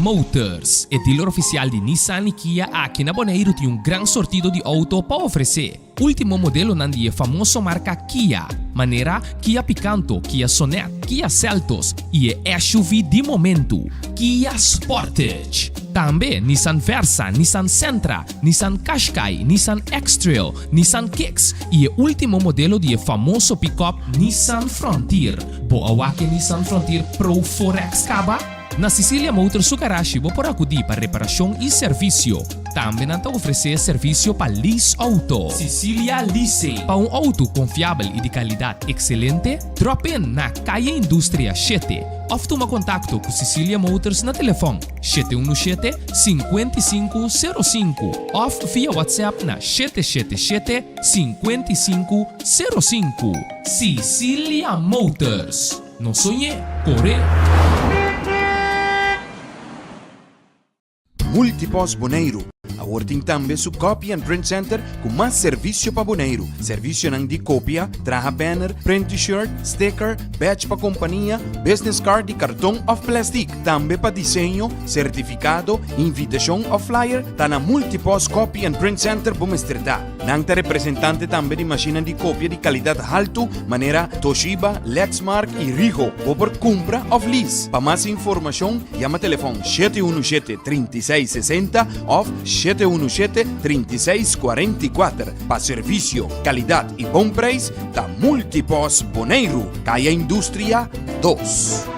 Motors, e dealer oficial de Nissan e Kia aqui na Bonaire tem um grande sortido de auto para oferecer. Último modelo nandi é famoso marca Kia, maneira Kia Picanto, Kia Sonet, Kia Seltos e é SUV de momento, Kia Sportage. Também Nissan Versa, Nissan Sentra, Nissan Qashqai, Nissan X-Trail, Nissan Kicks e o último modelo de famoso pick-up Nissan Frontier. Boa que Nissan Frontier Pro 4X Caba? Na Cecilia Motors Sugarashi, vou por acudir para reparação e serviço. Também não oferecer serviço para lease auto. Cecilia Leasing. Para um auto confiável e de qualidade excelente, drop in na Caia Indústria 7. Ou toma contato com Cecilia Motors na telefone 717-5505 ou via WhatsApp na 777-5505. Cecilia Motors. Não sonhe, corre. Multipos Bonaire. Awarting tambe su Copy and Print Center com mais serviço para Bonaire. Serviço nang di copia, traha banner, print t-shirt, sticker, badge pa companhia, business card e cartão of plastic. Tambe pa desenho, certificado, invitação of flyer, tá na Multipos Copy and Print Center Bumestreda. Nang ta representante tambe di macchina di copia di qualidade alto, maneira Toshiba, Lexmark e Rigo. Ou por compra of lease. Pa mais informação, chama telefone 717-3660 ou 717-3644. Para serviço, qualidade e bom preço, da Multipos Bonaire, Caia Indústria 2.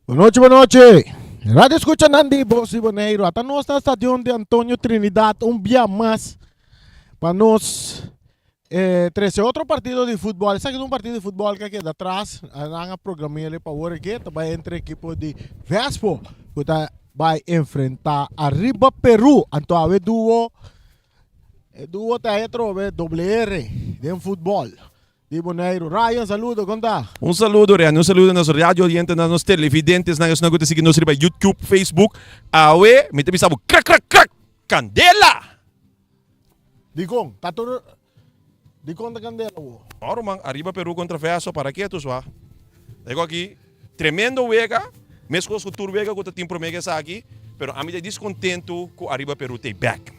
Boa noite. Radio escucha Nandi, Voz de Bonaire. Hasta nuestra estación de Antonio Trinidad, un día más para nos 13 otro partido de fútbol. Ese es un partido de fútbol que queda atrás. Van a programar para ver que va entre equipo de Vespo que va a enfrentar Arriba Perú. Entonces, duo teatro WR de fútbol. De Bonaire. Ryan, saludo, conta. Un saludo, Ryan. Un saludo a nuestros radio oyentes, a nuestros televidentes, a nuestros que siguen en YouTube, Facebook. Awe, me te pisabo, crack, crack, crack, candela. Dicon, tato, Dicon da candela. Ahora, man, Arriba Perú contra Vespo, para qué tú vas? Digo aquí, tremendo vega, mesmo com o tour vega que o time promega essa aqui, pero a mim é descontento com Arriba Perú tem back.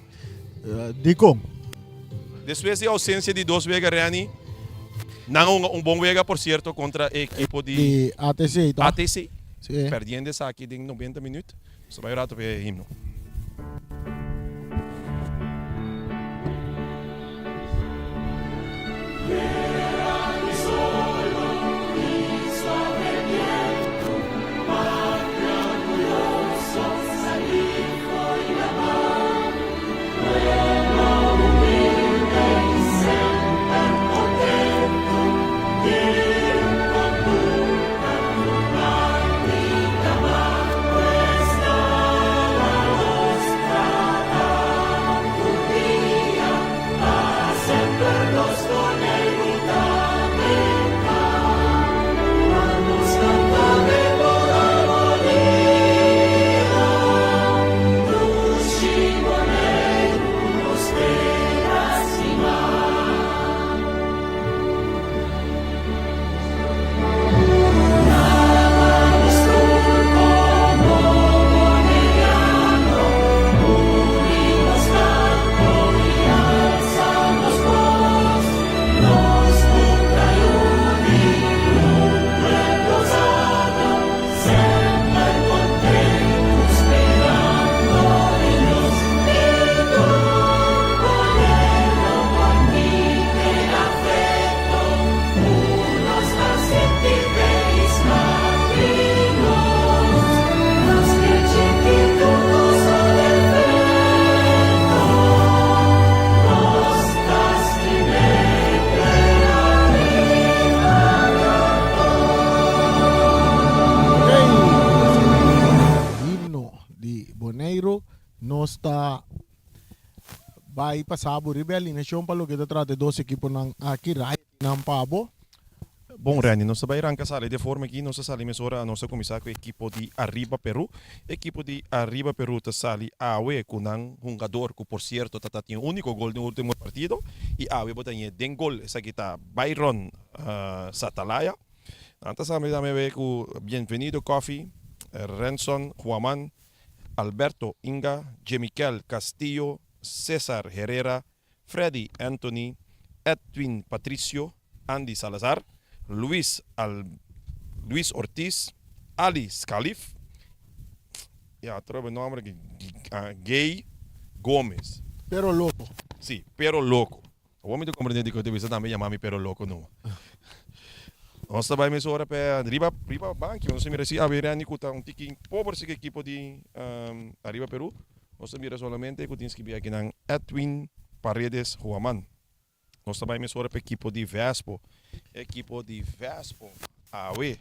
Dicon. Depois da ausência de dois vega, Rani. Não bom vega, por certo, contra o equipo de ATC. Tá? ATC. Sim. Perdendo essa aqui em 90 minutos. Só vai rato ver himno. Vai passar a rebelião para o que trata dos equipos aqui, Rai, não pabo. Bom, Rani, nós vai arrancar sala de forma aqui, nós sala emissora a nossa começar com a equipe de Arriba Peru. Equipe de Arriba Peru tá sali awe com um jogador que por certo tá tinha único gol no último partido e awe botanha den gol essa aqui tá Byron Satalaya. Antes a me com Bienvenido Coffee, Renson Juaman, Alberto Inga, Jemiquel Castillo, César Herrera, Freddy Anthony, Edwin Patricio, Andy Salazar, Luis Ortiz, Ali Scalif, ja, trouxe o nome aqui, Gay Gomes. Pero louco. Sim, pero louco. O homem do compreender que eu devia também chamar-me pero louco, não. Nós trabalhamos agora para Arriba Bank, nós miramos a ver um tiquinho pobre esse equipe de Arriba Peru. Nós miramos solamente que temos que ver aqui na Edwin Paredes Juaman. Nós trabalhamos agora para a equipe de Vespo. Equipe de Vespo. Awe.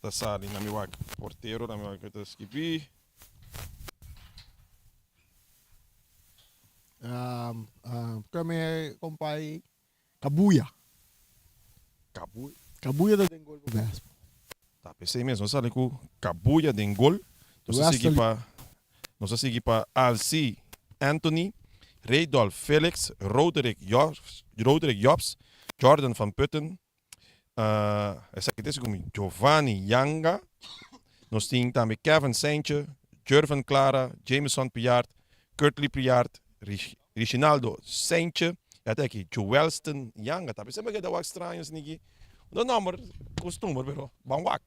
Tá sali na minha porteiro, na minha que tá esquipi. Kami kompai Kabuya. Kabuya da den gol pro Vespo. Tá, pensei mesmo, nós sabe com Kabuya den gol. Nós seguimos para Alci Anthony, Reydolf Felix, Roderick Jobs, Jordan van Putten, essa aqui tem como Giovanni Yanga, nós temos também Kevin Saintje, Jervan Clara, Jameson Piard, Kurtley Piard, Reginaldo Saintje, até aqui Joelston Yanga, tá pensando que dá algo estranho aqui. Não número costume, pero bom wak,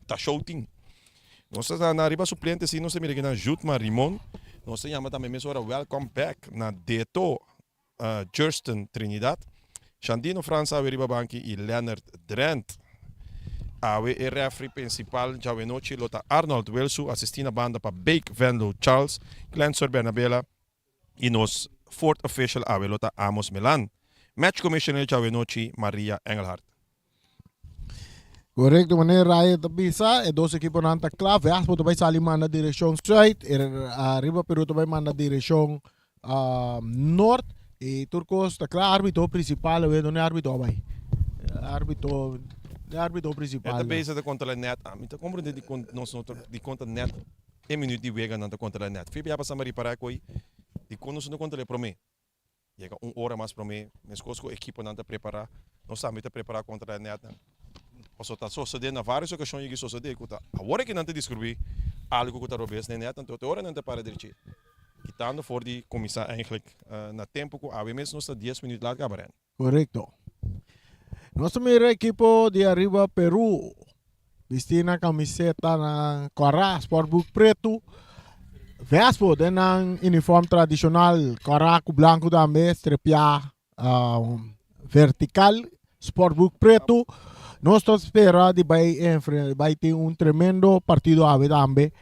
tá shooting. Nós na riba suplente sim, nós temos aqui na Jutma Rimon. Nós chamamos também mesmo welcome back na Deto Jurston Trinidad. Xandino França a riba banki e Leonard Drent. A referee principal já noite lota Arnold Welsu assistindo a banda para Bake Venlo Charles, Glensor Bernabella e nos fourth official a lota Amos Milan. Match commissioner já noite Maria Engelhardt. Correcto, maneira aí da bisa, dos equipos não tá claro, Vespo também sali manda direção straight, Arriba Peru também manda direção norte, e Turcos tá claro, árbitro principal, não é árbitro vai, árbitro principal. É também da contra a net, então compreende de conta net, minuto de vega não tá contra a net. Fui para passar mari para coi, de quando não contra ele para mim, chega hora mais para mim, mas coisas a equipe não tá preparar, não sabe tá preparar contra a net. Posso estar sucedendo várias ocasiões que sucede que agora que não te descobri algo que está robês nem nada então agora não te para dirigir quitando for de começar eigenlijk na tempo que a mesmo está 10 minutos lá acabarem. Correcto. Nossa primeira equipe de Arriba Peru vestindo a camiseta na Corá Sportbook preto. Vespo den uniforme tradicional Corá com branco também estrepia vertical Sportbook preto. Nós estamos esperando que vai ter tremendo partido também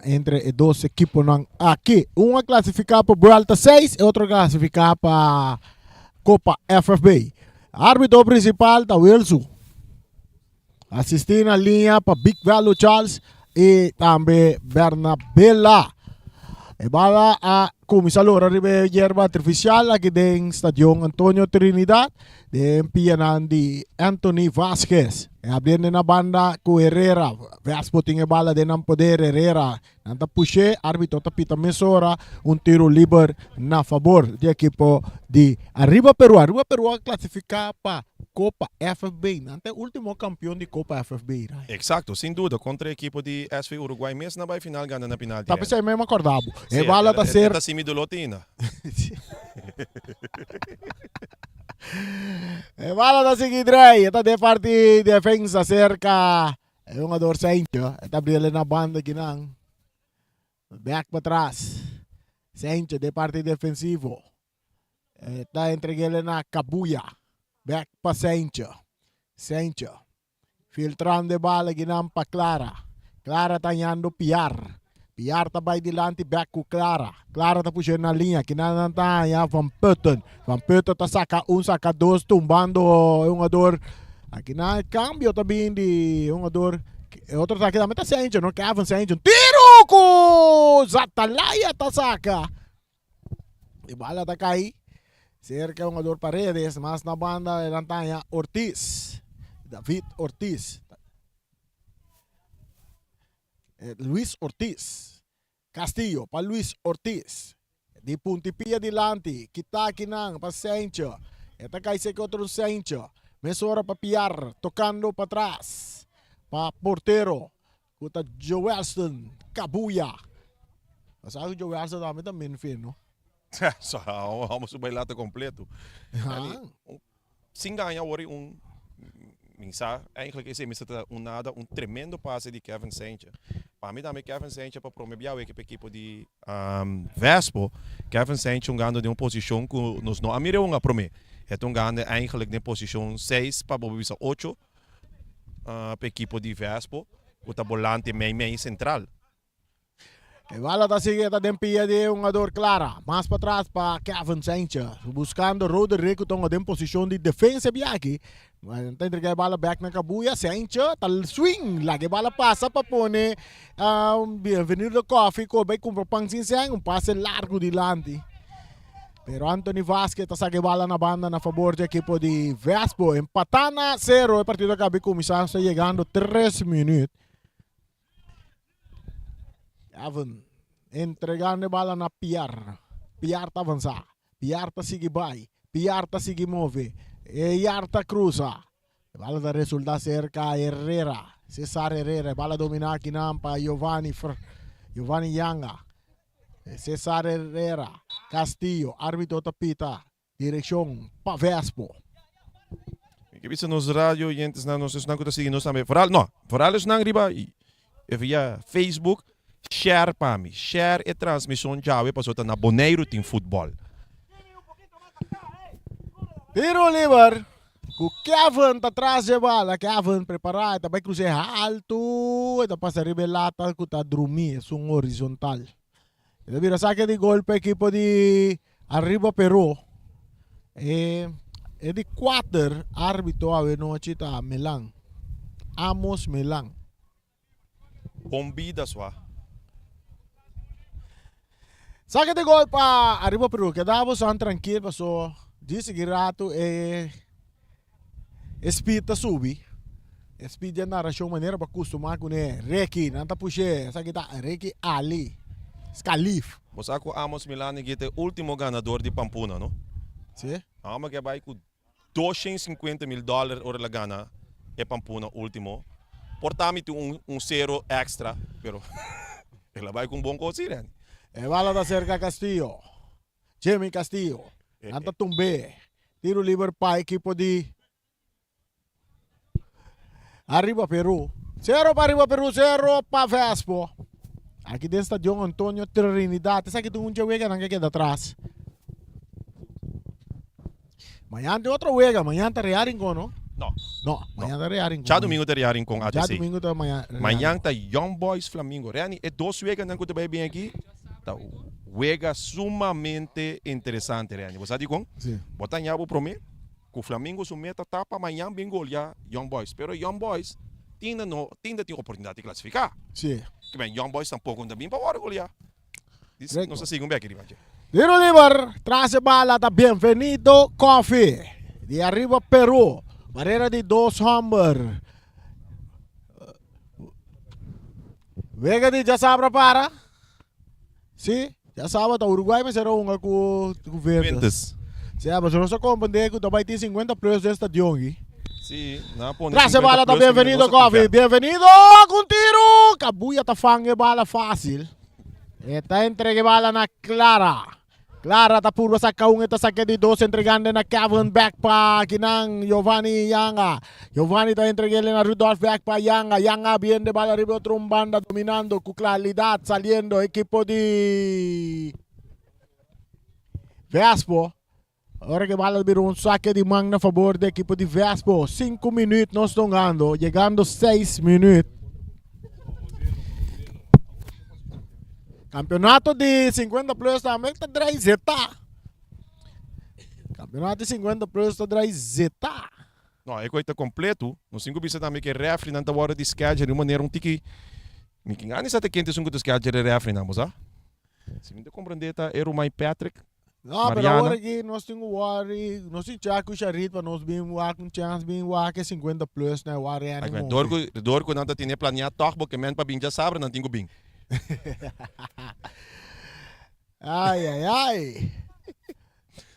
entre os dois equipes aqui. Uma classificar para o Vuelta 6 e outra classificar para a Copa FFB. Árbitro principal da Wilson. Assistindo a linha para Big Value Charles e também Bernabella. E bala a komisalora ribe yerba artificial aqui no Estádio Antônio Trinidad de pianan de Anthony Vasquez. E abrindo na banda com Herrera. Vespo tinha bala de não poder Herrera. Nanta puxe, árbitro tapita mesora, tiro livre na favor da equipe de Arriba Peru. Arriba Peru a classificar para Copa FFB. Nanta último campeão de Copa FFB. Right? Exato, sem dúvida, contra a equipe de SV Uruguai mesmo na final ganha na penalti. Tá pensando mesmo acordado. E bala da ser tá simi do lotina. E bala da seguinte rei, esta de parte defensa cerca um adorcente, esta brilha na banda aqui não. Back para trás. Sente de parte defensivo. Está entregando na Kabuya. Back para Sente. Sente. Filtrando de bala aqui não para Clara. Clara está indo Piar. Piar está vai dilante back com Clara. Clara está puxando na linha. Que não está Van Putten. Van Putten está saca saca dois, tumbando um jogador. Aqui na cambio também de um jogador. Outro tá aqui também tá Sente, não Kevin Sente. Tiro com Zatalaya tá saca. E bala tá cair. Cerca um jogador Paredes, mas na banda ele está Ortiz. David Ortiz. Luis Ortiz. Castillo para Luis Ortiz. Di puntipia di lanti. Kitaki nang para Sencho. Esta kaise que otro Sencho. Mesora para Piar. Tocando para atrás. Para portero. Kuta Joelson. Kabuya. Sabe que o Joelson também fez, não? Só vamos subir lá completo. Sim ganha hoor eigenlijk is het een tremendo passe de Kevin Saintje. Para mim também Kevin Saintje para promover a equipe de Vespo. Kevin Saintje ganhando de uma posição que nós não amiramos para mim. É ganhando eigenlijk de posição 6 para bobisa 8 para a equipe de Vespo. O volante meio central. E bala da seguida de pia de um jogador clara. Mais para trás para Kevin Saintje. Buscando Roderick com a posição de defesa aqui. Então entrega a bola back na Kabuya. Saintje tal swing. Lagi bala passa para pone Bienvenido Coffee. Kobe com pang sinseng. Passe largo de lante. Pero Anthony Vasquez está saque bala na banda na favor da equipe de Vespo. Empatana 0. O partido acaba começando chegando 3 minutos. Kevin entregando a bola na Piar. Piar está avançar. Piar está seguir vai. Piar está seguir move. Piar está cruza. A bola da resulta cerca a Herrera. Cesar Herrera. A bola dominar aqui na para Giovanni Yanga. Cesar Herrera. Castillo. Árbitro tapita. Direção para Vespo. Ik weet nos radio e antes não se não conseguir nos também. Vooral is não riba via Facebook. Share para mim. Share a transmissão já para na Boneiro tem futebol. Tiro livre. O Kevin está atrás de bola. Kevin preparado. Está bem cruzar alto. Está passando rebelata. Está dormir. É um horizontal. Ele vira saque de gol para a equipe de Arriba Peru. É de 4 árbitro a ver noite está Melan. Amos Melan. Bombida só. Saque de gol para Arriba Peru. Quedamos tranquilo. Passou. Disse que rato é Speed tá subi. Speed já narração maneira para acostumar com ele. Reiki. Não está puxando. Saque da Reiki Ali. Scalif. Você sabe que Amos Milani é o último ganador de Pampuna, não? Sim. Amos que vai com $250 mil ora gana é Pampuna último. Portanto um zero extra, pero ele vai com bom coisa, né? É bala da cerca Castillo. Jimmy Castillo. Anta tumbe. Tiro livre para a equipe de Arriba Peru. 0 para Arriba Peru, 0 para Vespo. Aqui dentro do estádio Antônio Trinidad. Essa aqui tem um Wega que queda atrás. Amanhã tem outro Wega. Amanhã está Rearingo, não? Não, amanhã está Rearingo. Já domingo está Rearingo com ATC. Já domingo está amanhã. Amanhã está Young Boys Flamengo. Reani, é 2 Wega que você vai bem aqui. Tá Wega sumamente interessante, Reani. Você sabe como? Sim. Botar em abo para mim. Que o Flamengo se meta tapa amanhã bem golear Young Boys. Pero Young Boys ainda tem oportunidade de classificar. Sim. Que bem, Young Boys tampouco também para agora golear. Isso não se siga bem aqui, Rivanche. Tiro livre, traz a bala da Bienvenido Coffee. De Arriba Peru. Barreira de 2 hamburger. Vega de já sabe para? Sim, já sabe, tá Uruguai, mas era um com Ventas. Sim, mas não se compreende que vai ter 50 preços desta Diongi. Sim, na ponte. Traz a bala da Bienvenido Coffee. Bienvenido com tiro. Kabuya tá fangue bala fácil. Está entregue bala na Clara. Clara tá purwa sa kaung ito saque de 2 entregando na Kevin back pa kinang Giovanni Yanga. Giovanni tá entregando na Rudolf back pa Yanga. Yanga bien de bala arriba otro banda dominando con claridad saliendo equipo de Vespo. Ahora que bala vira un saque de manga a favor do equipo de Vespo. 5 minutos nós estamos chegando 6 minutos. Campeonato de 50 plus também está atrás zeta. Campeonato de 50 plus está atrás zeta. Não, é coisa completo. No 5 bisa também que refri não tá hora de schedule de maneira tiki. Me que engane sa te quente sung schedule refri não, moça. Se me compreender tá era o Mike Patrick No, pero Mariana. ahora aqui nós temos worry, nós temos já que charit para nós bem work com chance bem work 50 plus na worry Ai, animal. Door ko nanta tinha planeado toch, porque men pa binja sabra não tinha bing. Ai, ai, ai.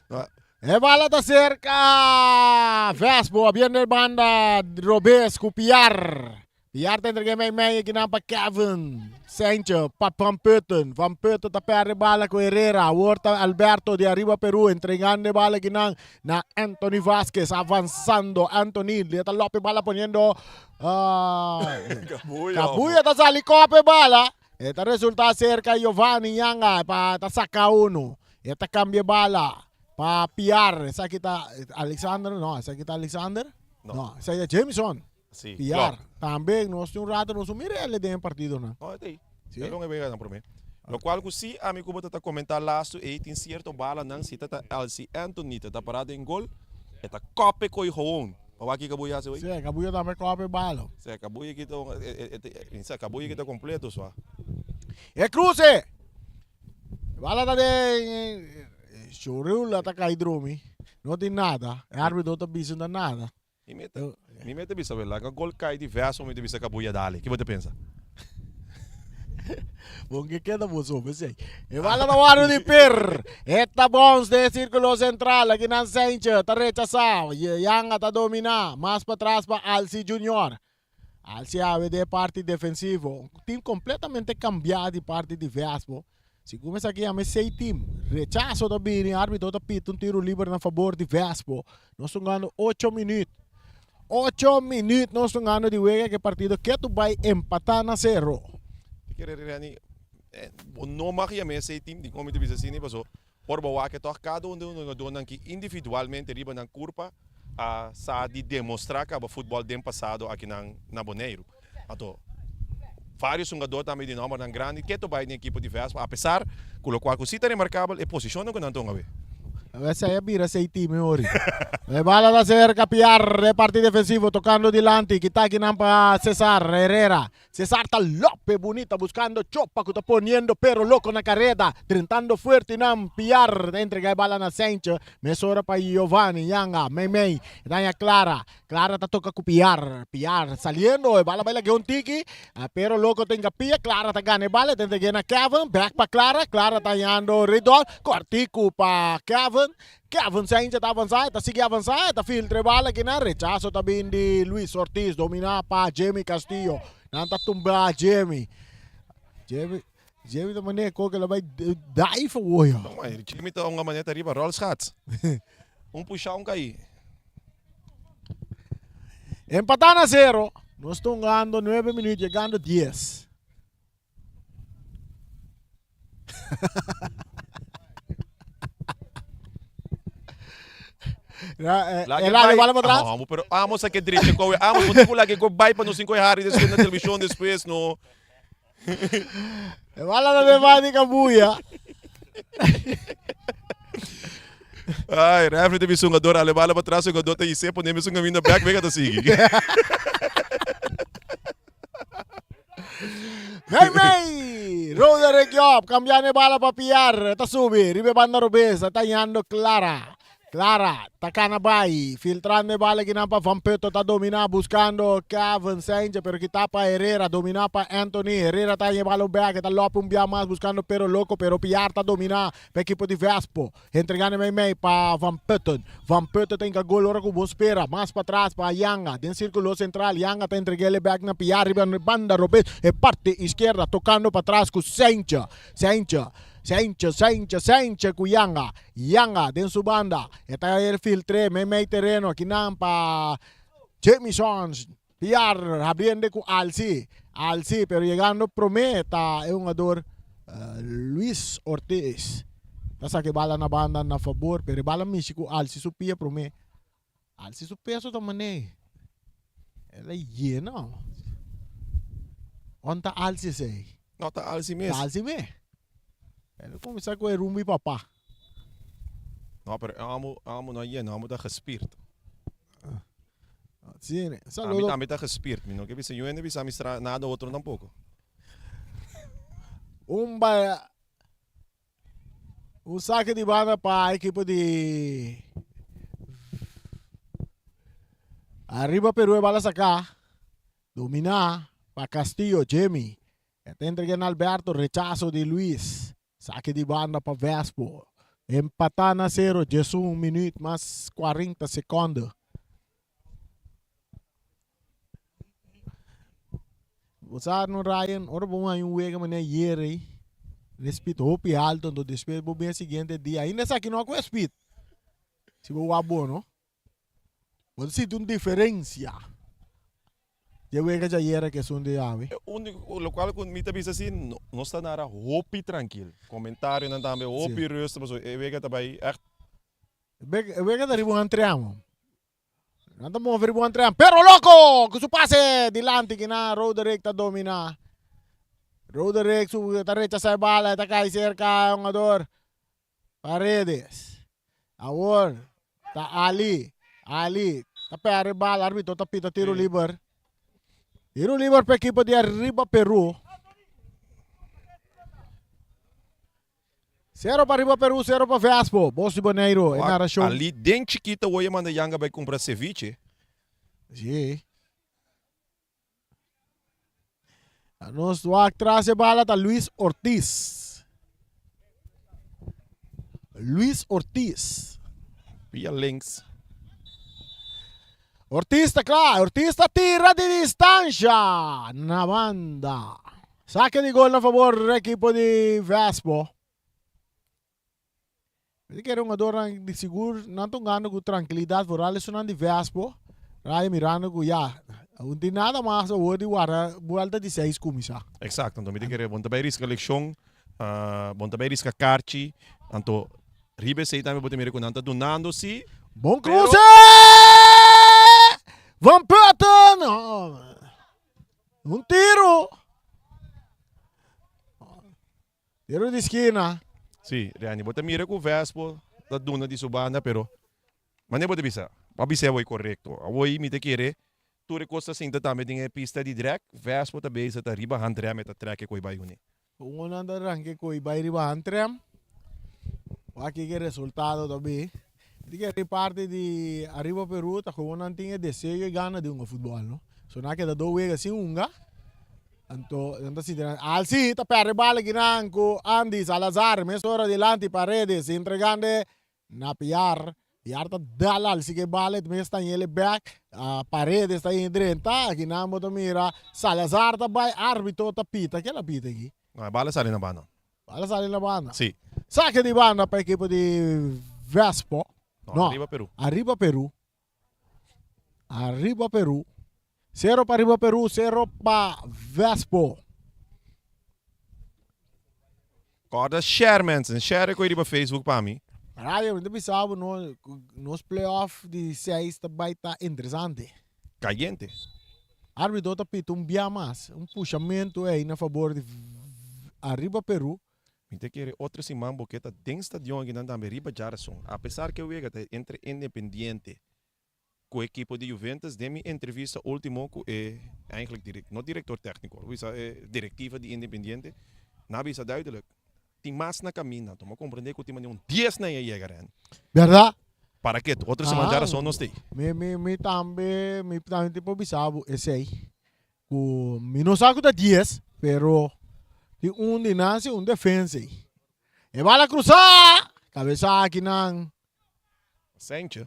Ah, E bala tá cerca. Vespo, viene banda Robesco, Piar. Piar tem entregue meio que não para Kevin. Sancho, para Van Putten. Van Putten tá perde bala com Herrera. Horta Alberto de arriba Peru. Entregando bala que não na Anthony Vasquez. Avanzando Anthony. Le tá lope bala poniendo. Cabuya tá sali cope bala. Esta resulta cerca Giovanni Yanga para sacar uno. Esta cambia bala. Pa Piar, esa kita Alexander, no, esa kita Alexander, no, esa é Jameson, Sim, Piar, claro. também, nós temos rato, nós mire ele tem partido, não? Oh, tem. Sim. Eu não é bem para mim. Lo qual que se a mim como tá comentar lá, e tem certo bala não se tá Elsie Anthony tá parado em gol, é tá cope coi hoon. O aqui acabou já se oi. Sim, acabou de também cope bala. Se acabou aqui tá completo só. É cruze! Bala tá de Churula tá caidrumi, não tem nada, o árbitro tá bisando nada. Mi mete bisa lá, que gol cai diverso, me bisa acabou já dali. Que você pensa? Bom que queda moço, pensei. E bala no aro de per. Esta bounce de círculo central, aqui na Sancho, tá rechazado. Yanga tá dominar, mais para trás para Alci Junior. Alci ave de parte defensivo. Um time completamente cambiado de parte de Vespo. Se começa aqui a me 6 time, rechazo também, o árbitro tá pita tiro livre na favor de Vespo. Nós estamos ganhando 8 minutos. 8 minutos nós estamos ganhando de wega que partido que tu vai empatar na 0. Não magia me esse time de como tu bisa assim, passou. Por boa que toca cada um que individualmente riba na curva a sa de demonstrar que o futebol do passado aqui na Boneiro. Ato vários jogadores também de nome tão grande que tu vai na equipe de Vespa, apesar que o qual cosita remarcável é posição que não estão a ver. Essa é a bira, 6 time ori. E bala da cerca, Piar, reparti defensivo, tocando dilante, que tá aqui para Cesar Herrera. Cesar tá lope bonita, buscando chopa, que tá poniendo pero loco na carreta, tentando fuerte nam Piar, entrega a bala na Sancho, mesora para Giovanni, Yanga, Mei, daña Clara, Clara tá toca com Piar, Piar saliendo, e bala baila que un tiki, pero loco tenga Pia, Clara tá gane bala, entrega na Kevin, back para Clara, Clara tá yando Ridol, cortico para Kevin, Kevin Sainz tá avançado, tá seguindo avançado, tá filtre bala aqui na rechazo também de Luis Ortiz, dominar para Jamie Castillo, não tá tumbar Jamie da maneira que ela vai dar para o olho. Não, mas o time tá uma maneira riba, roll scats. Puxar cair. Empatar na 0, nós estamos ganhando 9 minutos, chegando 10. Ela bala para trás? Amo, pero amo sa que direito ko. Amo mo lagi ko buy pa no 5 hari desde na televisão depois no. Bala na levada de Cabuya. Ai, referee teve jogador, ale bala para trás, o jogador tem sempre nem mesmo caminho back, vega tá seguir. Mei! Roderick Job, cambiando bala para Piar, tá subi, ribe banda Robesa, tá yando Clara. Clara, Takanabay, filtrando bala ginapa Van Putten, tá dominar, buscando Kevin Sainz, pero que tá para Herrera, dominar para Anthony, Herrera tá llevando back, tá lope un más, buscando pero loco, pero Piar tá dominar, para equipo de Vespo, entregando Mei para Van Putten tem que gol, ora com espera, mais para trás para Yanga, den círculo central, Yanga tá entregando back na Piar, riba banda Robes, e parte izquierda, tocando para trás com Sainz com Yanga den su banda. Esta el filtre, Mei terreno, aqui não para Jameson, Piar, abriendo com Alci, pero llegando prometa, é um jogador Luis Ortiz. Tá que bala na banda na favor, pero bala México, Alci supia promete. Alci supia so também. Ela é llena. Onde Alci sei? Não tá assim mesmo. Alci mesmo. Ele começou com o Rumi papá. Não, pero amo não ia, amo tá gespierd. Sim, A mim tá gespierd, não que bisa eu ainda bisa mostrar nada outro tampouco. Um saque de banda para a equipe de Arriba Peru, bola sacar. Dominar para Castillo, Jimmy. Está entregando Alberto, rechazo de Luis. Saque de banda para Vespo. Empatando a 0, Jesus 1 minuto mais 40 segundos. Você no Ryan, ora bom aí wega mané yere. Respeito hopi alto do despeito bo bem seguinte dia. Ainda essa aqui não com respeito. Se vou abono. Você sente uma diferença. Eu wega já yere que são de ave. O local com mim também assim, não está nada hopi tranquilo. Comentário não também hopi rusto, mas eu wega também echt. Wega dari buon triamo. Nada mo ver buon triamo. Pero loco, que su pase dilante que na Roderick ta domina. Roderick su ta rechaza a bala, ta cai cerca un ador. Paredes. Awor ta Ali. Ali ta perde bala, arbitro ta pita tiro liber. Tiro liber per equipo di Arriba Peru. 0 para Arriba Peru, 0 para Vespo. Bossi Boneiro, é na show. Ali dentro chiquita o manda Yanga vai comprar ceviche. Sim. Nós do atrás a bala tá Luis Ortiz. Luis Ortiz. Via links. Ortiz tá claro, Ortiz tá tira de distância na banda. Saque de gol na favor do equipo de Vespo. Ele quer um jogador de seguro, não estão ganhando com tranquilidade, por ali sonando de Vespo. Aí mirando com já, não tem nada mais o de volta de 6 comissar. Exato, então me diga, bom também risca eleição, bom também risca carti, então ribe sei também botar mira com nanta donando se. Bom cruze! Van Putten! Um tiro! Tiro de esquina. Sì, Riani, botar mira com o Vespo da duna de Subana, pero mas nem botar bisa. Abise é correto. Awoi me te querer. Tu recosta assim também tem pista de drag, Vespo também está riba handrea meta track com vai uni. Kung nanda ranke ko iba riba antrem. Aqui que resultado também. De que parte de Arriba Peru tá com não tinha desejo e gana de futebol, no? So na que da do wega assim unga. Anto si Alci tá per bala ginanco Andy Salazar, mesora delante Paredes entregando na Piar. Piar tá dala Alci que bala, mesta ele back. Paredes tá em drenta, ginamo to mira. Salazar tá vai árbitro tá pita, que ela pita aqui. A bala sale na banda. Bala sale na banda. Sì. Saque de banda para a equipe de Vespo. No, arriba Peru. Arriba Peru. Arriba Peru. 0 para Arriba Peru, 0 para Vespo. Corda share mensen, share com ele Facebook para mim. Aí, eu não sabe, nos playoffs de 6 também está interessante. Caliente. Árbitro está pito bia mais, puxamento aí na favor de Arriba Peru. Me te querer outra semana porque tá dentro do estadião aqui na Riba Jarason. Apesar que eu ia entre Independiente com a equipe de Juventus, de minha entrevista última com eigenlijk não diretor técnico, diretiva de Independiente, na bisa duidelijk. Tem mais na caminho, então eu compreender que o time 10 na chegar. Verdade? Para que outra semana Jarason não tem. Me também tipo bisabo esse aí. O não saco da 10, pero de de nasce defensa. E bala cruzar, cabeça aqui não. Sente.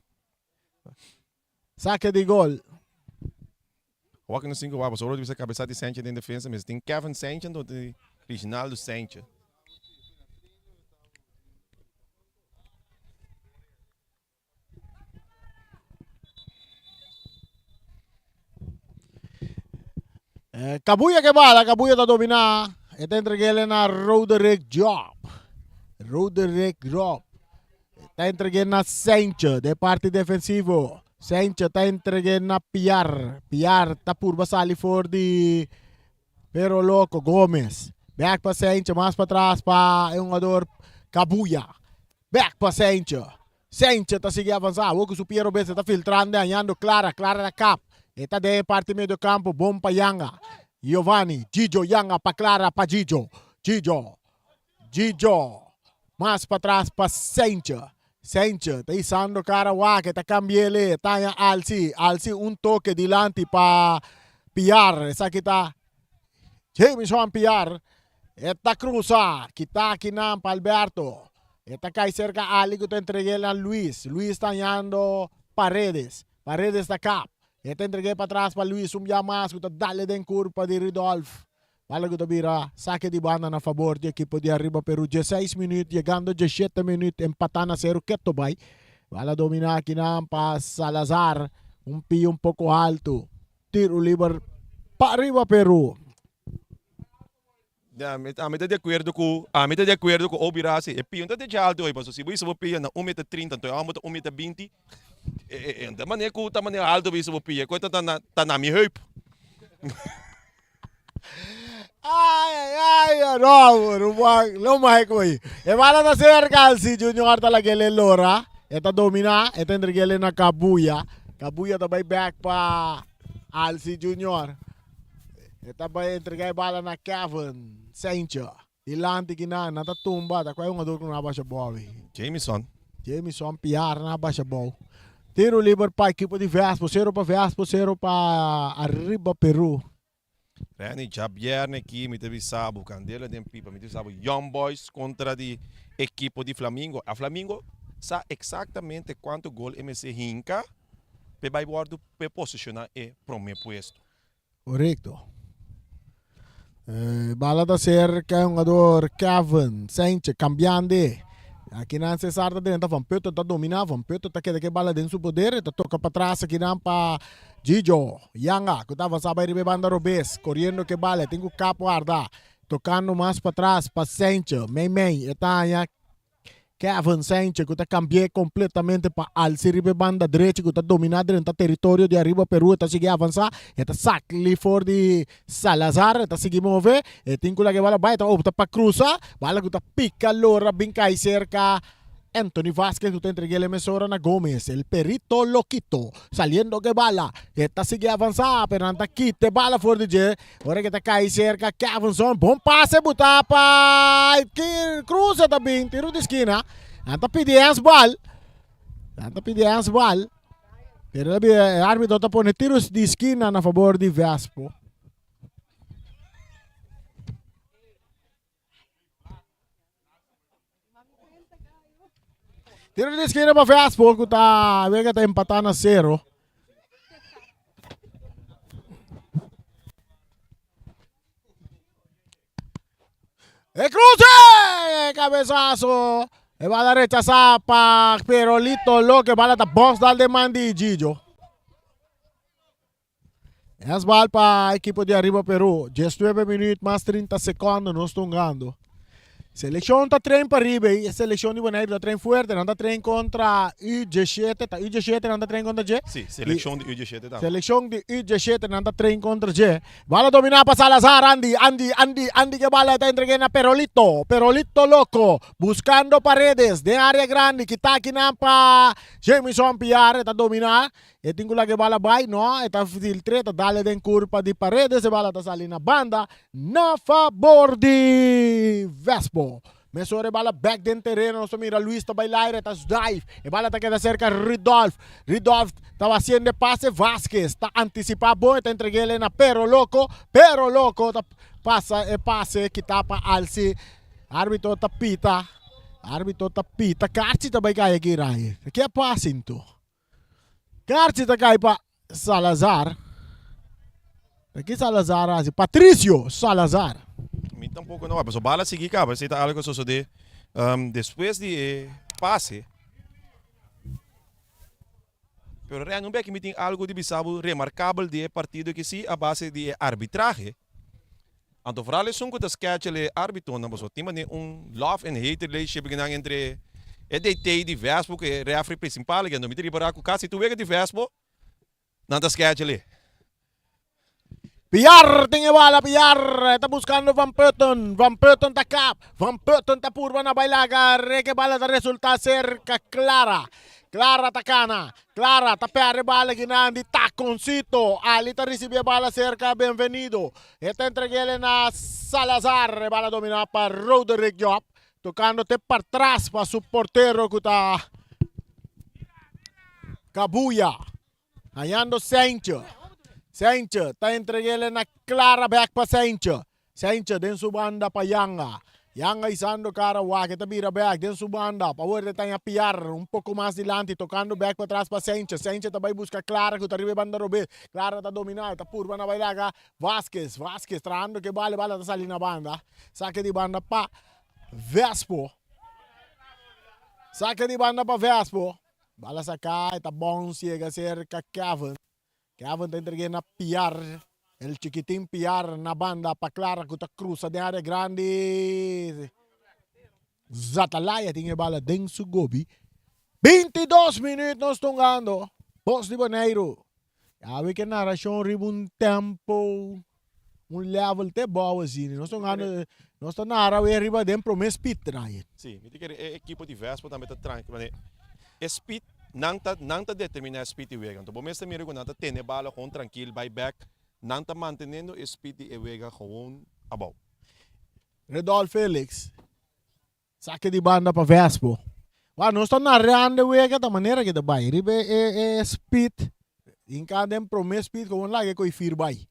Saque de gol. O aqui no 5 wabas, só de cabeça de Sente em defesa, mas tem Kevin Sente do original do Sente. Cabuya que bala, Cabuya está dominar. Está entregando na Roderick Job. Roderick Job. Está entregando na Sencha, de parte defensivo. Sencha está entregando na Piar. Piar está por basali for de Pero Loco Gomes. Back para Sencha, mais para trás para um jogador Cabuya. Back para Sencha. Sencha está seguindo avançando. O que o Piero Bessa está filtrando, ganhando Clara na cap. Está de parte meio campo, bom para Yanga. Giovanni, Gijo, Yanga para Clara para Gijo. Gijo. Mas para trás para Sencha. Sencha, está usando Carawa, que está cambiando, está en Alci un toque delante para Piar, esa que está Jameson Piar, esta cruza, que está aquí para Alberto, esta cae cerca a Ali que te entregué a Luis está yendo Paredes está acá, esta entregué para atrás para Luis, ya más, que te dale den curva de Ridolf. Vale que vira saque de banda a favor do equipo de Arriba Peru. 16 minutos, chegando 17 minutos, empatando a 0. Que vai. Vale dominar aqui para Salazar. Pio pouco alto. Tiro livre para Arriba Peru. Me de acordo com o Birasi. E pio de alto aí, mas se você pia na 1,30 m, então eu amo 1,20 m. Da maneira que tá maneira alto você pia, coisa tá na minha heup. Ay, no más koi. E bala na cerca si Junior talaga lora. Eta domina, eta entregele na Kabuya. Kabuya tabay back pa Alci Junior. Eta bay entregay bala na Kevin Sencha. Ilanti kina nata tumba ta kwai un ador na ba siya boy. Jameson Piar na ba siya boy. Tiro livre pa equipo de Vespo, 0 pa Arriba Peru. Rani, já viernes aqui, me teve sábado, Candela de Pipa, me teve sábado, Young Boys contra a equipe de Flamengo. A Flamengo sabe exatamente quanto gol MC Hinca para posicionar e primeiro posto. Correcto. Bala da cerca, um jogador Kevin Sanchez, cambiando. Aqui na Cesar está dentro, Van Peuter está dominando, Van Peuter está querendo bala dentro do poder, está toca para trás aqui na para Gijo, Yanga, que estava sabendo de banda Robes, correndo que bala, tem o capo arda, tocando mais para trás para Sanchez, está aí Kevin Sanchez, que está cambiando completamente para Alci ribe banda direita, que está dominando dentro do território de Arriba Peru, está seguindo avançar, está sacli for de Salazar, está seguindo mover, e tem que bala vai, está para cruzar, bala que está pica lora, bincai cerca. Anthony Vázquez, que te entregué la emisora na Gómez, el perito loquito, saliendo que bala, esta sigue avanzada, pero anda quite bala for DJ, ahora que está cae cerca, Kevinson, bom pase, butapa, cruza também, tiro de esquina, anda pidiendo bal, pero el árbitro está pone tiros de esquina a favor de Vespo. Tiro de esquina para Vespo, que está empatando a 0. ¡El cruce! ¡Cabezazo! E va a rechazar para Perolito, lo que va a dar box dal de Mandi Gijo. Es bal para equipo de Arriba Peru. 19 minutos más 30 segundos, no están ganando. Selección está tren para arriba y selección de Bonaire está tren fuerte, anda tren contra U17, U17 anda tren contra G. Sí, selección de U17 también. Selección de U17 anda tren contra G. Bala dominada para Salazar, Andy que bala está entregando a Perolito loco, buscando paredes de área grande, que está aquí para Jameson Piar, está dominada. E tengo la que bala vai, no, está filtreta, dale den curva de paredes, e bala está saliendo banda, na favor de Vespo. Me sobre bala back den terreno, so mira Luis está bailar, está dive, e bala está queda cerca Ridolf estaba haciendo pase, Vázquez está anticipado, está entreguéle na Pero Loco, pasa e pase, que tapa Alci, árbitro tapita, Carci está baigaya aqui, Rai, que é passe então? Carci está cai para Salazar. Aqui Salazar, Patricio Salazar. A mim tampouco não, mas o bala seguir cá, vai ser algo que sucede depois de passe. Pero realmente que me tem algo de bizarro remarcável de partido que sim a base de arbitragem. Então, vooral is zo'n goede sketch de arbitro, maar zo tem love and hate relationship entre DT de Vespo, que é referee principal, que não me triburar com casa, e tu vê que de Vespo, não está sketch ali. Piar, tem bala, Piar, está buscando Van Peuter está cap, Van Peuter está purba na bailaga, que bala da resulta cerca Clara Tacana, Clara tapere bala ginandi taconcito, ali está recibir bala cerca, bienvenido, está entreguele na Salazar, bala dominada para Roderick Job, tocándote para atrás para su portero que está Kabuya. Hallando Sancho. Sancho está entregando na clara back para Sancho. Sancho den su banda para Yanga. Yanga isando cara que está vira back den su banda. Power de tanya piar un poco más adelante tocando back para atrás para Sancho. Sancho também busca Clara que está arriba banda Robert. Clara está dominada, está purba na bailaga. Vasquez traindo que bala está salindo na banda. Saque de banda para Vespo. Saque de banda para Vespo. Bala sacar, está bom, chega cerca Kevin. Kevin está entregando a Piar. El chiquitín Piar na banda para Clara que está cruza de área grande. Zatalaya tinha bala dentro do gobi. 22 minutos nós estamos ganhando. Boss de Boneiro. Já vi que a narração riba um tempo, um level te bom assim. Nós estamos ganhando. Nós estamos narrando e riba dentro do speed traje. Sim, me diga a equipe de Vespa também está tranquilo. Speed não está determinando speed e wega. Então, bom, mira que não está tendo bala com tranquilo, by back. Não está mantendo speed e wega com above. Redolfo Felix. Saque de banda para Vespo. Nós estamos narrando wega da maneira que está bem. Riba é speed. Em cada promesso speed com um lage com o by.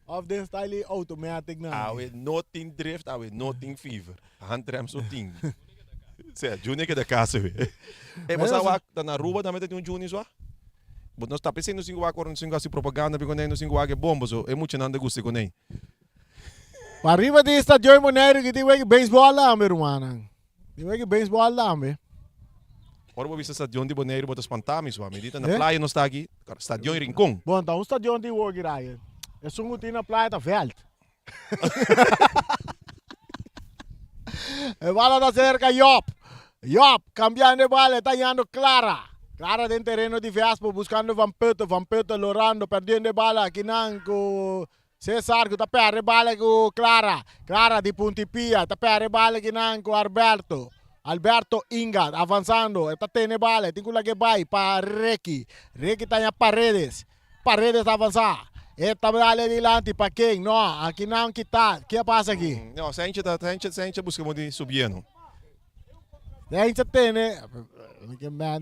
Of the style automatic na. We nothing drift, we nothing fever. Handrem so ting. Zé, Junior que da casa we. Mas a tá na rua também tem Junior só. Mas nós tá pensando em cinco agora, cinco assim propaganda, porque nem cinco é bomba, so é muito nada gosto com nem. Para arriba de estádio Boneiro que tem que beisebol lá, meu irmão. Tem que beisebol lá, meu. Ora vou ver se estádio de Boneiro botas pantamis, wa. Medita na praia não está aqui, estádio Rincon. Bom, tá um estádio de work aí. É só um na praia da veld. A bola da cerca, Yop, cambiando de bola, está yendo Clara. Clara dentro terreno de Vespo, buscando Vampeta lorando, perdendo a bola, Kinanco, Cesar, que está perdendo a bola com Clara. Clara de Puntipia, está perdendo a bola Kinanco, Alberto Inga, avançando, está tendo a bola, tem que vai para Reiki está em Paredes avançar. Esta bola adiante para quem? Não, aqui não que tá. O que passa aqui? Não, se a gente busca de subir, não. A gente tem, né?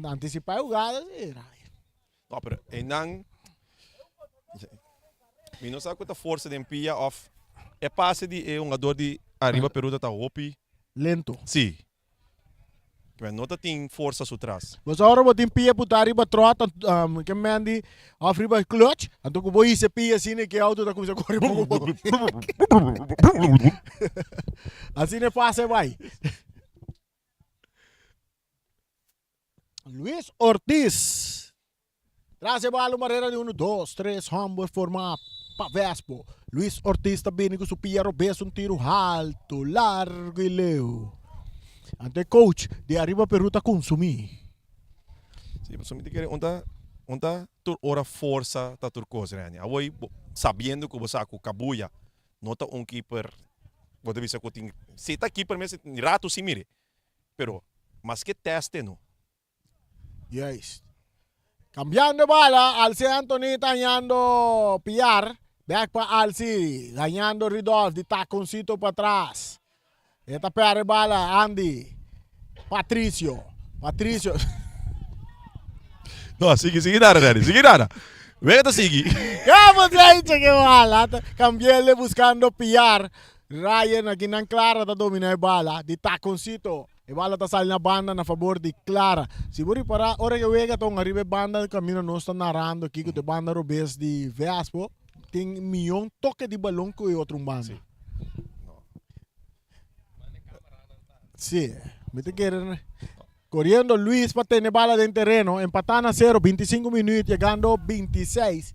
Antecipar o gado, não, pero não. Eu não sei quanta força de empia of. É passe de um jogador de arriba peruda tá opi. Lento. Sim. Que não tem força atrás. Mas agora vou ter pia para arriba trota, que mandi arriba clutch, então que vou ir se pia assim que auto tá começando a correr. Assim é fácil vai. Luis Ortiz. Traz a bola barreira de 1, 2, 3, Hamburg formar para Vespo. Luis Ortiz também com o pia robeso tiro alto, largo e leu. Ante coach de arriba peruta consumir. Sim, mas me diga onde tur ora força tá tur coisa, né? Agora sabendo que você com Kabuya, nota keeper, pode ver se eu tenho, se tá keeper mesmo, rato se mire, pero mas que teste não. Yes. Cambiando bala, Alci Anthony dañando Piar, back para Alci, dañando Ridolf, de taconcito para atrás. Esta pera bala, Andy. Patricio. Não, sigue nada. Venga, sigue. ¿Cómo se ha dicho que bala? Cambiarle buscando pillar. Ryan aquí en Clara está dominando bala. De taconcito. E bala está saliendo banda a favor de Clara. Si voy para ahora que venga ton arriba banda de camino no está narrando aquí que de banda robes de Vespo. Tem milhão toque de balão com o outro banda. Sí. Sí, me te quieren. Corriendo Luis para tener bala en terreno, empatando a 0, 25 minutos, llegando 26.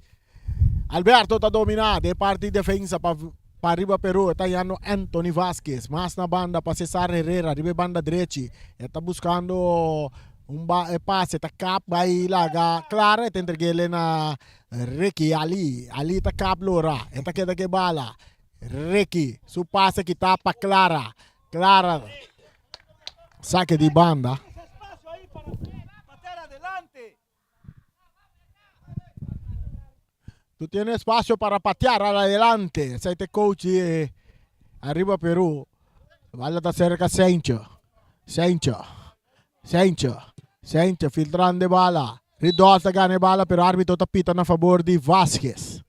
Alberto está dominado de parte de defensa para arriba Perú, está llegando Anthony Vasquez, más na banda para Cesar Herrera, arriba banda derecha, está buscando un pase, está cap, va ahí la Clara, está entregando na Ricky Ali está cap lora, está queda que bala, Ricky, su pase que está para Clara. Saque de banda. Tú tienes espacio para patear adelante. Este coach arriba Perú. Bala está cerca Sencho, filtrando bala. Ridolta gana bala, pero árbitro tapita na favor de Vasquez.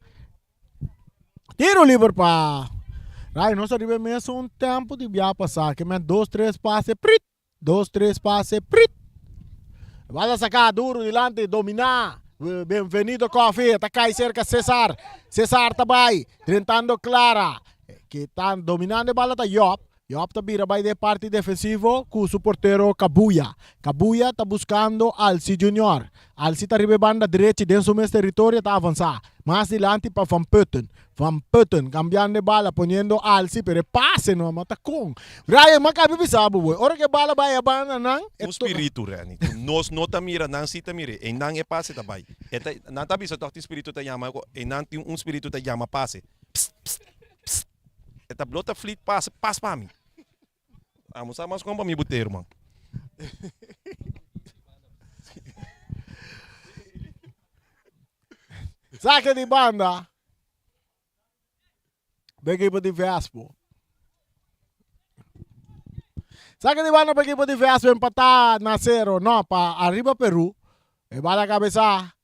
Tiro livre pa. Rai, nós arribamos um tempo de via passar, que men 2-3 passe, prit. 2-3 passe, prit. Bala sacar duro delante, dominar. Bem-vindo Coffee, tá cá cerca Cesar. Cesar também, tentando Clara. Que tá dominando a bola tá Yop. Yop tá vira vai de parte defensivo com o suportero Kabuya. Kabuya tá buscando Alci Junior. Alci tá arriba banda direita dentro do mesmo território tá avançar. Mais delante para Van Putten. Van Putten cambiando de bala, ponendo Alci pero passe no mata com. Ryan makabi bisabo boy. Ora que bala vai a banda nang. Um espírito Rani. Nós não tá mira, não se tá mira. E não é passe também. Eta não tá bisa toque espírito tá chama, e não tem um espírito tá chama passe. Eta blota fleet passe para mim. Vamos a mais como me boteiro, mano. Saque de banda. Da equipe de Vespo. Saque de banda para a equipe de Vespo empatar na 0. Não, para arriba Peru. E bala cabeça.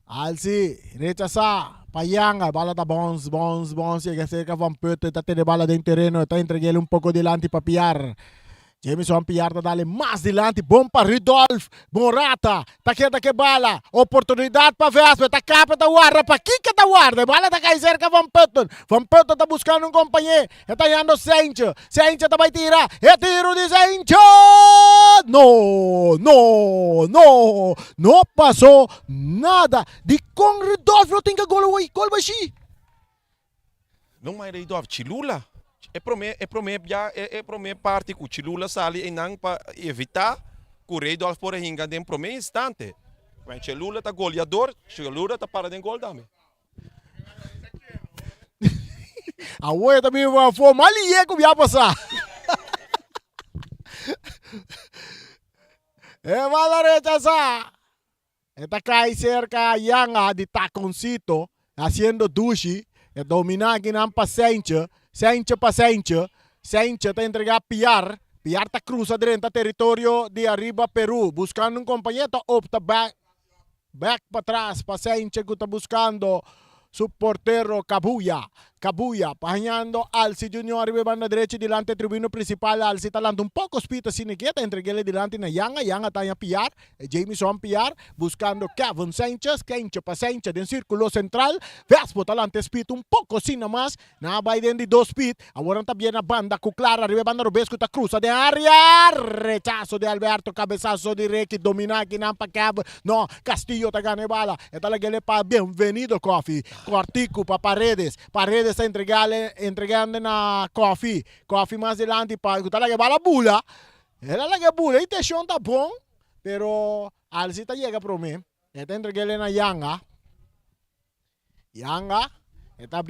Alci, rechazar. Payanga, bala tá bons, chega cerca Van Putten, tá tendo bala dentro do terreno, tá entregando pouco delante para Piar. Jameson Piar tá dando mais delante, bom para Ridolf, Morata, tá querendo que bala, oportunidade para Vespa, tá capa da guarda, para Kika da guarda, bala tá caindo cerca Van Putten tá buscando um companheiro, tá indo Sencho também tira, é tiro de Sencho! Não passou nada, de com Ridolf não tem que gol baixi. Não mais Ridolf, Chilula. É para mim parte que o Chilula sali e não para evitar que o Ridolf por hinga dem para mim instante. Mas Chilula tá goleador, Chilula tá para den gol também. A Oia também foi mal e é como ia passar. É bala rechazar. Esta cai cerca Yanga de taconcito, haciendo dushi, e dominar que não para Sencho tá entregar Piar tá cruza dentro do território de arriba Peru, buscando um companheiro, opta back para trás, para Sencho que tá buscando su portero Kabuya, pañando Alci Junior arriba banda derecha delante tribuna principal. Alci talando un poco spita siniqueta entreguele delante na Yanga tanya Piar, Jameson Piar buscando Kevin Sanchez, Kencho pa Sanchez den círculo central, Vespo talante spita un poco sin más, na Biden de 2 speed, ahora está bien a banda cu Clara arriba banda Robesco ta cruza de área, rechazo de Alberto, cabezazo de Reiki, domina aquí nampa Kev, no, Castillo ta gane bala, eta la gele pa bienvenido Coffee. Cortico para Paredes está entregando na Coffee mais adelante para escutar la que va la bula. Era la que bula, e Teixão tá bom, pero Alcita chega para mim. Está entregando na Yanga, está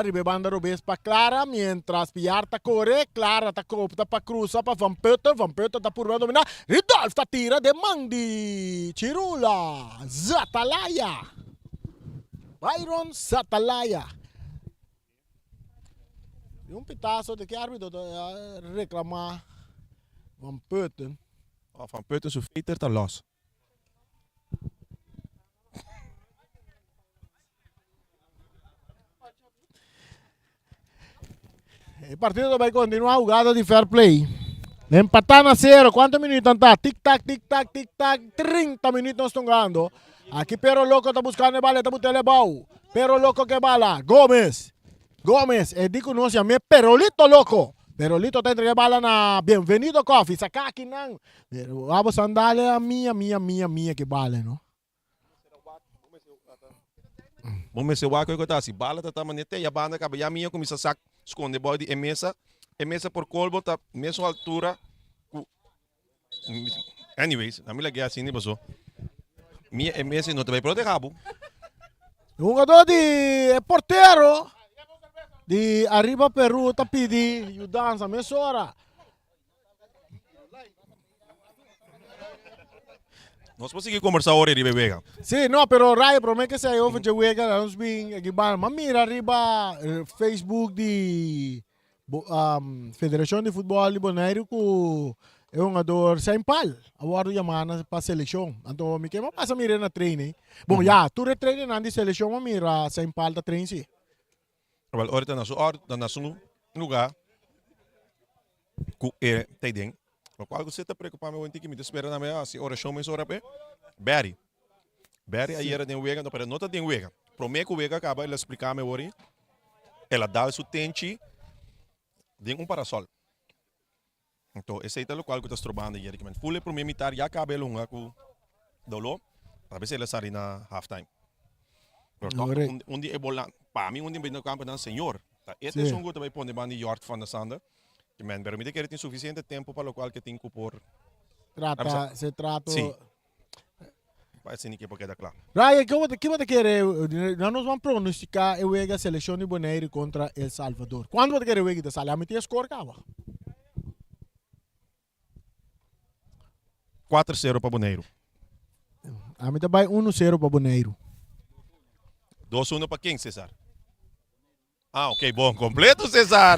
ribebanda Robes para Clara, mientras Piar tá corre, Clara tá copta para cruza para Van Putten tá por dominar, Ridolf tá tira de Mandi, Chirula, Zatalaya. Byron Satalaya. E um pitaço de que árbitro reclamar Van Putten. Van Putten su feiter tá los. O partido vai continuar jogado de fair play. Empatar na 0. Quantos minutos está? Tic-tac, 30 minutos estão jogando. Aqui Pero Loco está buscando a bala, está botando a bala. Pero Loco que bala. Gomes, digo não se chama Perolito Loco. Perolito está entregando a bala na Bienvenido Coffee. Saca aqui não. Vamos andar a minha que bala, não? Vamos ser o que eu tá se bala tá manete e a banda acaba já minha começa a sac esconde boy de mesa por colbo tá mesma altura. Anyways, a minha assim nem passou. Minha MS não te vai proteger. Um jogador de porteiro de arriba Peru tá pedindo ajudança, meia hora. Nós conseguimos conversar hoje de bebê. Sim, não, pero Rai promete que se eu vou jogar, nós bem aqui, mas mira arriba Facebook de Federação de Futebol de Bonaire que é um jogador sem pal. Agora chamando para a seleção. Então, me quer passa mira na treino. Bom, já, tu retreina na seleção, mas mira sem pal da treino sim. Well, ahorita na su lugar, tem ding. O qual você está preocupado com o que me espera na minha se oração me sora pe. Barry aí era de wega, não para nota de wega. Prometo wega acaba ele explicar me ori. Ela dá o tente de parasol. Então, esse é o qual que está trobando aí, que man full para mim mitar já acaba longa com dolo. Talvez ele saia na half time. Onde é bola, para mim onde no campo não senhor. Este é um gosto vai pôr de yard van de sanda. Que man permite que ele tenha suficiente tempo para o qual que tem que por se trata. Sim. Vai ser que porque dá claro. Raya, que você quer? Nós vamos pronosticar a seleção de Bonaire contra El Salvador. Quando você quer o da sala? A mim tem score cava. 4-0 para Bonaire. A mim também 1-0 para Bonaire. 2-1 para quem, César? Ah, ok, bom. Completo, César.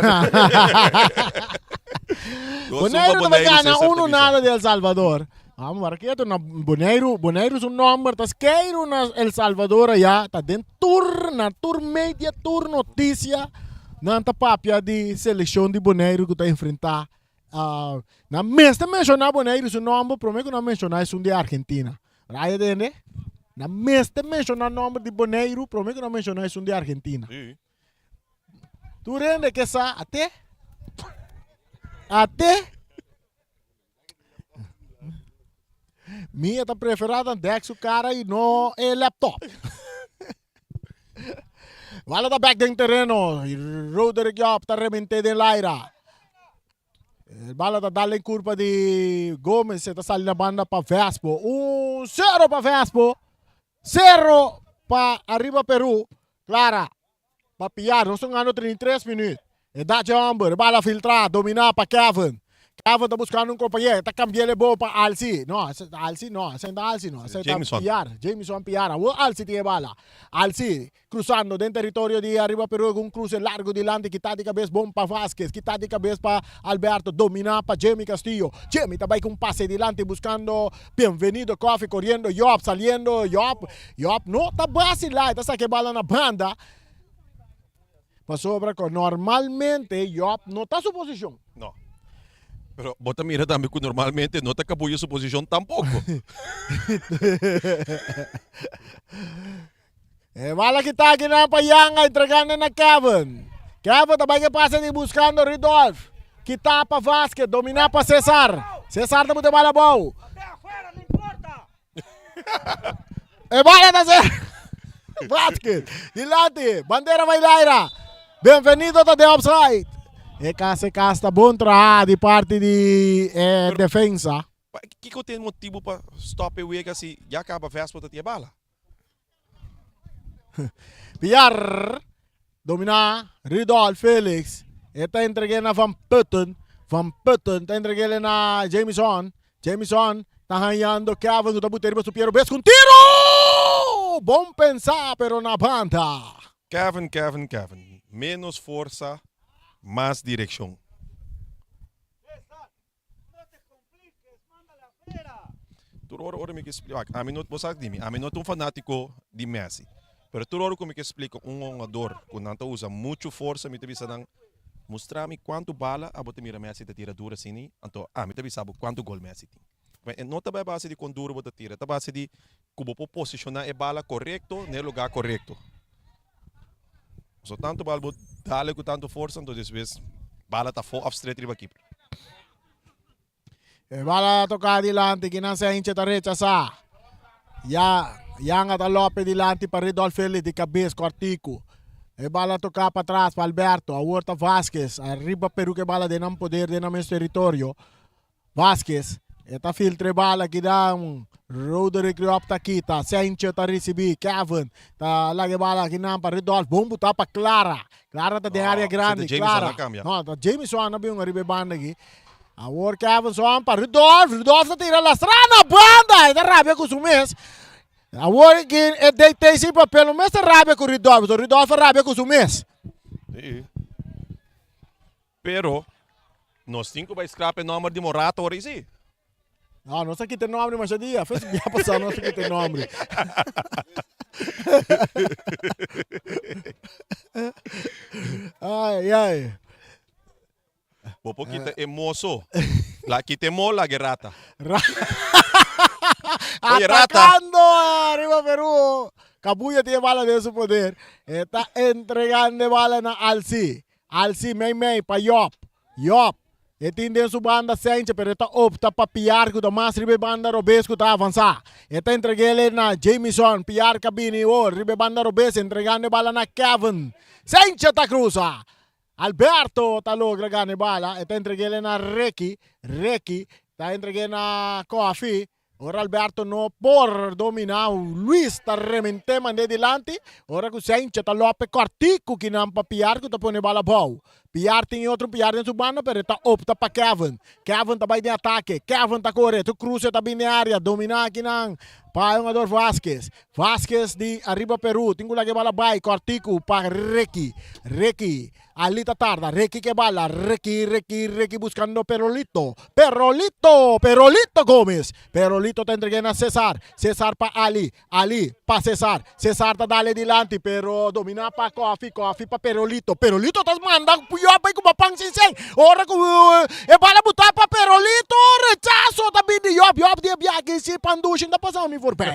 Bonaire também ganha 1-0 de El Salvador. Vamos ver aqui, Bonaire é um nome, mas queiro na El Salvador já, está dentro na tour media, tour notícia, na papia de seleção de Bonaire que está enfrentar. Na mesma mencionar Bonaire é um nome, prometo que não mencionar é um de Argentina. Raya dele? Na mesma mencionar o nome de Bonaire, prometo que não mencionar é um de Argentina. Sim. Tu rende que sa até minha tá preferida dex o cara e não é laptop. Bola da back dentro terreno, Roderick Job tá remente de Laira. Bola da dalla em curva de Gomes, está saindo na banda para Vespo. 1-0 para Vespo. 0 para arriba Peru. Clara. Para pillar, nós estamos ganhando 33 minutos. É da Jamber, bola filtrada, dominar para Kevin. Kevin está buscando um companheiro, está cambiando bola para Alci. Não, Alci não, é Alci não. Jameson Piara. O Alci tem bola. Alci cruzando dentro do território de arriba Peru com um cruze largo de lante, que está de cabeça bom para Vasquez, que está de cabeça para Alberto, dominar para Jamie Castillo. Jamie está com um passe de lante buscando Bienvenido Coffee, corriendo Job, saliendo Job não está vacilar, está sacando bola na banda. Sobra que normalmente Job não está em sua posição. Não. Pero bota mira também que normalmente não está acabando sua posição tampouco. Bala que está aqui na Payanga entregando na Kevin. Kevin também que passa de buscando Ridolf. Que está para Vasquez, dominar para César. César está muito bala boa. Até afuera, não importa. Bala da César. Vasquez, dilante, bandeira vai Laira. Bem-vindo a The Offside. E casta bom trabalho de parte de defesa. O que eu tenho motivo para stop o Wega se já acaba a Vespa da tia bala? Piar, dominar, Ridolf Felix. Está entregando a Van Putten. Van Putten está entregando na Jameson. Jameson está ganhando Kevin. Está botando para Piero Bess com tiro! Bom pensar, pero na banda. Kevin. Menos força, mais direção. No te compliques, mándala afuera. Ora me explica. A mim não é um fanático de Messi. Pero ora como que explica jogador que não usa muito força, me te sabe mostrar-me quanto bala a botar mira Messi te tira dura assim, então me te sabe quanto gol Messi tem. Não tá base de quando duro botar tira, tá base de como posicionar a bala correto no lugar correto. So tanto bala dale com tanto força, então às vezes bala está fora abstrato riba keeper. Bala tocar dilante, que não se hincha da rechaça. Yang at Lopez dilante para Ridolf Felix de cabeça, cortico. Bala tocar para trás para Alberto, a Huerta Vasquez, arriba Peru que bala de não poder de não território. Vasquez, está filtre bala que dá Roderick Job tá aqui, tá Sencho tá receber, Kevin, tá lá que bala que não para Ridolf, bombo tá para Clara. Clara tá de área grande, Clara. Não, tá Jameson na bem arriba banda aqui. A War Kevin só para Ridolf tá tirando a strana banda, tá rabia com o mês. A War que tem sim papel, mas tá rabia com Ridolf, Ridolf rabia com o mês. Pero, nós cinco vai scrape número de Morata ora sim. Não, não sei que tem nome, mas já dia. Fez bem passar, não sei que tem nome. Ai, ai. Vou pôr kita emoso. Lá que temo la gerata. Oye, Rata. Atacando arriba Perú. Cabuya tiene bala de su poder. Está entregando bala na Alci. Alci, mei, pa Yop. Yop. Ele tem su banda sente, pero está opta para piar que mais ribe banda robesco tá avançar. Está entregando na Jameson, piar cabine o ribe banda robes entregando bala na Kevin. Sente tá cruza. Alberto tá logra gane bala, está entregando na Reiki, está entregando na Coffee. Ora Alberto no por dominar, Luis está remente mande dilante. Ora que Sente tá lope cortico que não para piar que tá pone bala bom. Piar tem outro piar dentro do banda, pero tá opta para Kevin. Kevin tá vai de ataque, Kevin tá corre, tu cruza tá bem na área, dominar aqui não. Para o jogador Vasquez. Vasquez de arriba Peru. Tingo lagi bala bay. Cortico para Reiki. Alita tarda. Reiki que bala. Reiki buscando Perolito. Perolito Gómez. Perolito te entregué a César. César para Ali para César. César te dale dilante. Pero domina para Coffee para Perolito. Perolito te manda. Puyo pa com papang sinseng. Ora ko e bala butar para Perolito. Rechazo também de Yop de biaki si pandushin da passar me for bem.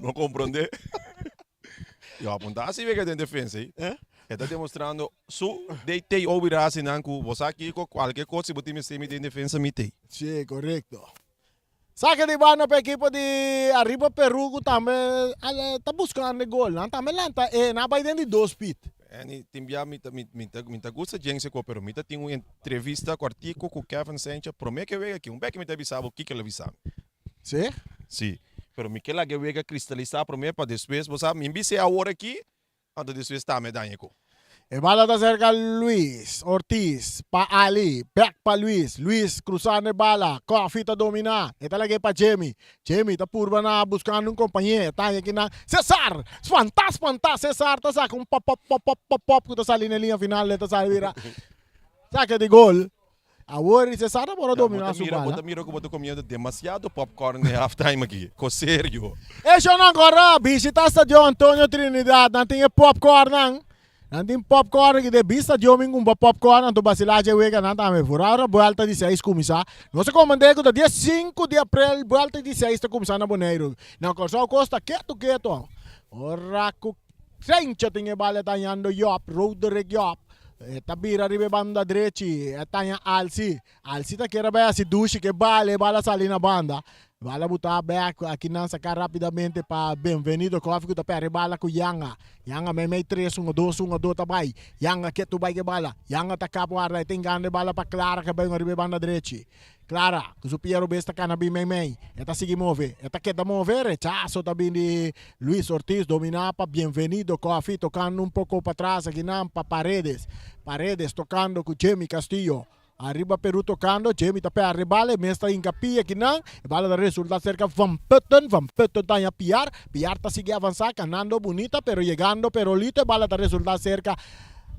Não compreende? Eu apontar assim vega de defesa aí. Está demonstrando su deitei obirasi nanku. Você aqui com qualquer coisa se botar me semi de defesa mitei. Sim, correto. Saca de bana para equipo de arriba Peru que também tá buscando gol. Não também lá tá na vai dentro de 2 pit. E timbia minta gusta gente ko pero mita tinha uma entrevista com artigo com Kevin Sanchez promete que vega aqui um beck me avisava o que ele avisava. Sim? Sim. Pero me que lá que vega cristalizar promete para depois você me envise a hora aqui antes depois tá me danha ko. E bala tá cerca Luis Ortiz pa Ali, back pa Luis cruzando bala, Coffee tá dominar, e tá lagi pa Jamie tá purba na buscando um companheiro, tá aqui na César, fantástico, César tá saca um pop que tá salindo na linha final, tá saindo saca de gol. Agora César tá bora dominar su bala. Mira que botou comendo demasiado popcorn de halftime aqui, com sério. E se não agora visita stadio Antonio Trinidad, não tem popcorn não. Nanti popcorn que de vista de homem com popcorn nanti basilagem wega nanti ame furara volta de 6 começar. Não se comandei que dia 5 de abril volta de 6 está começando na Boneiro. Não corso costa quieto. Ora ku Sente tinha bala tanhando Yop, Roderick Yop. Tabira ribe banda direita, tanya Alci tá querendo ver se duche que bala salir na banda. Bala botar back aqui não sacar rapidamente para bem-vindo Coffee que tá perto bala com Yanga mei 3 1 2 também. Yanga que tu vai que bala. Yanga tá capo ar tem ganho bala para Clara que bem ribe banda direita. Clara, que o Piero besta canabi mei. Eta sigue mover. Eta que da mover, rechazo também de Luis Ortiz dominar para bem-vindo Coffee tocando um pouco para trás aqui não para Paredes tocando com Jamie Castillo. Arriba Peru tocando, Jamie tá pé ribale, mestra incapia aqui não, bala da resultado cerca Van Putten tá a Piar tá sigue avançar, canando bonita, pero llegando Perolito, bala da resultado cerca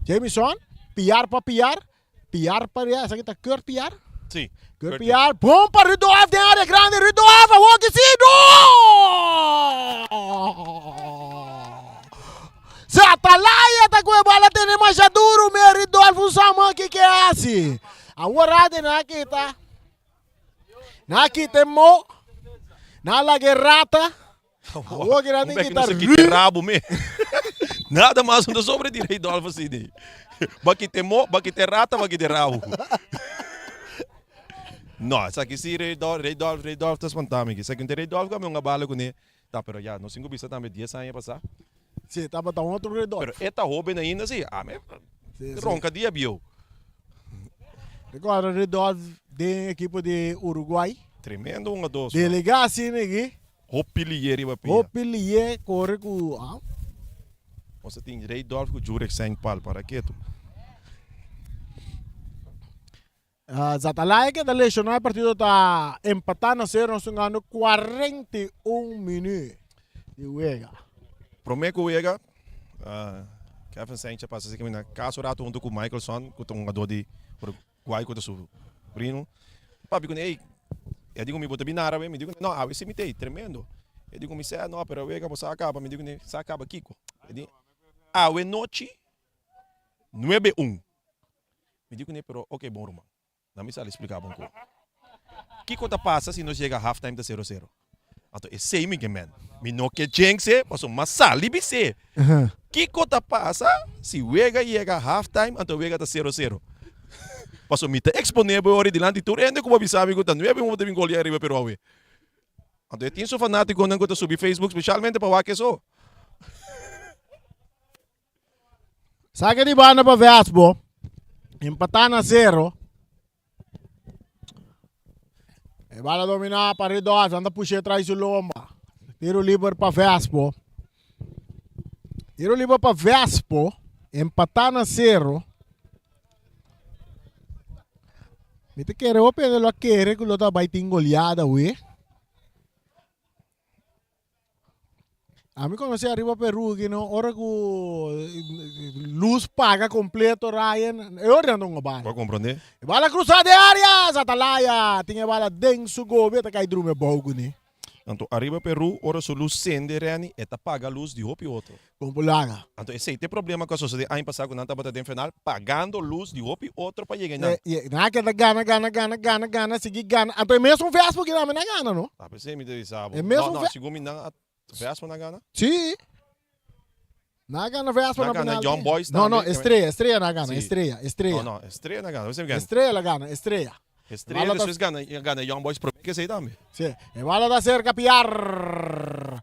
Jameson, Piar para essa aqui tá Kurt Piar? Sim. Kurt Piar, bom para Ridolf, de área grande, Ridolf, se Atalaia tá com a bala tem mais duro, meu Ridolfo Saman que é assim. Agora na kita mo na la guerrata. Agora tem que estar rabo me. Nada mais um sobre direito Alfa City. Bakite rata, bakite rabo. Não, essa aqui sim Redolf tá espontâneo. Essa aqui tem Redolf que é uma bala com ele. Tá, pero já, não 5 bisa também 10 anos passar. Sim, tava tá outro Redolf. Pero esta jovem ainda sim, ronca dia bio. Agora Redolf de equipe de Uruguai. Tremendo 1-2. Delegacia aqui. Hopilier iba pia. Hopilier corre com Você tem Redolf com Jurek Saint Paul para quieto. Zatalaia que da lesionar partido tá empatando a 0, nós ganhando 41 minutos de Uega. Promeco Uega, Kevin Sanchez passa assim que na caso rato junto com Michaelson, com um ador de por guai com o seu primo. Papi com ei, eu digo me bota binara, me digo não, esse me tem tremendo. Eu digo me sei não, pero eu acabo acaba, me digo ne sa acaba Kiko. Eu digo we noite 9-1. Me digo ne pero ok bom irmão. Não me sabe explicar bom coisa. Kiko tá passa se não chega half time da 0-0. Então é sei me que man. Me não que jinxe, passou uma sali bise. Kiko tá passa se wega chega half time, então wega tá 0-0. Passou me tá exponível hora de lante tour, ainda como sabe que tá 9-1 de golear arriba pero awe. Então tem só fanático não que tá subir Facebook especialmente para que só. Saca de banda para Vespo. Empatar na 0. E bala dominar para Ridos, anda puxar atrás do lomba. Tiro livre para Vespo. Tiro livre para Vespo. Empatar na 0. Me te quer o pelo lo quer que lo tá baiting goleada, ué. A mim comecei arriba Peru que não hora que luz paga completo Ryan, eu ando uma bala. Pode compreender? Bala cruzada de áreas, Atalaya, tinha bala denso gol, tá cai drume bogo ni. Então arriba Peru, ora sua luz sende reni, eta paga a luz de outro e outro. Compulaga. Então esse tem problema com a sociedade, aí passar quando anda batendo final, pagando luz de outro e outro para chegar não. Na que da gana, seguir gana. Então é mesmo fez porque não na gana, não? Ah, pensei me deu sabe. É mesmo não, segundo não, Vespa na gana? Sim. Na gana Vespa na gana. Young Boys não, também. estreia na gana, estreia. Não, estreia na gana. Você me gana. Estreia na gana, estreia. Estreia depois gana Young Boys pro que sei também. Sim. E bala da cerca Piar,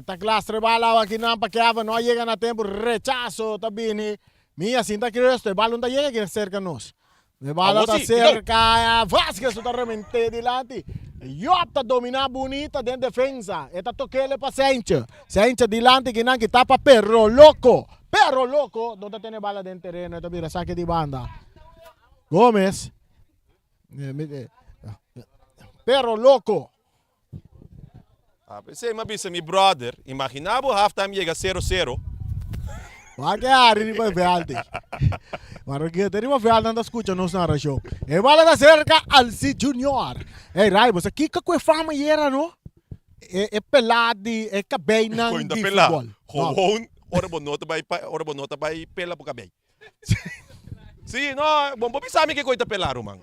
tá classe bala aqui não paqueava, não chega na tempo, rechaço tá bem. Minha cinta que resto, bala não chega aqui cerca nós. E bala da cerca, Vasquez totalmente dilante. Yop dominar bonita dentro defensa. Eta toquele para Sanchez. Sanchez dilante que não que tapa perro loco. Perro loco. Donde tiene bala dentro terreno. Eta mira saque de banda. Gómez. Perro loco. Ah, pensei mas mi brother, imaginava half time chega 0-0. Vai que ari vai ver Mas que tem uma vez anda escuta nos na show. E bala da cerca Alci Junior. Ei, Rai, você que com fama era, não? É pelado, é cabelo de futebol. Gewoon, ora bonota vai pela pro cabelo. Sim, não, bom sabe que coisa pelar, mano.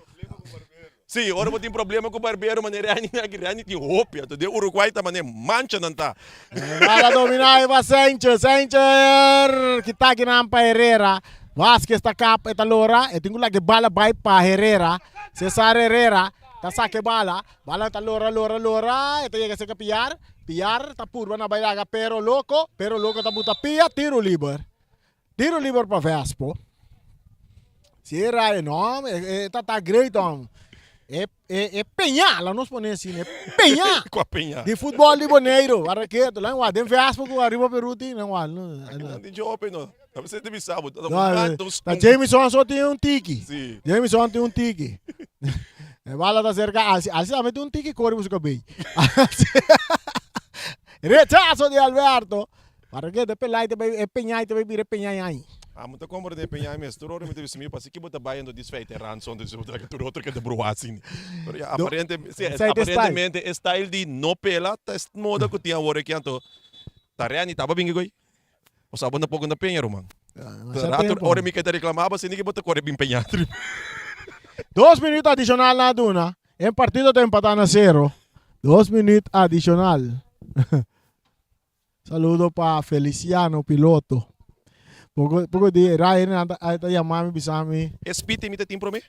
Sim, ora tem problema com o barbeiro, maneira que tem roupa, tu deu Uruguai tá maneira mancha não tá. Bala dominar para Sanchez, que tá aqui na Herrera. Vasquez está capa, está lora, e tenho lá que bala vai para Herrera, Cesar Herrera, tá saque bala tá lora, e tá chega a piar, tá purva na bailaga, pero loco tá buta pia, tiro livre para Vespo. Se era enorme, tá great on. É penhar, lá nos põe assim, é penhar. Com a penha. De futebol de Boneiro, Araqueto, lá em Guadem Vespo com arriba Peru, não tem jovem não. Você deve saber. Jameson só tem um tique. Sim. Jameson tem um tique. Bala da cerca, assim tem um tique corre música bem. Rechazo de Alberto. Para que de pelai te vai penhar te vai vir penhar aí. Ah, muito como de penhar mesmo. Tu não me deve se para que botar baiando desfeito ransom de outro que de brua assim. Aparentemente style de no pela, tá moda que tinha hora que anto. Tariani tava bem goi. O sabon na pouco na penha, mano. Ora me que te reclamava, se ninguém botar corre bem penhar. 2 minutos adicional na duna. Em partido tem empatar na 0. 2 minutos adicional. Saludo para Feliciano, piloto. Pouco de Ryan anda chamando bisami. Speed imita tem para mim?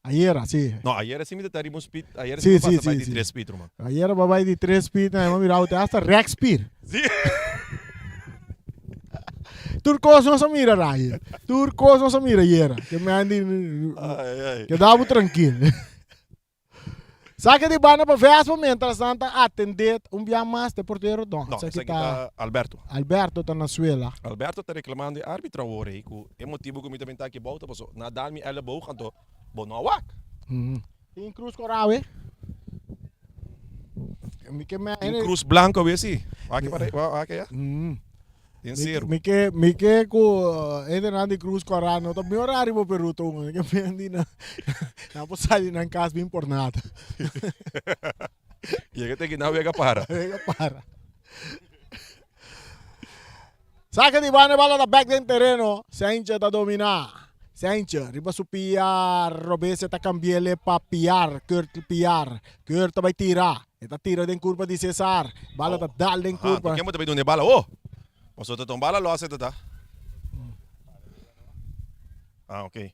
Ayer, sim. Não, ayer sim me tarimos speed. Ayer sim vai de 3 speed, mano. Ayer vai de 3 speed, na mami rauta hasta Rex speed. Sim. Turcos não se mira, Ryan. Turcos não se mira ayer. Que me andi que dava tranquilo. Saca de banda para Vespa, mientras tanto atender dia mais de porteiro. Não, esse aqui tá Alberto. Alberto tá na suela. Alberto tá reclamando de árbitro agora. É motivo que me também tá aqui volta, passou. Nadal me ela boa, canto. Bonawak. Tem cruz coral, Cruz blanco, vê se. Aqui para, aqui é. Tem zero. Mike ko Nandi Cruz ko arano. Tapi horário mo Peru to. Que hindi na. Naposali ng caso bem por nada. E aí tem que não vega para. Para. Saca di bane bala da back del terreno. Saincha da domina. Saincha riba su Piar. Robese ta cambiele pa Piar. Kurt Piar. Kurt ta bay tira. Eta tira den curva di Cesar. Bala ta dal den curva. Porque mo também não bala. Oh. Mas outra tão bala losse tá. Ok.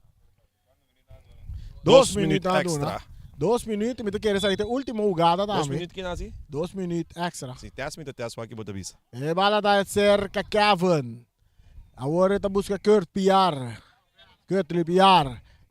2 minutos extra. 2 minutos, me quer sair última jogada 2 também. minutos que nasce? 2 minutos extra. Sim, 10 minutos até a que bota visa. E bala da cerca Kevin. Agora tá busca Kurt Piar.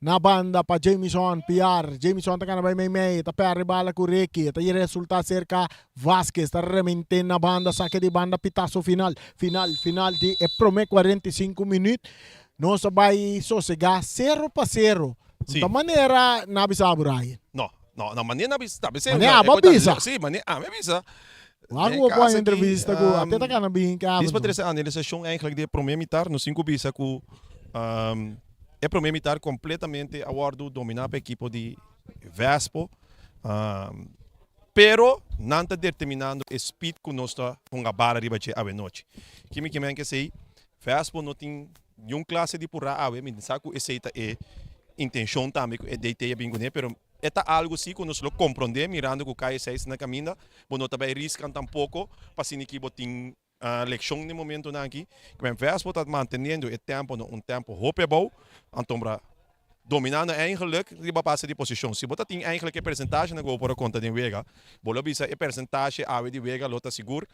Na banda para Jameson Piar. Jameson tá canabay may. Tá perre bala com Ricky. Tá aí resulta cerca Vasquez. Tá remente na banda. Saque de banda pitaço final. Final de promete 45 minutos. Não vai sossegar 0-0. Sim. Da maneira na bisaburai. Não, maneira na bisa. Maneira babisa. Sim, maneira bisa. Lago po ang entrevista ko. Até tá kana bing ka. Dis patrese aan, eles acham eigenlijk de promê militar no 5 bisa ku é promê militar completamente awardo dominar a equipe de Vespo. Pero não está determinando o speed que nós está com a bala riba a noite. Que me que sei, Vespo não tem nenhum classe de pura ave, me saco essa é intenção também é de ter bingoné, pero é algo assim que nós lo compreender mirando que cai 6 na caminha, mas não também riscam tampouco para se que botin leção no momento aqui, que o Vespo está mantendo o tempo no tempo hopeable, então para dominando eigenlijk riba passa de posição. Se botar tem eigenlijk a percentagem na go por conta de Vega, bola bisa a percentagem ave de Vega lota seguro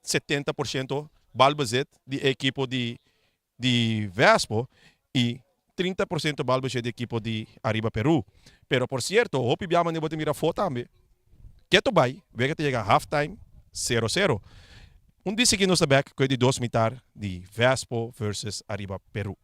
70% balbazet de equipe de Vespo e 30% balbazet de equipe de Arriba Peru. Pero por cierto, hopi biama ne bote mira foto também. Que tu vai, Vega te chega halftime 0-0. Disse que nos back que de 2 mitar de Vespo versus Arriba Peru.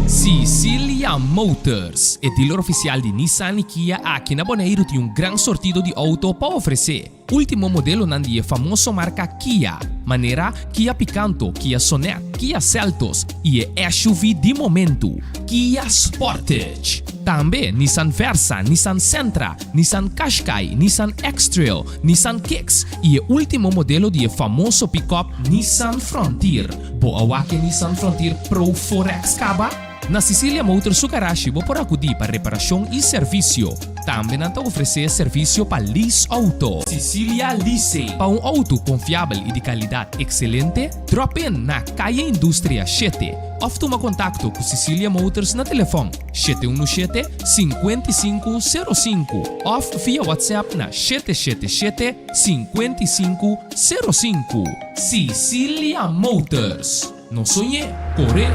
Sicilia Motors, o dealer oficial de Nissan e Kia aqui na Bonaire tem gran sortido de auto para oferecer. Último modelo nandi famoso marca Kia, maneira Kia Picanto, Kia Sonet, Kia Seltos e SUV de momento, Kia Sportage. Também Nissan Versa, Nissan Sentra, Nissan Qashqai, Nissan X-Trail, Nissan Kicks e o último modelo de famoso pickup Nissan Frontier. Boa que Nissan Frontier Pro 4X Kaba? Na Sicilia Motors Sukarashi vou por acudir para reparação e serviço. Também não oferecer serviço para lease auto. Sicilia Lease. Para auto confiável e de qualidade excelente, drop in na Calle Indústria 7. Ou toma contato com Sicilia Motors na telefone 717-5505 ou via WhatsApp na 777-5505. Sicilia Motors. Não sonhe, corre.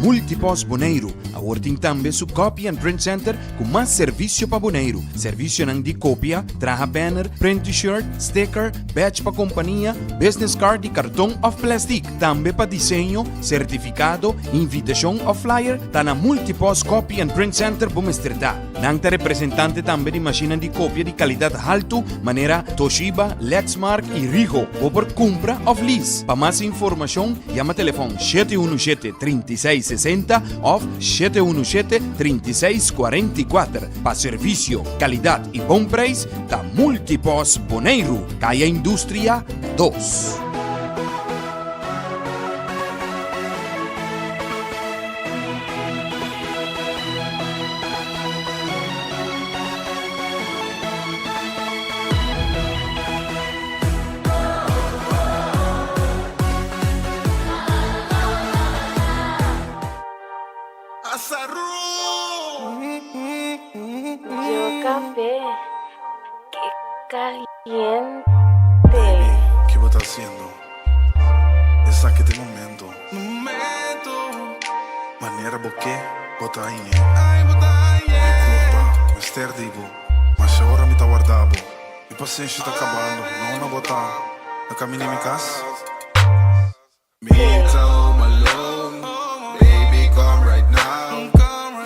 Multipos Bonaire, awarding tambe su Copy and Print Center com mais serviço para Bonaire. Serviço nang di copia, traha banner, print t-shirt, sticker, badge pa companhia, business card e cartão of plastic. Tambe pa desenho, certificado, invitação of flyer, tá na Multipos Copy and Print Center Bumesterdá. Nang ta representante tambe di macchina di copia di qualidade alto, maneira Toshiba, Lexmark e Rigo, ou por compra of lease. Pa mais informação, chama telefone 717-3660 of 717-3644. Para serviço, qualidade e bom preço, da Multipos Bonaire, Calle Indústria 2. Yo café, qué caliente. ¿Qué vos estás haciendo? Esa que te momento. Manera boqué, botainha. Desculpa, mister dibo. Mas a hora me tá guardado. E paciência tá acabando. Não na botar. Na caminho em casa. Me home alone. Baby, come right now.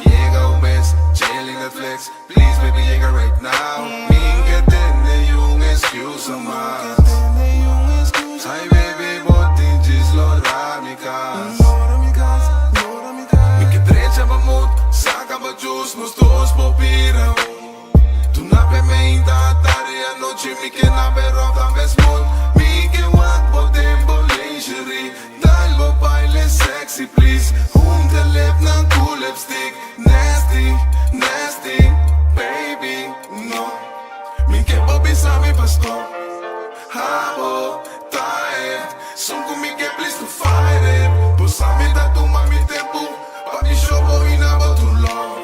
Llega un mes, chilling Netflix. Please, baby, llega right now. Minha tiene un excuse más. Ay, baby, botin gislora mi casa. Mi che treccia va mood, saca va gius, nos dos popira. Tu na pe me inda tare a noche, mi che na berro da mesmod. Mi che wat botin bo lingerie. Dal bo baile sexy, please. Te lip na cool lipstick. Nasty, nasty, baby, no. Mi che Bobby sa mi pastor. Habo, tired. Son con mi que please to fight it. Pues a mi da tu mami tempo. Pa mi show boy na about to love.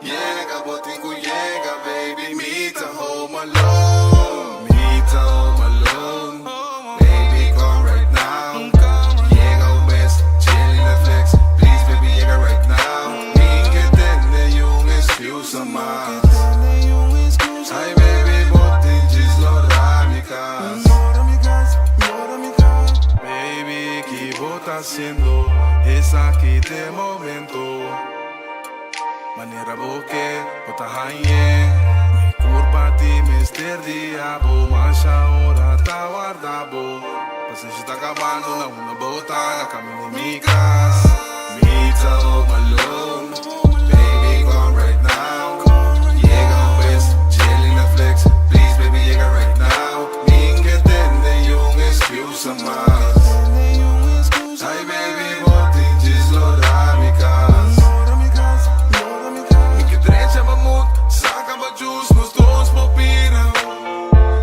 Llega, botingo llega, baby. Meet a home alone. Meet a home alone. Baby, come right now. Llega un mes, chilling Netflix. Please, baby, llega right now. Mi que tiene un excuse más. Ay, baby, botin gislora mi casa. Baby, ¿qué bota haciendo? Es aquí de momento. Manera boque, bota haye. Mi curva ti, mister diabo. Mas ahora está guardado. Paciência está acabando, na una bota, na caminho em mi casa. Me home alone. Baby, come right now. Llega un mes, chilling Netflix. Please, baby, llega right now. Ninguém tiene un excuse más. Ay, baby, botin gislora mi casa. Mi che treccia va mood, saca va gius, nos dos popira.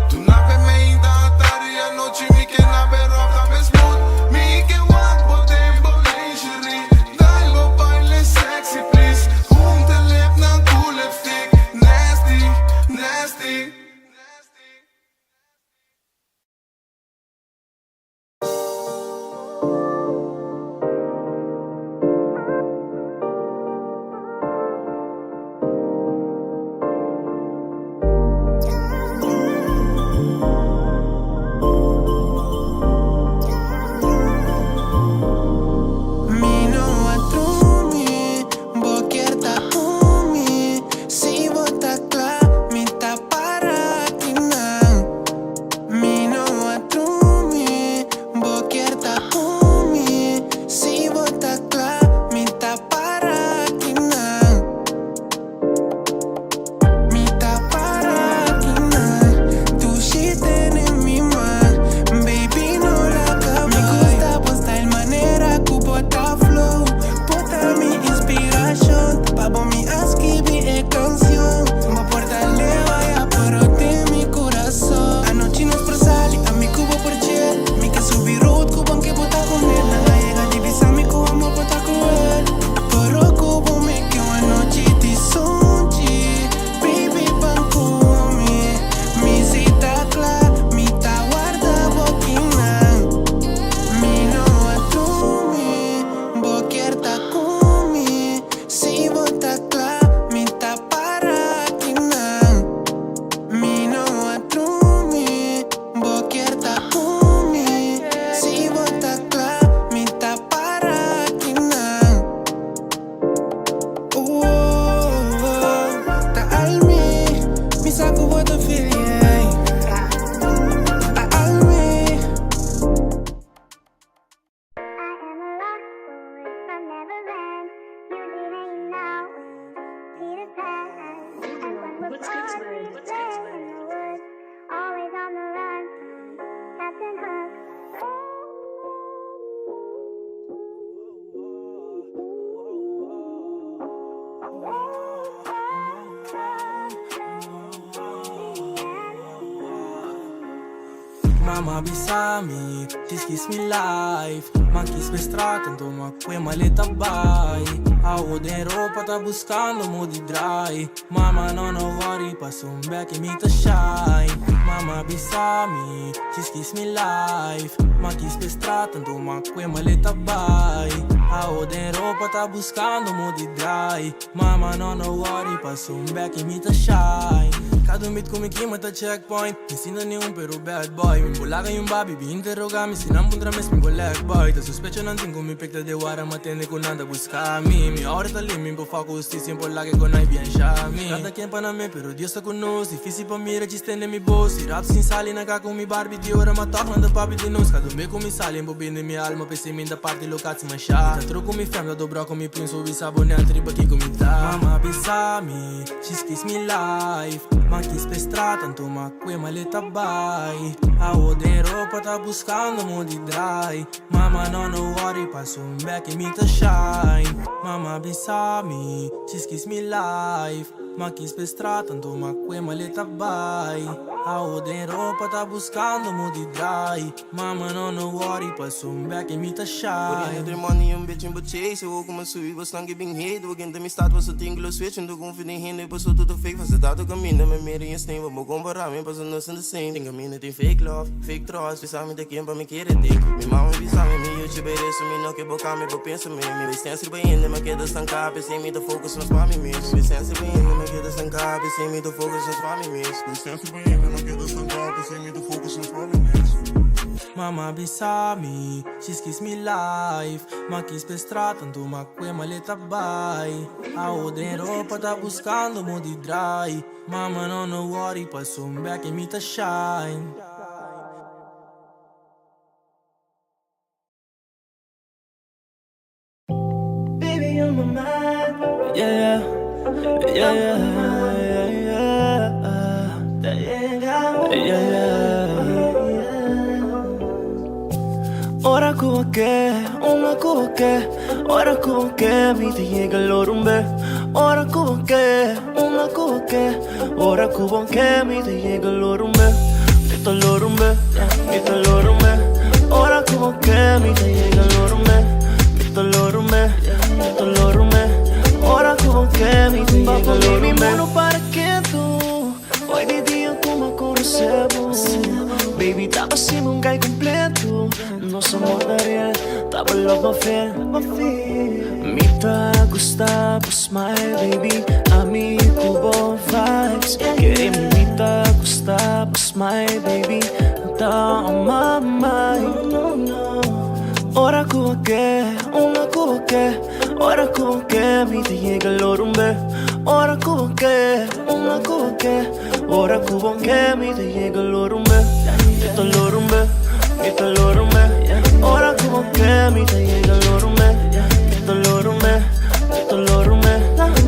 Tu na pe me inda tare a noche, mi che na berro da mesmod. Mi che wat botin bo lingerie. Dal bo baile sexy. Mama bisami, this kiss me life. Ma kiss pe strada, toma quei maleta vai. Aud em roupa, tá buscando mood dry. Mama não worry, passa back e me tá shine. Mama bisami, this kiss me life. Ma kiss pe strada, toma quei maleta vai. Aud em roupa, tá buscando mood dry. Mama não worry, passa back e me tá shine. Cada meet kumikima ta checkpoint. Ensina nenhum pero bad boy. Me bulaga yung babi, bi interroga me. Sinambundra mes me collect boy. Ta sospecha não tem como pecta de wara. Matende ko nanda busca mi. Mi hora ta lim, po fa justicia. Po lage ko na bien chami. Cada quien para me, pero Dios ta conosce. Difícil pa mi registende mi boss. Rap sin sali na ka com mi Barbie. Di ora ma talk nanda papi di nos. Cada me com mi sali, po binde mi alma. Pese min da parte locati ma sha. Ta tro com mi fam, da dobra com mi prince. Ovi sabonete, riba ki com mi da. Mama bisami, she's kiss me life. Ma kiss pe strada, toma quei maleta vai. Aud em roupa, tá buscando mood dry. Mama não worry, passo back e me tá shine. Mama bisami, she's kiss me life. Ma kiss pe strada, toma quei maleta vai. Aud em roupa, tá buscando mood dry. Mama não worry, passo back e me tá shine. Putting money een beetje in budget. Ze ook om een sui, was lang giving hate. We gaan de misdaad was het ingelo switch. En de confident heen, ik was zo tot de fake. Was het dat ook een minder, met meer in je steen. We mogen comparar, me pas een nus in de same. Think I'm in it in fake love, fake trust. We samen de game, pa me kere dik. Mi mama vi samen, mi YouTube bij resto. Mi no que boca, me bo pensa me. Mi licença bij in, maar queda stancar. Pensei me de focus nos mami mis. Licença bij in, maar queda stancar. Pensei me de focus nos mami mis. Licença bij in, maar queda stancar. Pensei me de focus nos mami mis. Mama bisami, she's kiss me life. Ma kiss pe strada, toma quei maleta vai. Aud em roupa, tá buscando mood dry. Mama não worry, passo back e me tá shine. Baby, on my mind. Yeah, yeah, yeah, yeah, yeah, yeah, yeah. Ora como que, una como que, ora como que mi te llega el orumbe. Ora como que, una como que, ora como que mi te llega el orumbe. Mito el orumbe, mito el orumbe. Ora como que mi te llega el orumbe. Mito el orumbe, mito el orumbe. Ora como que mi te llega el orumbe. Mi mono para que tú, hoy de día como conocemos. Baby, tava assim um guy completo. Nosso amor da real, tava logo fiel. Me tá gostando, my baby. Amigo, bom vibes. Queremos me tá gostando, my baby. Tá on my mind. Ora como que, una como que, ora como que mi te llega el orumbe. Ora como que, una como que, ora como que mi te llega el orumbe. Mito el orumbe, mito el orumbe. Ora como que mi te llega el orumbe. Mito el orumbe, mito el orumbe.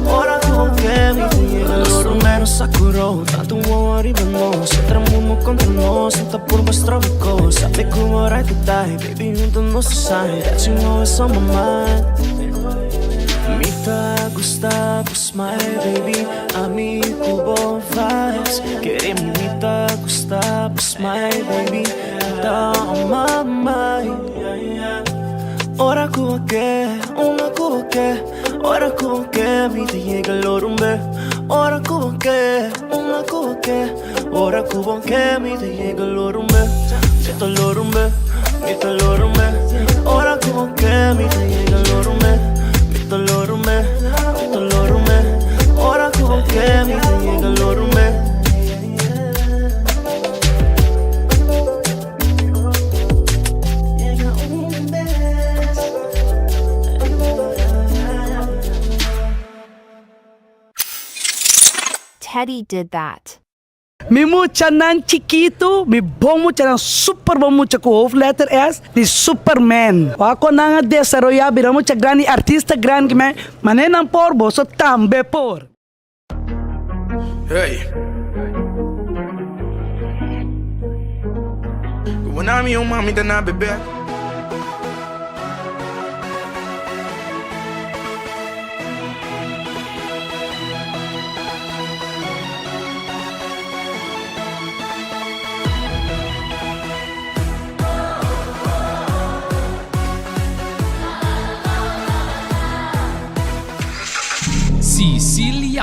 Ora como que mi te llega el orumbe. Nos sacuró, tanto amor y vamos. Entramos contra nós, senta por nuestra bico. Sabe como right to die, baby, juntos nos sai. That you know it's on my mind. Me tá gostando, my baby. Amigo, bom vibes. Queremos me tá gostando, my baby. Tá on my mind. Ora como que, una como que, ora como que mi te llega el orumbe. Ora como que, una como que, ora como que mi te llega el orumbe. Mito el orumbe, mito el orumbe. Ora como que mi te llega el orumbe. Mito el orumbe, mito el orumbe. Ora como que mi te llega el orumbe. Teddy did that. Mi mucha nan chiquito, mi bom mucha nan super bom mucha com hoofdletter S, die Superman. Wako na nga desarrollar, bira mucha grande artista grande me, manen por boso tambe por. Hey. When I'm your mommy, then I'll be back.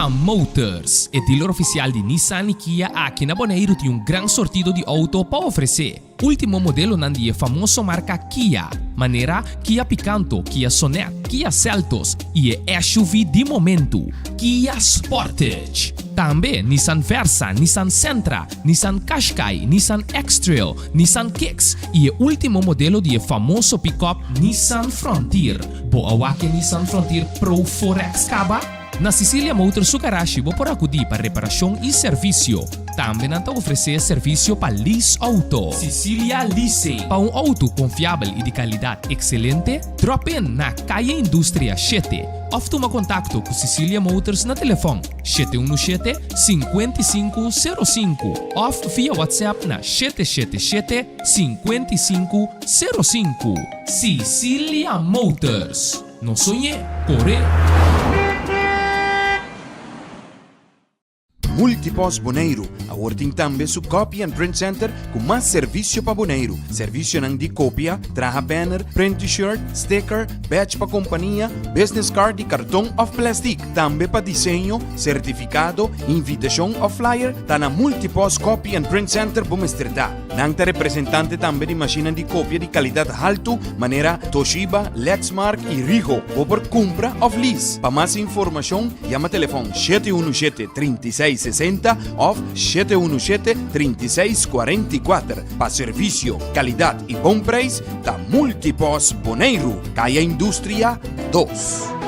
Motors, é dealer oficial de Nissan e Kia aqui na Bonaire tem um grande sortido de auto para oferecer. Último modelo nandi é famoso marca Kia, maneira Kia Picanto, Kia Sonet, Kia Seltos e é SUV de momento, Kia Sportage. Também Nissan Versa, Nissan Sentra, Nissan Qashqai, Nissan X-Trail, Nissan Kicks e o último modelo de famoso pick-up Nissan Frontier. Boa que Nissan Frontier Pro 4X Caba? Na Cecilia Motors Garage vou por acudir para reparação e serviço. Também não oferecer serviço para lease auto. Cecilia Leasing. Para um auto confiável e de qualidade excelente, drop in na Caia Indústria 7. Ou toma contato com Cecilia Motors na telefone 717-5505 ou via WhatsApp na 777-5505. Cecilia Motors. Não sonhe, corre. Multipos Bonaire, awarding tambe su Copy and Print Center com mais serviço para Bonaire. Serviço nang di cópia, traha banner, print t-shirt, sticker, badge para companhia, business card e cartão of plastic. Tambe para desenho, certificado, invitação ou flyer, tá na Multipos Copy and Print Center Bomestredá. Nang ta representante tambe di macchina di cópia de qualidade alto, maneira Toshiba, Lexmark e Ricoh, ou por compra of lease. Para mais informação, chama telefone 717-3660 ou 717-3644. Para serviço, qualidade e bom preço, da Multipos Bonaire, Caia Indústria 2.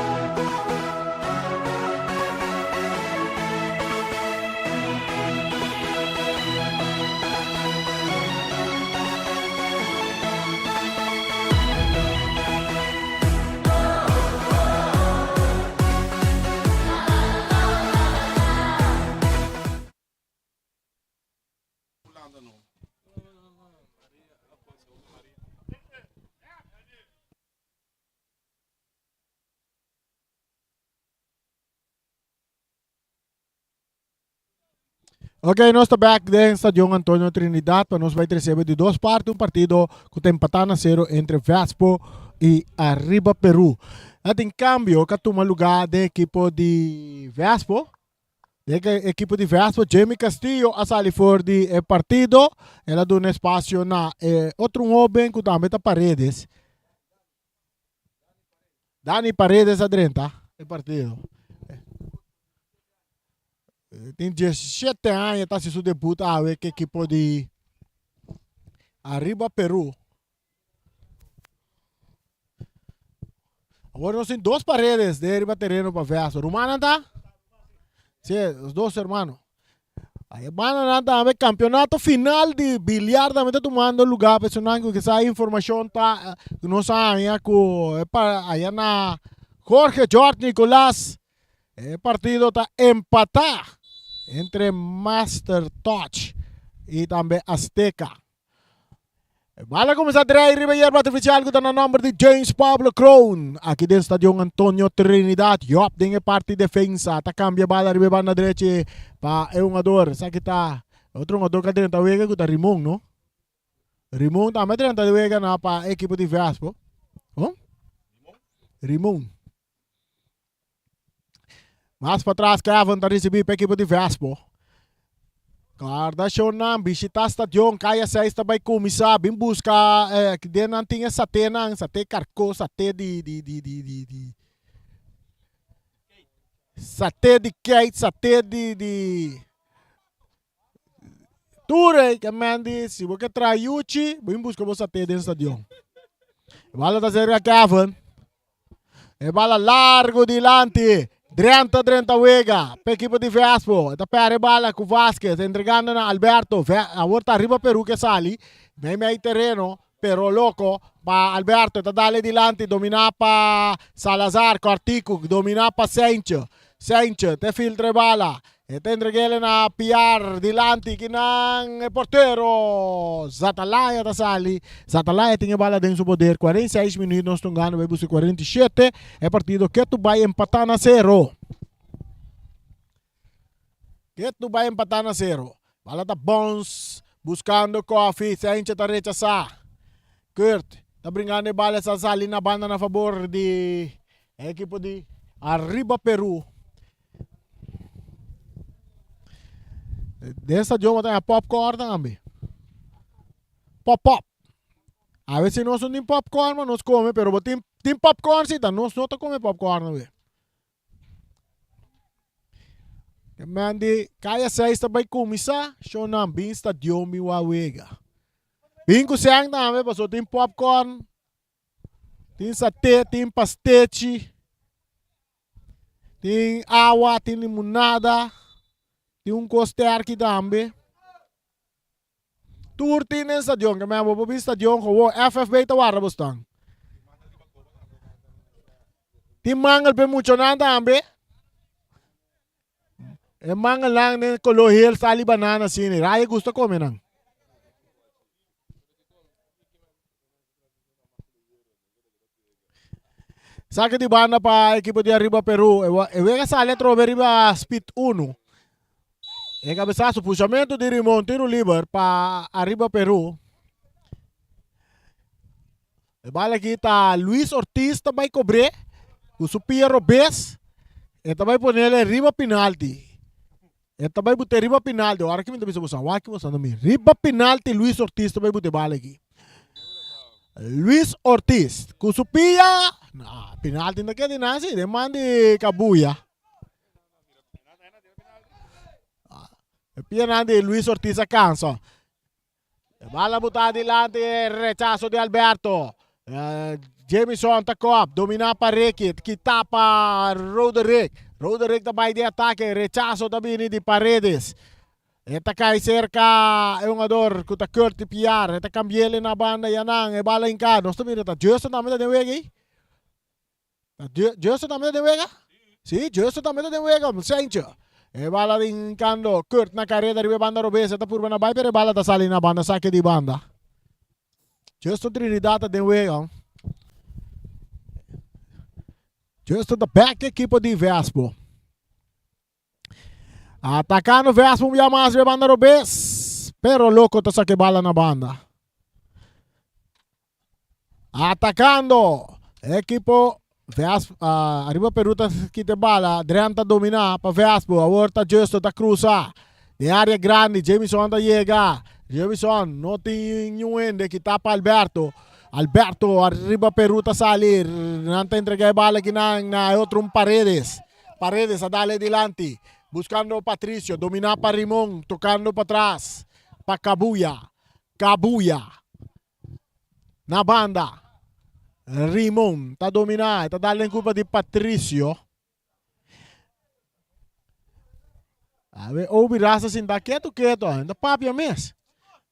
Ok, nós estamos back no Estádio Antonio Trinidad para nós vai receber de duas partes partido que tem empatado a 0 entre Vespo e Arriba Peru. Em cambio, que toma lugar da equipe de Vespo, Jamie Castillo a sair fora do partido, ela dá um espaço na outro jovem que também está Paredes. Dani Paredes adrenta o partido. Tem 17 anos, está se seu debut a ver que equipe de Arriba Peru. Agora nós temos duas paredes de Arriba Terreno para ver. Romana está? Sim, os dois irmãos. Aí van a ver campeonato final de bilhar também está tomando lugar. Personagem que essa informação está não sabe aí na Jorge Nicolás. O partido está empatado entre Master Touch e também Azteca. Vai começar a trair Ribeiro artificial que está no número de James Pablo Crown. Aqui dentro do Estádio Antonio Trinidad. Yop, tem a parte de defesa. Está cambia a bala Ribeiro na direita para um jogador. Sabe que está outro jogador que está dentro que está Rimon, não? Rimon está dentro para a equipe de Vespo. Rimon. Mais para trás, Kevin está recebendo para a equipe de Vespo. Guarda na visita stadion, kaya 6 também começar, bem buscar, que não tinha sate carco, sate de Kate, sate de Ture, que mandi, se você trai Uchi, bem buscar o sate dentro do stadion. Bala da série Kevin. Bala largo dilante. 30 Wega, para a equipe de Vespo, da pera bala com Vasquez, entregando na Alberto, a volta arriba Peru que sali, meio terreno, pero loco, para Alberto, da dale dilante, dominar para Salazar, Cortico, dominar para Sencho, te filtra bala, e te entregale na PR dilante, que não é porteiro, Zatalaya da sali, Zatalaya tinha bala dentro do poder, 46 minutos, nós estamos ganhando, vai buscar 47, é partido que tu vai empatar na 0. Que tu vai empatar na 0. Bala da Bones, buscando coffee, Sencho está rechazar. Kurt, está brincando bala essa sali na banda na favor de equipe de Arriba Peru. Dessa stadion tem popcorn também. Pop. A veces nós não tem popcorn, mas nós come, pero tem popcorn sim, tá? Nós não tá come popcorn, velho. Mandi, kaya sa também começar, show na bem stadion mi wawega. Bem ko siyang namin, paso tem popcorn, tem satê, tem pastete, tem água, tem limonada, tem coster aqui também. Tour tem nesse stadion, que eu vou para o stadion, que o FFB está warra bastante. Tem mangal para muito nada também. É mangal lang nem colohil sali banana sini. Raya gusto comer nang. Saque de banda para a equipe de Arriba Peru. Eu vou sair trover Arriba Speed 1. E cabeçaço, puxamento de Rimon, tiro livre para Arriba Peru. E bala aqui está Luis Ortiz também cobre. O Supia Robes. E também põe ele Arriba penalti. E também botar Arriba penalti. Agora que me deve ser você. Agora que você não me. Arriba penalti Luis Ortiz também botar bala aqui. Luis Ortiz. Com Supia. Nah, penalti não quer de nada, sim. Demanda Kabuya. Piena de Luis Ortiz a canso. Bala butada dilante, rechazo de Alberto. Jamison Takop, domina para Rekit, kita para Roderick. Roderick também de ataque, rechazo também de Paredes. Eta cai cerca é um ador que tá curto piar, eta cambiele na banda yanang, e bala inca. Nós também tá Justin também de wega. Justin também de wega? Sim, Justin também de wega, Sencho. E bala din kando Kurt na carrera ribe banda Robes eta purba na bay pero bala ta sali na banda saque di banda. Justo Trinidad de wega. Justo the back equipo di Vespo. Atacando Vespo um mais ribe banda Robes. Pero loco ta saque bala na banda. Atacando equipo Vespo, Arriba Peru tá quite bala, Drenta domina para Vespo, a volta justo da cruza, de área grande, Jamison da chega, Jamison não tem nenhum ende que tá para Alberto, Arriba Peru tá salir, não tem entregar bala aqui na outro Paredes a darle delante, buscando Patricio, domina para Rimon, tocando para trás, para Kabuya, na banda. Rimon tá dominando, tá dando culpa de Patricio. A ver, ouve raça assim, tá quieto, ainda papia mesmo.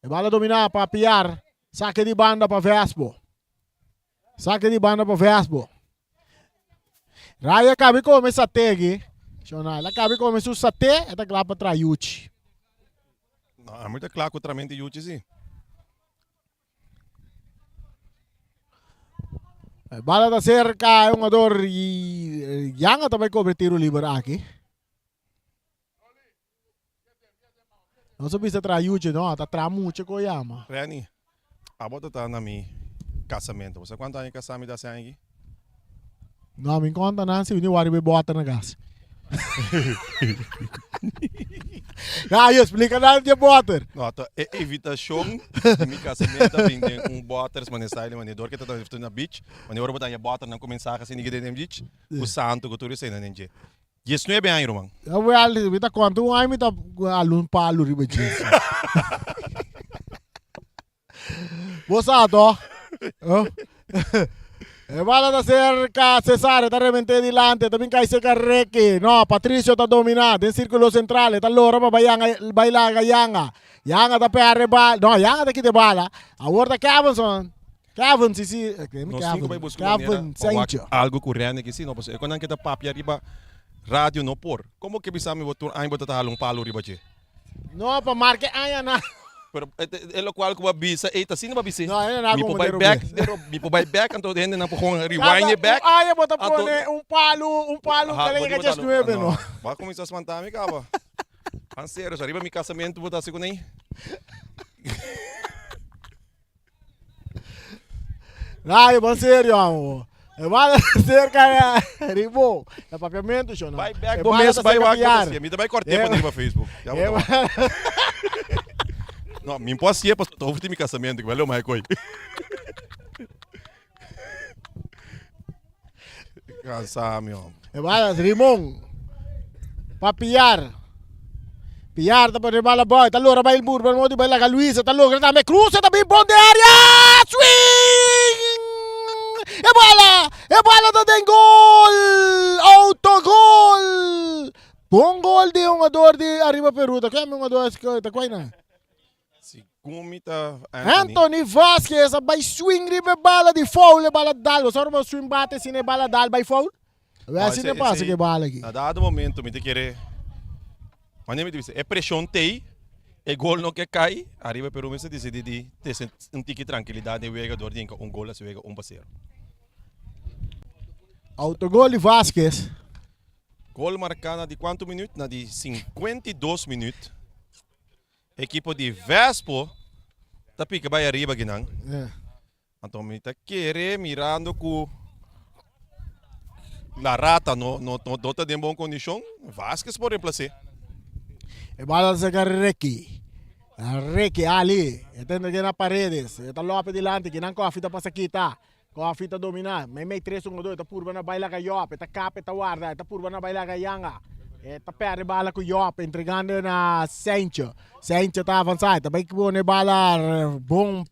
E bala dominar, papiar, saque de banda para Vespo. Raya cabe come satê aqui. Ela cabe come su satê, e tá lá para trás Yuchi. Não, é muito claro contra mente Yuchi, sim. Bala da cerca é um ador e Yanga também cobre tiro livre aqui. Não sabia se trai Yuchi, não, tá trai muito com Yama. Reni, a bota tá na minha casamento. Você quantos anos de casamento você tem aqui? Não, me conta não, se o Wari bota na casa. Explica nada de butter. Não, evitação de meu casamento tem butter, mas não sai, mas dor que tá na beach, mas eu vou botar butter não começar assim ninguém tem beach, o santo que tu recém não tem. Isso não é bem aí, Roman. Eu vou ali, me tá quanto aí me tá alun palo riba disso. Você ó. Bala da cerca, Cesare está remente dilante, também cai cerca Reque. No, Patricio está dominando, em círculo central, está allora para bailar Yanga. Yanga está per bala, no, Yanga está aqui de bala. Agora Cavinson, sim. Kevin, Sencho. Algo correndo aqui, sim, não, porque quando kita papi arriba, rádio não por. Como que bisa me botar aí botar halong palo riba che? No, para marque aí na. Pero é o qual que babisa, eita assim não babisa. Não, é nada como me po back, então ainda não pode rewind back. Aí bota pone palo, que ele já escreve, não. Vai começar a espantar me cava. Sério, arriba mi casamento botar assim com nem. Ai, bom sério, amor. Vai cerca Rimo. Na papiamento, senhor. Vai back do mês, vai lá. Me vai cortar para ir Facebook. Não, me posso ir para o último casamento, que valeu mais coisa. Cansar, meu. Vai, Rimon. Papiar. Piar tá para bala boy, tá loura vai il burro, mo di bella Luisa, tá loura tá me cruza tá bem bom de área. Swing! E bola tá tem gol! Autogol! Bom gol de um jogador de Arriba Peru, tá como um jogador tá quai na. Sigumita Anthony Vasquez vai swing ribe bala di foul, bala dal, só uma swing bate sine bala dal by foul. Assim não passa que bala aqui. A dado momento me te querer. Mas me diz, é pressão tem, é gol não que cai, Arriba Peru me se decide de ter um tique tranquilidade e o jogador de um gol se vega 1-0. Autogol de Vasquez. Gol marcado de quanto minutos? Na de 52 minutos. Equipo de Vespo, tá pica vai arriba ginang. Então me tá querer mirando com la rata no tá de boa condição, Vasquez por reemplacer. E bala sa Ricky. Ricky ali. Ito na Paredes. Ito lope dilante. Kinang ko afita pa sa kita. Ko afita domina. May 3-1-2. Ito purba na baila ka Yop. Ito kape ta warda. Ito purba na baila ka Yanga. Ito pere bala ko Yop. Entregando na Sencho. Sencho ta avanzado. Ito bay ko ne bala bom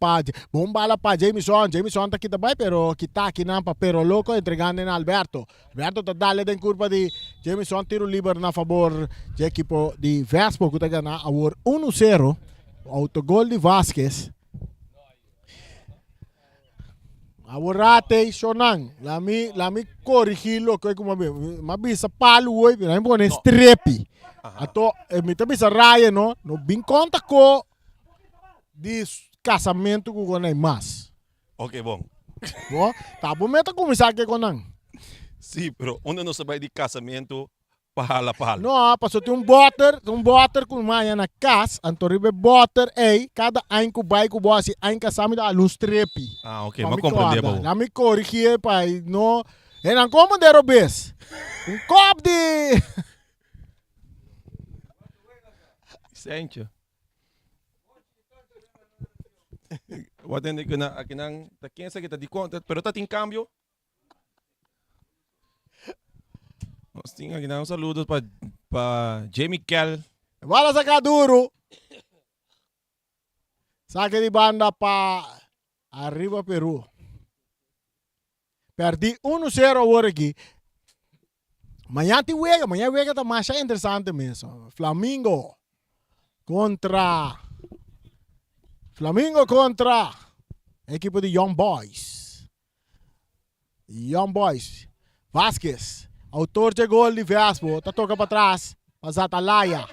bala pa Jameson. Jameson ta kita bay pero kita kinang pa pero loco entregando na Alberto. Alberto ta dale den curva di Jameson tiro liber na favor de equipo de Vespo que está na award 1-0 autogol de Vasquez. Aworate Shonang lami corrigilo que como mabisa palo oi, não pone strepi. Ato me bisa raya no bin conta ko de casamento com mais. Ok, bom. Bom, tá bom meta começar aqui com nang. Sim, pero uno não sabe de casamento pahala. Não, passou tem um butter com manhã na casa, antoribe butter, cada ano que vai com boa, ano casamento a luz trepi. Ah, ok, mas compreender bom. Na me corrigir pai, não, é não como de robes. Copo de Sente. O atende que na aqui não tá quem sabe que tá de conta, pero tá em câmbio. Nós tínhamos aqui uns saludos para Jamie Kell. Bala saca duro. Saque de banda para Arriba Peru. Perdi 1-0 agora aqui. Amanhã tá mais interessante mesmo. Flamengo contra equipe de Young Boys. Vasquez. Autor de gol de Vespo, tá toca para trás, para Atalaya.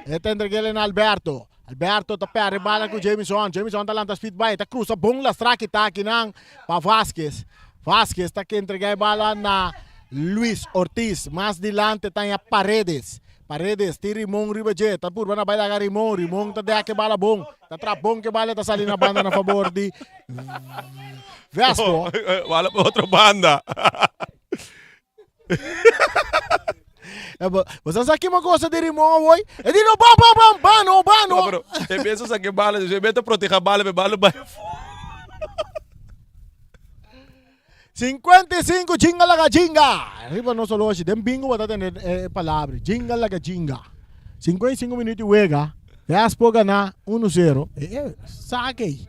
Ete entrega ele na Alberto. Alberto tá pé, rebala com Jameson. Jameson tá lá na speed by, tá cruza bom la straki tá aqui nang para Vasquez. Vasquez tá que entrega a bola na Luis Ortiz. Mais dilante tá em Paredes. Paredes, tira Rimon Ribajet. Tá por na baila Rimon. Rimon tá de que bala bom. Tá trapong que bala tá salindo na banda na favor de Vespo. Bala para outra banda. Você sabe que uma coisa de Rimon, boy? É de no bano. Não, bro. É mesmo que bala, eu meto proteger a bala, vai. 55, jinga laga jinga. Arriba no solo hoje, dem bingo vai ter palavra. Jinga laga jinga. 55 minutos wega. Vespo ganhar 1-0. Saque.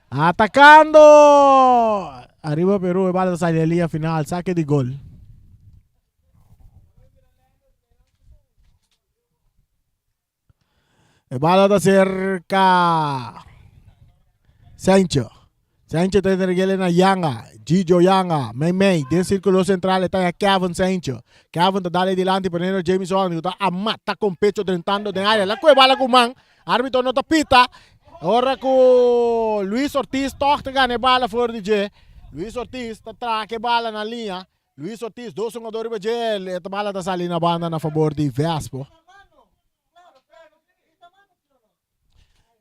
Atacando. Arriba Peru, bala sa linha final, saque de gol. Bala da cerca. Sancho tem regele na Yanga, Gijo Yanga, May, den círculo central está Kevin Sancho. Kevin tá dale dilante ponendo Jameson, tá amata com pecho tentando de área. La que bala com man, árbitro não tá pita. Ora com Luis Ortiz toca ganha bala fora de J. Luis Ortiz tá traque bala na linha. Luis Ortiz, 2 jogadores para J. Esta bala tá salindo na banda na favor de Vespo.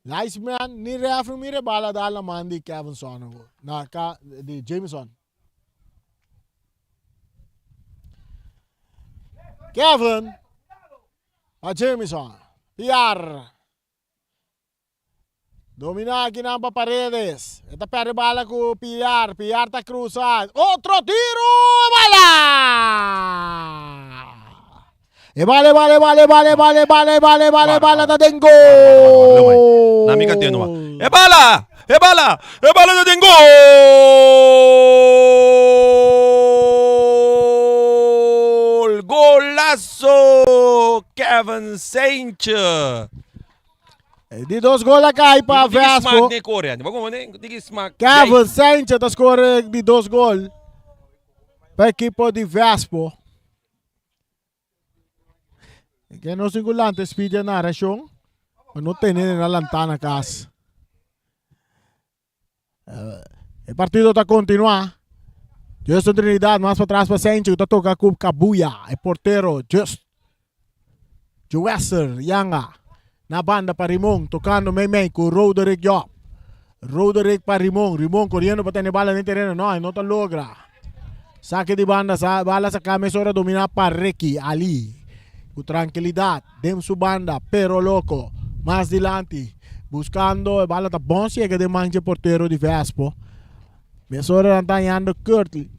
Linesman, ni referee mire bala dala man di Kevin Son. Di Jameson. Kevin. A Jameson. PR. Domina ginamba Paredes. Esta perde bala com PR. PR tá cruzado. Outro tiro! Bala! E vale, tá dentro gol! Na minha cantina, é bala tá dentro gol! Golaço! Kevin Sanchez! Di 2 gol a cai para Vespo. Kevin Sanchez tá score di 2 gol para a equipe de Vespo. Que no singulante speed na narração, mas não tem na lantana casa. O partido está continuando. Justin Trinidad mais para trás para Sanchez, está toca com Kabuya, é porteiro Just. Joesser Yanga na banda para Rimon, tocando meio com Roderick Job. Roderick para Rimon correndo para ter bola no terreno, não está logra. Saque de banda, bala sa camisora domina para Ricky Ali. Com tranquilidade, dem su banda, pero loco, mais dilante, buscando a bala da bom chega de manche porteiro de Vespo. Mesora antanhando Curtly.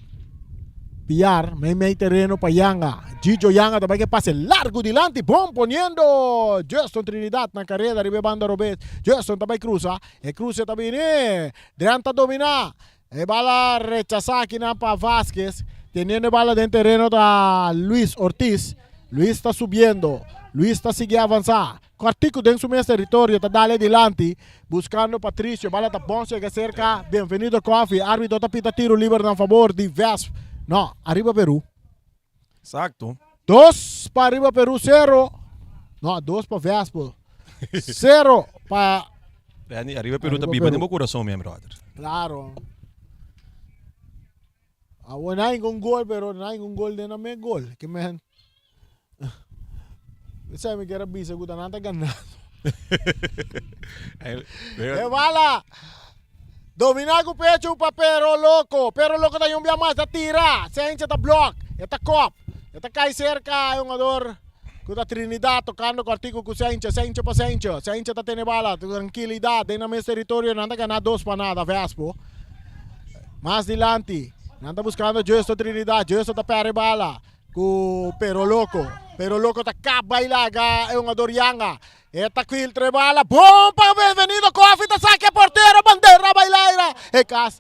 Piar, meio terreno para Yanga. Gijo Yanga também que passe largo dilante, bom poniendo Justin Trinidad na carreira, arriba banda Robert. Justin também cruza, e cruza também, Dranta domina. E bala rechazar aqui na para Vázquez, teniendo bala dentro terreno da Luis Ortiz. Luis está subiendo, Luis está seguindo a avançar. Cortico dentro do seu território, está dando adiante, buscando Patricio, bala está bom, chega cerca, bem-vindo Coffee, árbitro está pita tiro livre a favor de Vespo. Não, arriba Peru. Exacto. 2 para arriba Peru, 0. Não, 2 para Vespo. 0 para... Arriba Peru está viva no meu coração, meu brother. Claro. Não há um gol, pero não há um gol de não é gol. Que man... Saya me kira bisa guta nanta ganado. Bala. Dominar com o pecho para Pero Loco. Pero Loco tá um bia mais, tá tira. Sanchez tá block. Eta cop. Eta cai cerca, é um jogador com a Trinidad tocando com o artigo com Sanchez. Sanchez para Sanchez. Sanchez tá tendo bala. Tranquilidade. Tem no meu território, não tá ganando 2 para nada, Vespo. Mais dilante. Não tá buscando Justo Trinidad. Justo tá perde bala. Com Pero Loco. Pero Loco tá cabailaga, é um jogador Yanga. Eta filtre bala, bom para bem-vindo, Coffee, tá saque porteiro, bandeira baileira.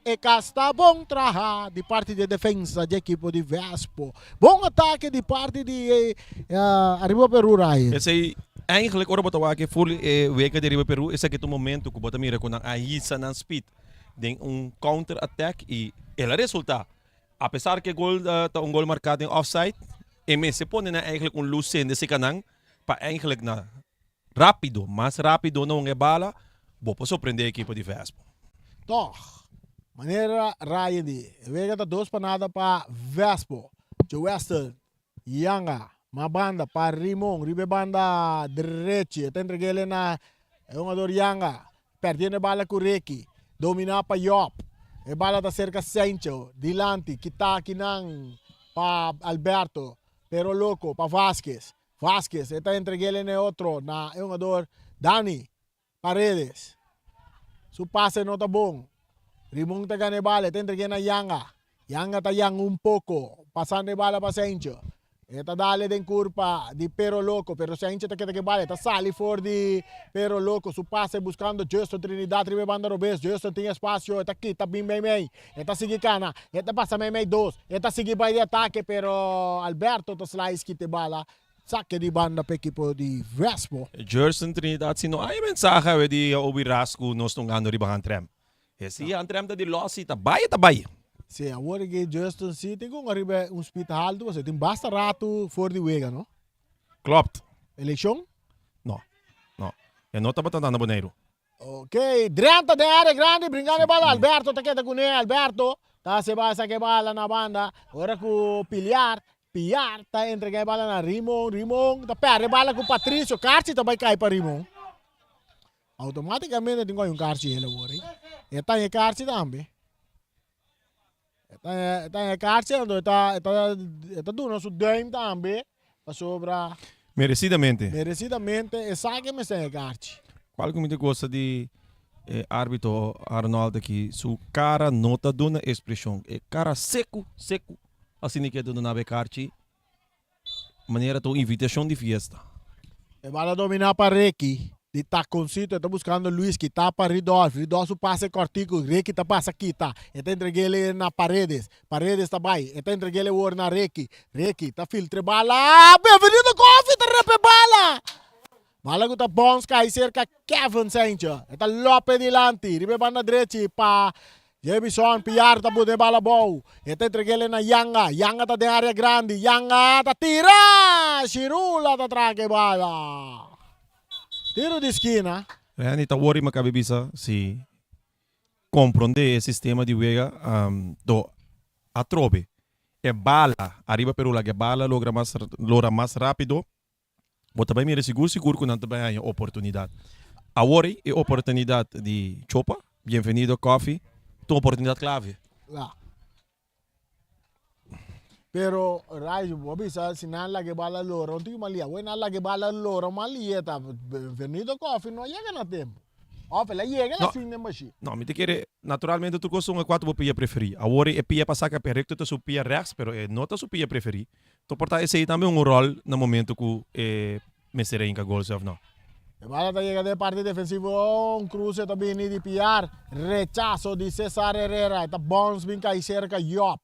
E cas tá bom trabalho de parte de defesa de equipe de Vespo. Bom ataque de parte de Arriba Peru, Ryan. Esse aí, eigenlijk, ora botawa que full weka de Arriba Peru, esse aqui é o momento que bota mira com a Isa na speed. Tem counter-attack e ela resulta. Apesar que gol tá gol marcado em offside, se põe na eigenlijk luce nesse canang para eigenlijk na rápido, mais rápido não é bala, vou surpreender a equipe de Vespo. Toch, maneira Ryan de, vega tá 2 para nada para Vespo, Joesser, Yanga, uma banda para Rimon, ribe banda direita, tem entregue na é um jogador Yanga, perdendo a bala com Ricky, dominar para Yop. E bala da cerca Sancho, dilante, kita kinang pa Alberto, Pero Loco, pa Vázquez. Vázquez, está entreguele na outro, na é um jogador Dani Paredes. Su passe não tá bom. Rimon tá ganhando bala, está entregue na Yanga. Yanga tá yang pouco, passando bala pa Sancho. Eta dale den curva di Pero Loco, pero Sanchez te queda que vale, ta sali for di Pero Loco, su passe buscando Justo Trinidad, ribe banda Robes, Justo tem espaço, eta quita bim mei, eta sigue cana, eta passa mei 2, eta sigue vai de ataque, pero Alberto to slice quite bala, saque di banda per equipo di Vespo. Justo Trinidad, sino ay mensaje di Obirasco nos tungando riba hantrem. Esse hantrem da di Lossi, ta bay. Sim, agora que Justin City com arriba speed alto, você tem basta rato for de wega, não? Klopt. Eleição? Não. Eu não estava tentando boneiro. Ok, diante da área grande, brincando a bola, Alberto, tá quieto com ele, Alberto, tá se vai sacar bola na banda, agora com Piar, tá entregando a bola na Rimon, tá perde a bola com Patricio, Carci também cai para Rimon. automaticamente tem um cartão ele worry. Está em cartão também. Está em cartão, então está dando nosso duim também para sobrar. Merecidamente. Merecidamente, exatamente sem cartão. Qual que me gosta de árbitro Arnaldo aqui? Sua cara nota dando expressão. É cara seco. Assim que é dando na cartão. Maneira de invitação de festa. Vai dominar para Reiki. De taconcito, está buscando Luiz que está para Ridolfo. Ridolfo passa cortico, Reiki está passa aqui, tá. Está entregue ele na Paredes. Paredes está bem. Está entregue ele na Reiki. Reiki está filtre bala. Bem-vindo Coffee, está repe bala. Bala que está bom, cai cerca Kevin Sanchez. Está Lope dilante. Ribe banda direita para Jemison, Piar está botando bala boa. Está entregue ele na Yanga. Yanga está de área grande. Yanga está tira. Chirula está traque bala. Tiro de esquina. Realmente, worry makabibisa si compreender o sistema de vega do atrobe. É bala, arriba pero la que bala logra mais rápido. Mas também me seguro que não também há oportunidade. A worry é oportunidade de chopa, bem-vindo coffee, tua oportunidade clave. Lá. Pero Raijo, Bobby, si nada que bala loro, não tem malia. When nada que bala loro, malia tá venido coffee não chega na tempo. Ó, ela chega na fim de machine. Não, me te quer naturalmente tu costa um quatro pia preferir. A hora é pia passar que correto tu pia rechts, pero é não tu pia preferir. Tu porta esse aí também rol no momento que me serei em gol self não. A bala tá chegando de parte defensiva, um cruce também de piar, rechazo de Cesar Herrera, tá bons bem cair cerca Yop.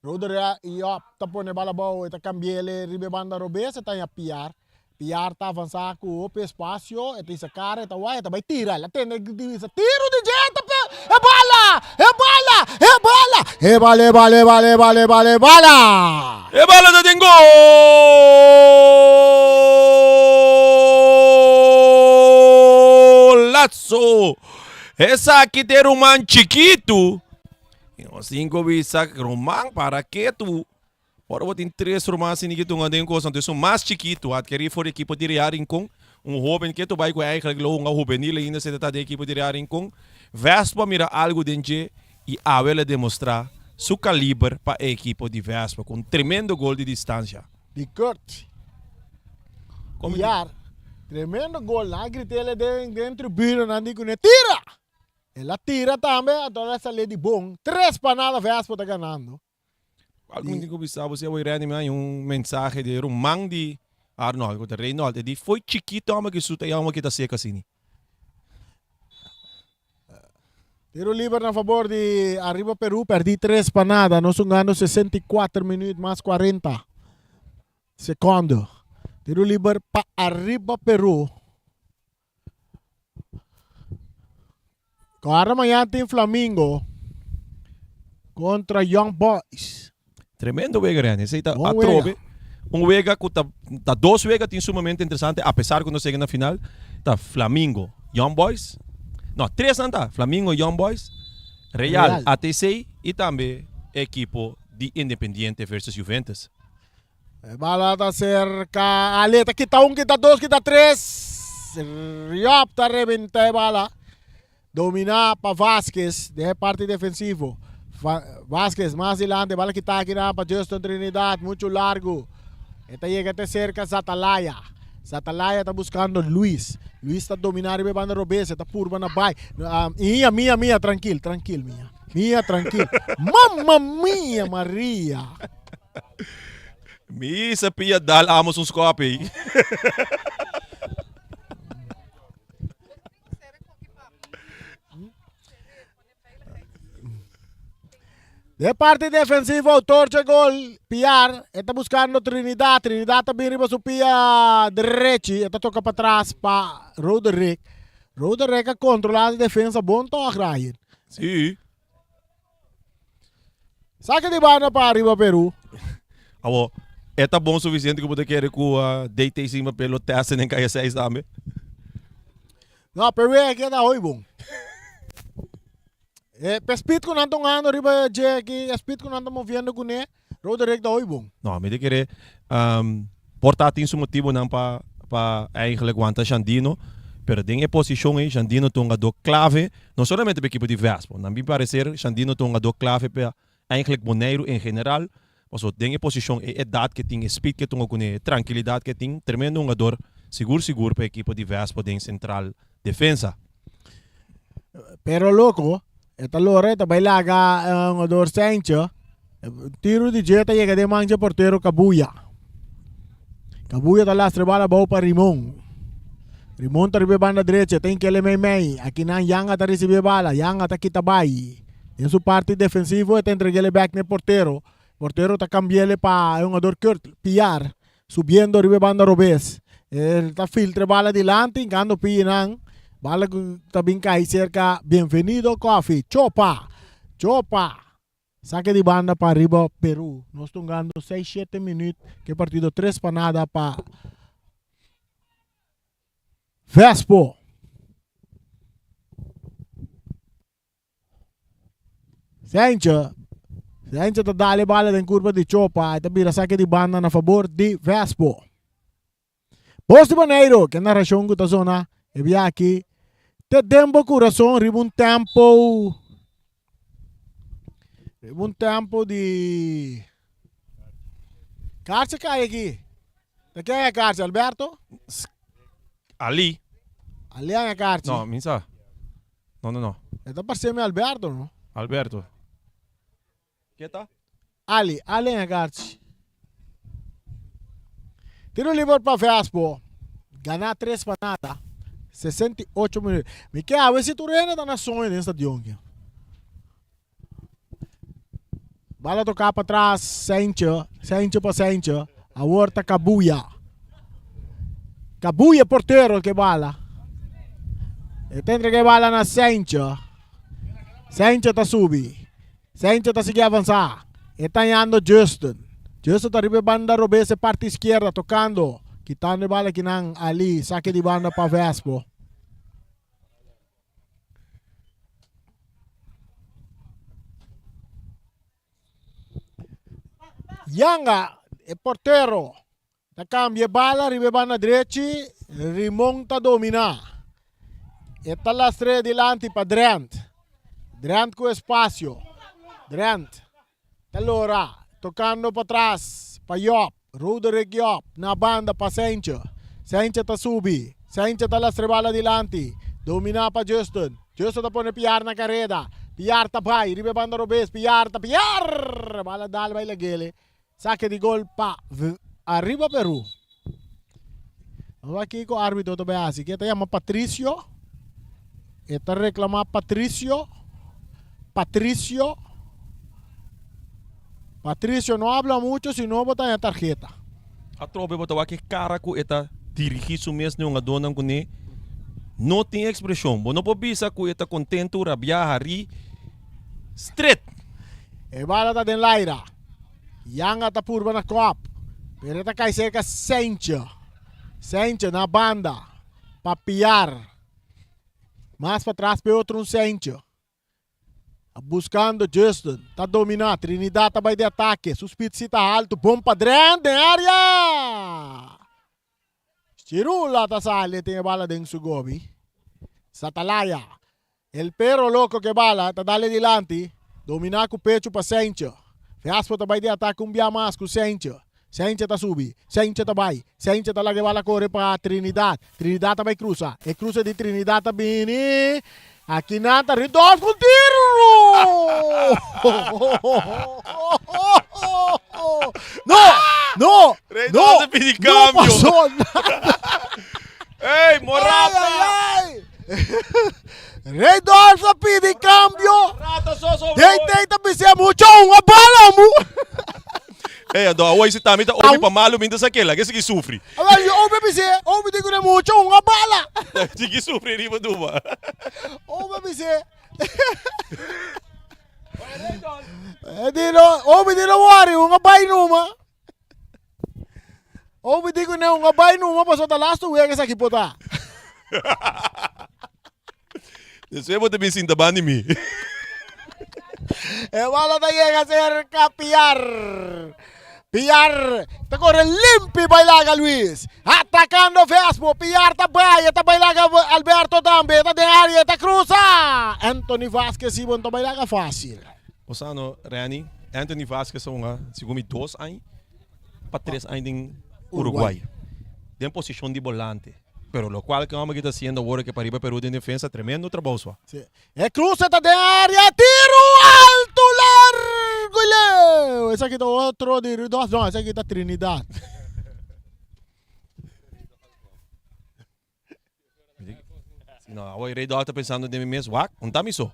Rodrigo Yop tá pondo bala boa, tá cambiando ele, ribe banda robesa tá a piar. Piar tá avançar com o espaço, e essa cara tá vai, tá vai tirar, ela tem tiro de jeito, é bala, bala. É bala da tem golaço. Essa aqui tem um man chiquito. E nós cinco bisa romang para que tu. Ora vou ter três romances que tu andem com então mais chiquito, at querer for equipo de rearing com jovem que tu vai com eigenlijk um juvenil ainda se tá de equipo de rearing com. Vespa mira algo dentro e a ela demonstrar seu calibre para a equipe de Vespa com um tremendo gol de distância. De Kurt. Piar, tremendo gol, lá gritei ele dentro do biro, não digo nem tira. Ela tira também, toda essa lei de bom. 3 panadas Vespa tá ganhando. Algum dia que você vai reanimar mensagem de um man de Arnold, de Reinaldo, ele foi chiquito, mas que suta e que tá seca assim. Tiro livre na favor de Arriba Peru, perdi 3 panadas, nós ganhamos 64 minutos mais 40 segundos. Tiro livre para Arriba Peru. Agora amanhã tem Flamengo contra Young Boys. Tremendo vega, Renan. Esse aí tá a trove. Vega que tá 2 vegas tem sumamente interessante, apesar que não chega na final. Tá Flamengo, Young Boys. Não, 3 não tá. Flamengo, Young Boys, Real, ATC e também equipo de Independiente versus Juventus. Bala tá cerca, aleta, kita 1, kita 2, kita 3. Riop tá rebenta bala. Dominar para Vasquez, de parte defensivo. Vasquez más adelante, bala que está aquí para Justin Trinidad, mucho largo. Esta llega até cerca Zatalaya. Zatalaya está buscando Luis. Luis está dominando y banda robesa, está purba na bay. Mía, tranquilo, mía. Mía, tranquilo. Mamma mia, Maria. Misa pia dal amos uns copy. De parte defensiva, autor de gol, Piar, está buscando Trinidad. Trinidad também riba su pia derecha, está toca para trás para Roderick. Roderick a controlar a defesa, bom toque, Ryan. Sim. Saca de banda para arriba, Peru. Abo, é tá bom o suficiente que você quer com a deita em cima pelo teste nem caia 6 também. Não, Peru é que tá oi bom. Speed ko nanto ngano riba Jackie, speed ko nanto moviendo ko ne, Roderick da oi bom. Não, me de querer portar tem seu motivo não para eigenlijk wanta Xandino, pero tem posição aí, Xandino tem um jogador clave, não somente para a equipe de Vespo, na minha parecer, Xandino tem um jogador clave para eigenlijk Bonaire em geral, mas tem posição e idade que tem, speed que tem, com tranquilidade que tem, tremendo um jogador, seguro para a equipe de Vespo em central defensa. Pero loco, esta Loreta bailaga un ador Sancho. Tiro di jeta llega de mancha portero Kabuya. Kabuya ta lastre bala bau pa Rimon. Rimon ta ribe banda derecha, tem que ele mei. Aqui nan Yanga ta recibe bala, Yanga ta kita bai. En su parte defensivo te entregue ele back ne portero. Portero ta cambiele pa un ador Kurt Piar, subiendo ribe banda Robes. Ele ta filtre bala dilante, ingando pinan. Bala também cai cerca, bienvenido coffee, chopa, saque de banda para arriba Peru, nós estamos ganhando 6-7 minutos, que partido 3 para nada para Vespo. Sancho tá dando bala em curva de chopa, e vira saque de banda na favor de Vespo. Posto Bonaire, que narração que está zona, e via aqui, te tempo coração, riba um tempo de Cárcel cai aqui. De quem é a Cárcel, Alberto? Ali Ali é a Cárcel. não, minsa não Está parecendo Alberto, não? Alberto que tá? Ali é a Cárcel. Tiro livre para Vespo. Ganhar 3 para nada. 68 minutos. Me quer a ver se tu reina da nação nesse stadion. Bala tocar para trás, Sancho para Sancho. A horta Kabuya. Kabuya porteiro que bala. E tem que bala na Sancho. Sancho tá subi. Sancho tá seguir avançar. E tá indo Justin. Justin tá ribe banda Robese parte esquerda tocando. Quitando bala aqui nang Ali, saque de banda para Vespo. Yanga, é porteiro. Da cambia bala, ribe banda direita, rimonta domina. E tá lastre dilante para Drent. Drent com espaço. Drent. Allora, tocando para trás, para Yop. Roderick Yop, na banda pa Sancho. Sancho ta subi. Sancho ta lastre bala dilante. Domina pa Justin. Justin ta pone Piar na carrera. Piar ta bai. Ribe banda Robes. Piar. Bala dal bai lagele. Saque di gol pa arriba Peru. Aqui com o árbitro to beasi. Que ta llama Patricio. Eta reclama Patricio no habla mucho si no bota na tarjeta. A tropa botawa que cara com eta dirigir su mesmo um adonam com ne não tem expressão. Não pode bisa com eta contento rabia hari straight. E bala ta den laira. Yanga ta purba na coap. Pero ta cai cerca Sancho na banda. Papiar. Mais para trás pe outro Sancho. Buscando Justin, tá dominando, Trinidad tá vai de ataque, suspeito tá alto, bom padrão de área. Chirula tá sale, tem bala dentro su gobi. Satalaya, el perro loco que bala, tá dale dilante, dominar com o pecho para Sancho. Vespo tá vai de ataque bia mais com Sancho. Sancho tá subi, Sancho tá vai, Sancho tá lá que bala corre para Trinidad. Trinidad tá vai cruza, e cruza de Trinidad tá bem. Aqui nada, Ridolfo com tiro! No! Reinaldo pedi cambio! Não passou nada! Ei, Morata! Reinaldo pedi cambio! Morata só Tenta pensar muito, uma bala, mu! Ei, hoje tá me ouve para malo, me dá aquela, que sofre. Agora, ouve pensar, ouve digo não muito, uma bala! Que sofre riba duma. Ouve pensar. Ouve di não worry, uma bai numa. Ouve digo não, uma bai numa, passou da last week essa aqui pota. Você pode me sentir bem em mim. E bala ta llega a ser capiar. Piar, te corre limpi bailaga Luis. Atacando Vespo, Piar tabay, ta bailaga Alberto tambe, ta de área, ta cruza. Anthony Vasquez ibon ta bailaga fácil. Osano, Rani, Anthony Vasquez são segumi 2 anos para 3 anos em Uruguai. Tem posição de volante. Pero lo cual que vamos a estar haciendo ahora que para ir a Perú de defensa, tremendo trabajo. Sí. E cruza ta de área, tiro alto, largo e leu. Esse aqui tá outro de Rudolf, não, esse aqui tá Trinidad. Não, agora o Rei está pensando de mim mesmo, não tá miso.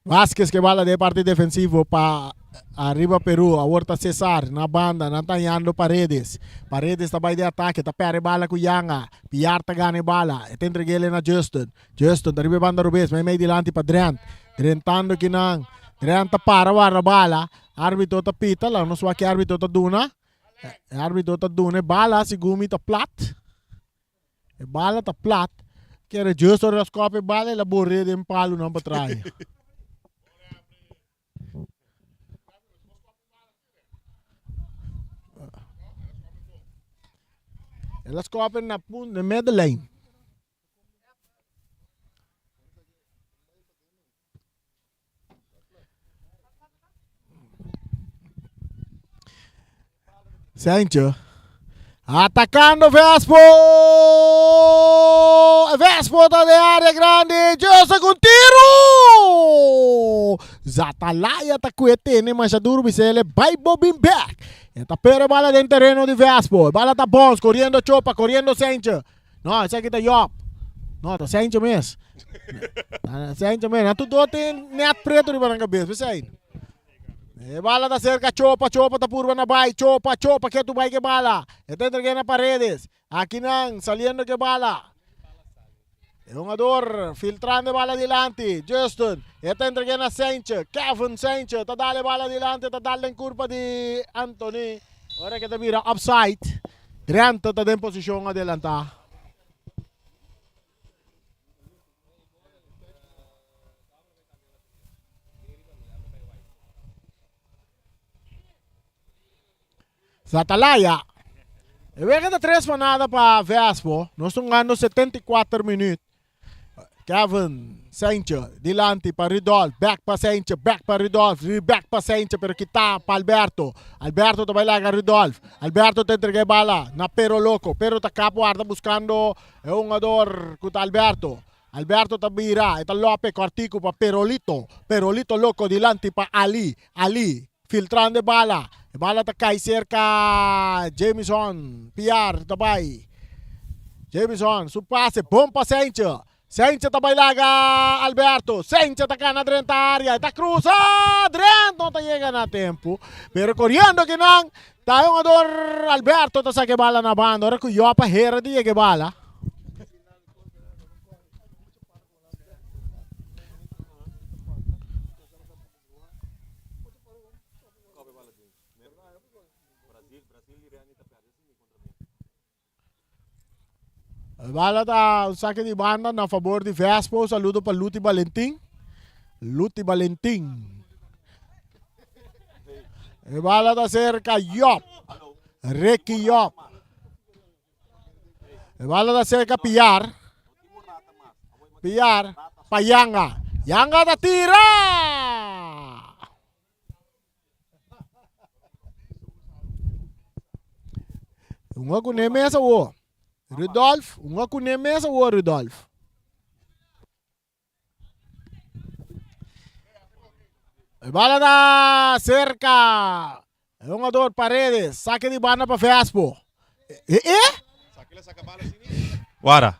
Vasquez que bala de parte defensivo para arriba Peru, a horta Cesar, na banda, nantanhando Paredes. Paredes também de ataque, tá pere bala com Yanga. Piar tá gane bala, e entregue ele na Justin. Justin, arriba banda Rubens, may dilante pa Drent. Drentando kinang. Drent tá para a bala. Arbitro tá pita, lang no swaki arbitro tá duna. Arbitro tá duna, bala si Gumi tá plat. E bala tá plat. Kaya Justin rascope bala, la borre de palo não para trás. Elas cobrem na Medellín. Sancho. Atacando Vespo. Vespo tá de área grande. Jose com tiro. Zatalaya tá cuetene, mas a duro bisele. Vai bobbing back. Esta pera bala del terreno de Vespo. Bala tá bons, correndo Chopa, correndo Sancho. No, esse aqui tá Yop. No, tá Sancho mesmo. Sancho mesmo. Tudo tem net preto de barang cabeça, você bala tá cerca Chopa, Chopa tá purva na bay. Chopa, que tu bay que bala. Esta entregue na Paredes. Aqui nang, saliendo que bala. Jogador filtrando bala dilante. Justin. Esta entregue na Sancho. Kevin Sancho. Tá dale bala dilante. Tá dale en curva de Anthony. Ora que te mira upside. Trianto tá en posición adelanta. Zatalaya. E vê que tá 3 panada para Vespo. Nós estamos ganhando 74 minutos. Kevin Sancho, dilante para Rudolf, back para Sancho, back para Rudolf, back para Sancho, pero kita para Alberto. Alberto tá bailaga Rudolf. Alberto te entrega bala na Pero Loco. Pero tá capo arda buscando un jogador com Alberto. Alberto tá vira, eta Lope Cortico para Perolito. Perolito Loco dilante para Ali. Ali filtrando bala. Bala tá cai cerca Jameson, Piar tabay. Jameson, su passe, bom para Sancho. Sancho tá bailaga Alberto. Sancho tá cá na drenta área. Tá cruza. Drent não tá chegando a tempo. Pero correndo que não. Tá um jogador Alberto tá saque bala na banda. Ora que o Yopa hera de que bala. Bala tá o saque de banda na favor de Vespo. Saludo para Luti Valentim. Luti Valentim. E bala tá cerca Yop. Ricky Yop. E bala tá cerca Piar. Piar pa Yanga. Yanga tá tira. Uma com mesa o Rudolf, uma com mesa o Rudolf. Bala da cerca. Jogador Paredes, saque de banda para Vespo. Wara.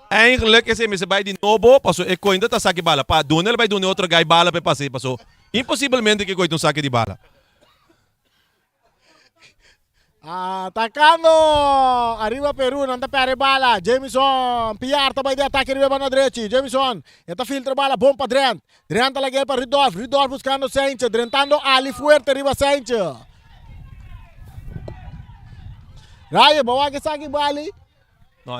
Eigenlijk is hij bij die nobo, passo e coinda tá saque bala. Pa doen ele vai doen outro guy bala para passar, passo. Impossivelmente que coito um saque de bala. Atacando arriba Peru, nanda pere bala. Jameson, Piar também de ataque arriba na direita. Jameson, esta filtra bala, bom para Drent. Drent lagi para Rudolf. Rudolf buscando Sancho, drentando Ali fuerte arriba Sancho. Raya, bawa que saque bali. Não,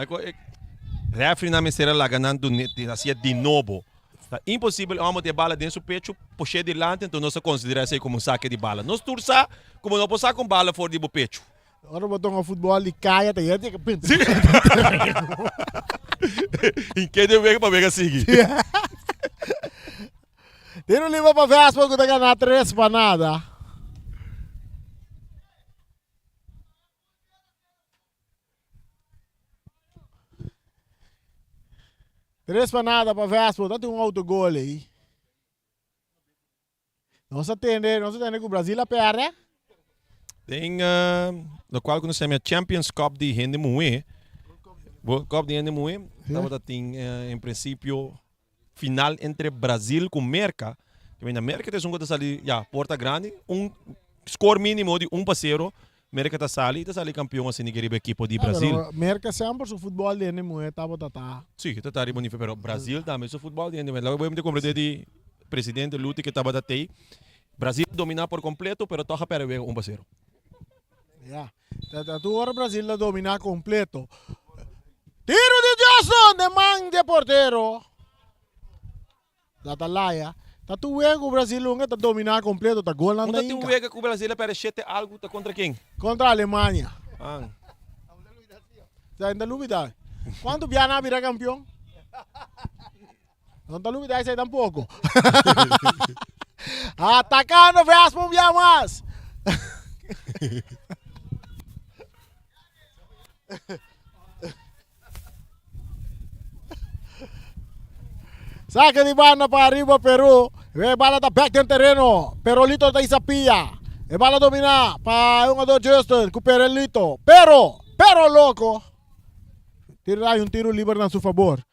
referee na mesera lá ganhando assim de novo. Tá impossível vamos ter bala dentro do pecho, puxar de lante, então nós consideramos isso como um saque de bala. Nós turça como não passar com bala fora do pecho. Agora botou um futebol de caia, tem que pintar. Em que deu ver para ver seguir. Tiro livre para Vespa que tá ganhando 3 para nada. Três para nada para Vespa, tá tem um autogol aí. Não se atende que o Brasil a perde. Tem no qual que nós chamamos Champions Cup de Hendemoe. World Cup de Hendemoe. Estava tem em princípio final entre Brasil com América. Que vem na América tem um que ali, porta grande, score mínimo de 1-0. América está sali campeão assim a equipe de Brasil. América sempre o futebol de Hendemoe tá. Sim, está ali bonito, pero Brasil também o futebol de Hendemoe. Logo vamos compreender de presidente Lute que estava daí. Brasil dominar por completo, pero toca para ver 1-0. Tu agora Brasil la domina completo. Tiro de Johnson de man de portero. Da Talaya. Tá tu o Brasil tá dominar completo, tá gol na Inca. Não tem que o Brasil parece algo tá contra quem? Contra a Alemanha. Ah. Tá ainda dúvida. Quando Biana vira campeão? Não tá dúvida isso aí tampouco. Atacando Vespa mais. Saque de banda para arriba Peru. E bala da back no terreno. Perolito da Isapia. E bala domina para um do Justin com Perolito. Pero louco. Tirar um tiro livre a seu favor.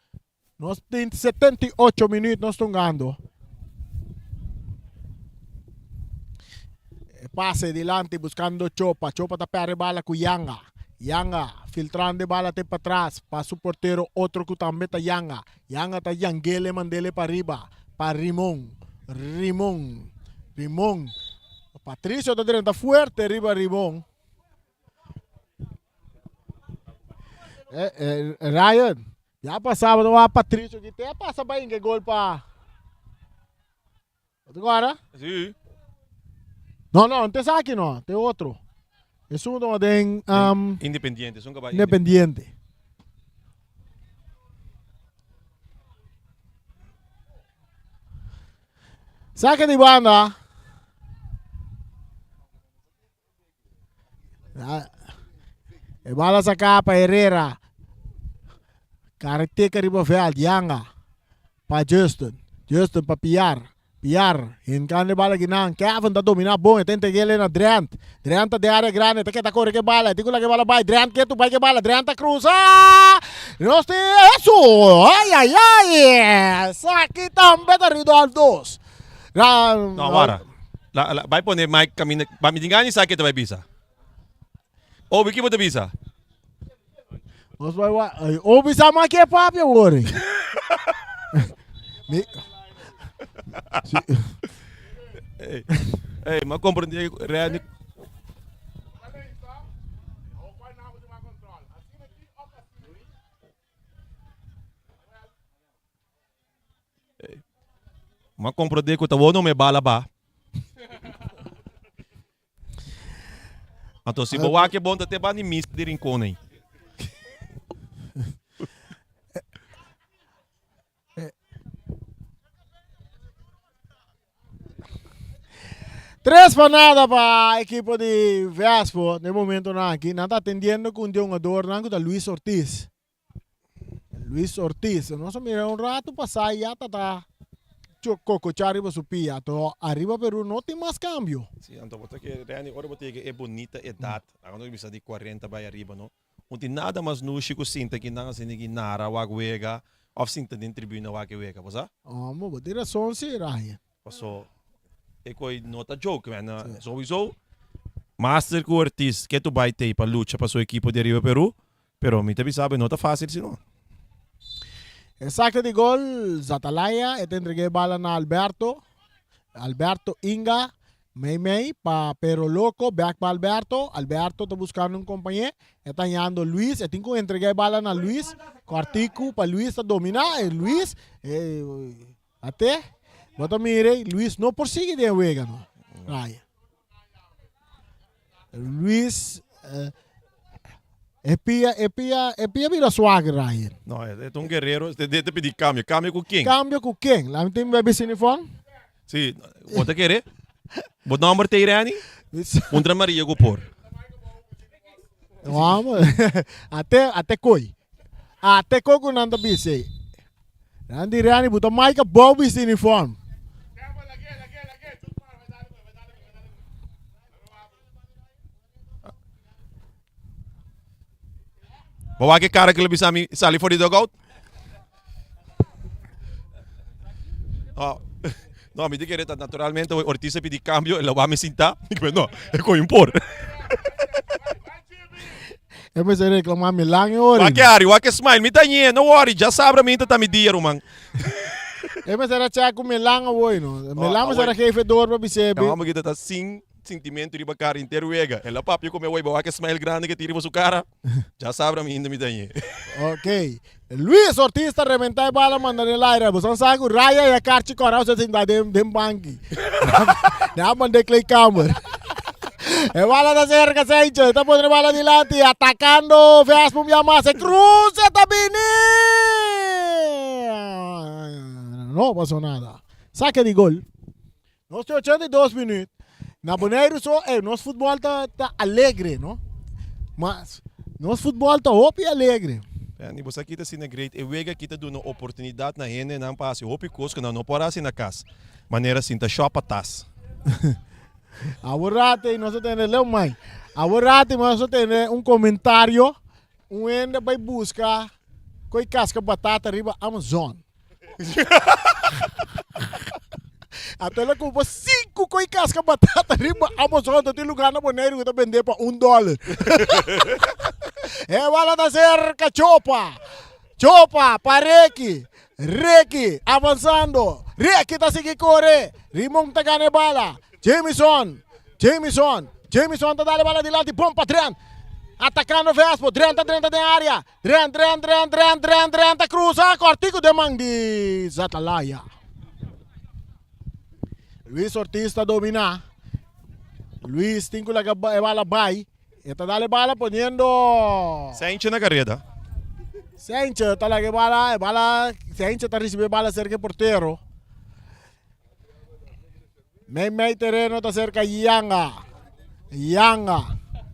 Nós temos 78 minutos nós estamos ganhando. Passe delante buscando Chopa. Chopa está para bala com Yanga. Yanga filtrando bala até para trás. Passa o porteiro, outro que também está Yanga. Yanga está Yangele, mandele para arriba. Para Rimon. Patrício está dentro, está forte arriba Rimon. Ryan, já passava do Patrício aqui. Até passa bem que gol para... Agora? Sim. Não tem aqui não, tem outro. Es uno de Independiente, son caballos. Independiente. Saque de banda. E bala sacar para Herrera. Carteca Ribofeld, Yanga. Para Justin para Piar, in kan bala ginang, Kevin da domina bom, tenta gele na Drent de área grande, te que tá corre que bala, tico la que bala vai, Drent que tu vai que bala, Drent cruza, nós tem isso, ai, saque também da Ridolf 2. Não, agora, vai poner Mike caminho, vai me dizer que saque tu vai bisa. Ou o que você bisa? Nós vai, ou bisa mais que papo agora. Ei, mas compreender realmente. Mas compreender que o não me bala ba. Então se boa que bom até ba ni miss de rincón aí. Tres para nada para a equipe de Vespa. De momento não aqui. Não está atendendo com um jogador da Luis Ortiz. Nós miramos um rato passar e já está cocochar arriba su pia. Então arriba Peru não tem mais câmbio. Sim, então você que agora você que é bonita idade. Agora não precisa de 40 vai arriba não. Não tem nada mais no chico sinta que não se ninguém nara wagwega ou sinta dentro tribuna wagwega, pois é? Mas vou ter razão se Ryan. Passou. É coi nota joke, man. Sowieso, master com artista que tu vai ter para luta para sua equipe de Rio Peru, pero me também sabe, não tá fácil se não. Saque de gol, Zatalaya, entreguei bala na Alberto Inga, May, para Pero Loco, back para Alberto está buscando um companheiro, está ganhando Luis, tenho que entregar bala na Luis, Quartico para Luis está dominar, Luis, Até, bota mire, Luis não persigue de Wega, no. Ryan. Luis, pia vira swag, Ryan. Não, é um guerreiro. Você pedir câmbio. Câmbio com quem? Cambio com quem? Lá não tem bebê sinifone? Sim. Bota querer? Bota número te irani? Contra Maria go por. Vamos. Até coi. Até coi com nanda bise. Nandi Rani buta Mike Bobby uniform. Bawa que cara que ele bisa sali for the dugout? Não, me diga que naturalmente o Ortiz se pedir câmbio, ele vai me sentar. Não, é com impor. Eu me sei reclamar me lang ori. Wa que smile, me tanhe, não worry, já sabe me tá me dia, man. Eu me sei achar com me lang oi no. Me lang me sei que fedor para bise. Vamos que tá sim sentimento de cara inteiro wega. Ela papi como eu vou que smile grande que tira sua cara. Já sabe me ainda me tanhe. Ok. Luis Ortiz está reventar bala manda no aire. Você sabe que Raya e a Carchi Corral se ainda dem banki. Não manda clay camera. E bala da cerca Sanchez, está poniendo bala adelante, atacando, veas más, se cruza Tabini. No pasó nada. Saque de gol. Nos 82 minutos. Na Bonaire nosso futebol está alegre, não? Mas nosso futebol está hopi alegre. E você aqui está sendo great. E wega aqui está dando oportunidade na gente não passe hopi coisa não para assim na casa. Maneira assim tá chopa tas. Ahora nós temos leu mãe. Agora nós temos comentário. Ende vai buscar coi casca batata riba Amazon. Até lá compra 5 coi casca batata riba Amazon. Tem lugar na Bonaire que tá vender para $1. É bala da cerca Chopa, Pareki, Reki, avançando. Reki tá seguindo correr. Rimong tá ganhando bala. Jameson tá dando bala de lado, bom para Dren. Atacando o Vespo, Dren tá dentro da área. Dren, tá cruza, cortico de mão de Zatalaya. Luis Ortiz está dominar. Luis tem que a bala vai. E tá dando bala poniendo. Sainche na carrera. Sainche tá lá que bala, Sainche tá recebendo bala cerca do porteiro. May terreno tá cerca Yanga,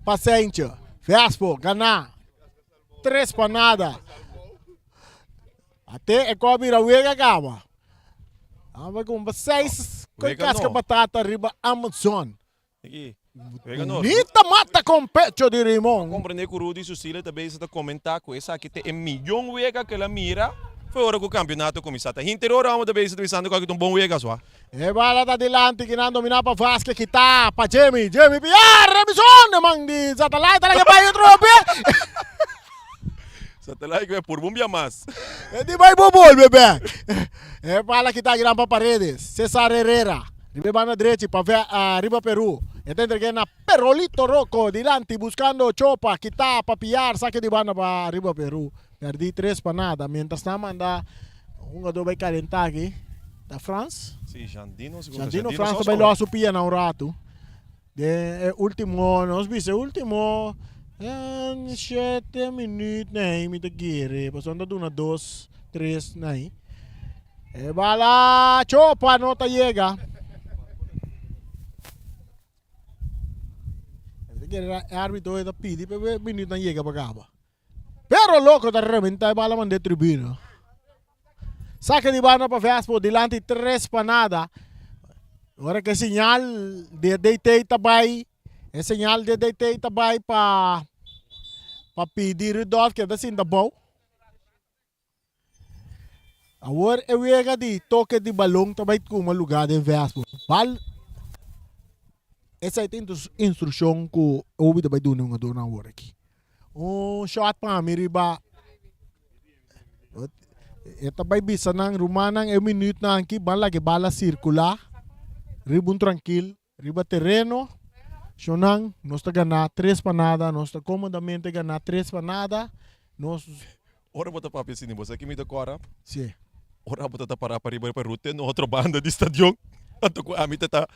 Paciente, Vespo, Gana, 3 para nada. Até é como ir a Wega Gama. Vamos com 6 com casca batata riba Amazon. Aqui. Wega não. Nita mata com pecho de Rimon. Compreender que o Rudy Susila também está comentar com essa aqui tem 1 milhão Wega que ela mira. Foi hora que o campeonato começou. Interior vamos também estar pensando que um bom Wega só. E bala tá delante que não domina para Vasque que tá para Jamie piar revisão man de Zatalai tá lá que vai outro Satellite vai por bumbia mais. É de vai bobol bebê. É bala que tá girando para Paredes. César Herrera. Riba na direita para Riba Peru. E dentro que na Perolito Rocco delante buscando Chopa que tá para piar saque de banda para Riba Peru. Perdi 3 para nada. Mientras está manda jogador vai calentar aqui da France. Sim, Jandino France vai lá subir na um rato. De último, nós vimos último 7 minutos, nem me guire, passando de 1, 2, 3, nem. E bala, Chopa, não tá chega. O árbitro está pedindo para minuto não chega para cá. Pero louco da reventar bala man de tribuna. Saque de banda para Vespo, delante 3 para nada. Agora que sinal de DT também, é sinal de DT também para pedir o dó que está sendo bom. Agora eu ia de toque de balão também com uma lugar de Vespo. Bal essa é a instrução que eu ouvi também do não na hora aqui. Shot pa miriba. Ito bay bisa ng rumanang minute na angki bala que bala circular. Ribun tranquil, riba terreno. Shonang nos ta gana 3 para nada, nos ta comodamente gana 3 para nada. Nos ora bota papi sini você aqui me decora. Sim. ora po tata para riba pa rute no outro banda di stadion. Ato ko ami tata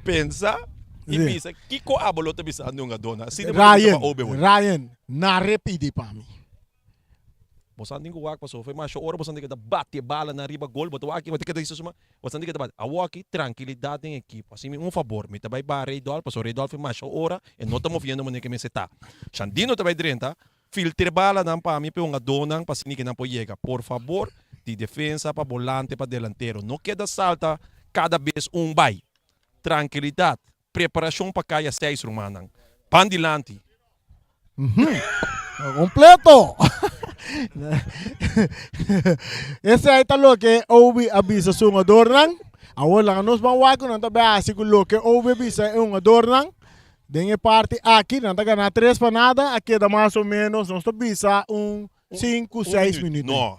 pensa ibisa kiko abolo ta bisa ano nga dona. Sino ba pa obe mo? Ryan, narepidi pa mi. Bosanding ko wak pa so, mas ora bosanding ka da bate bala na riba gol, but waki mati ka da isuma. Bosanding ka da bate. Awaki tranquilidade ng equipa. Assim um favor, mi tabay ba Reydol, pa so Reydol mas ora e nota mo fiando mo ni kemi seta. Sandino tabay drenta, filter bala ng pa mi pe nga donang pasini na po yega. Por favor, de defensa pa volante pa delantero. No queda salta cada vez bay. Tranquilidade. Preparação para kaya 6 rumanang. Pandilante. Completo. Esse aí tá louco, ouve avisa um adornang. Awala nos mawako nang tabi asikulo que ouve avisa adornang. Dengue parte aqui, não tá ganhando 3 para nada, aqui dá mais ou menos, nós bisa 5, 6 minutos. Não,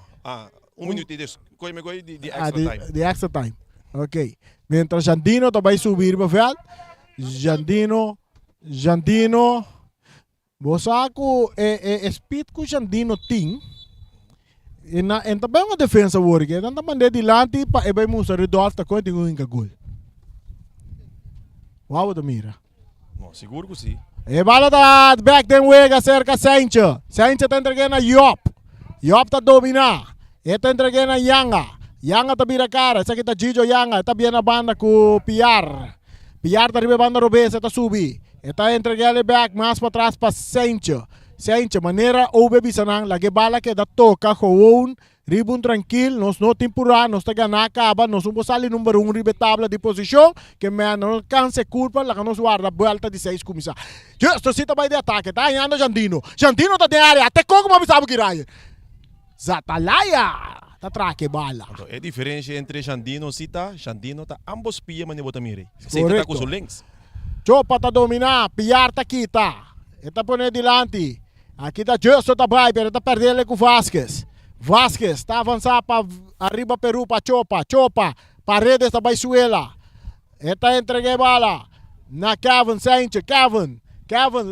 1 minuto de extra time. De extra time. Ok. Mientras Jandino tá vai subir para veld. Jandino, Bosaco speed ko Jandino ting. En também uma defesa work, então também de lante pa e vai musa Reydol ta ko tingo inga gol. Wow, da mira. No, seguro que sim. E bala da back den wega cerca Saincha. Saincha tá entregando a Yop. Yop tá domina. E tá entregando a Yanga. Yanga tá vira cara, essa aqui tá Gijo Yanga, tá bien na banda com Piar. Piar tá riba banda Robesa tá subi. E tá entregando back mais para trás para Saincha. Saincha maneira ou bebi sanang lagi bala que da toca com ribun tranquilo, nós não temporar, nós tá ganhar acaba, nós vamos sair número 1 riba tabla de posição, que me não alcance culpa, lá que nós guarda volta de 6 comissar. Justo se tá vai de ataque, tá ganhando Jandino. Jandino tá de área, até como mas sabe que raia. Zatalaya. Tá traque bala. É diferente entre Jandino e Jandino tá ambos pia mani botamire. Sei tá com os links. Chopa tá dominar, Piar tá quita. Eta pone dilante. Aqui tá Justo tá vai, pero tá perdendo com Vasquez. Vasquez tá avançar para arriba Peru para Chopa. Paredes tá Baisuela. Eta entregue bala na Kevin Sanchez. Kevin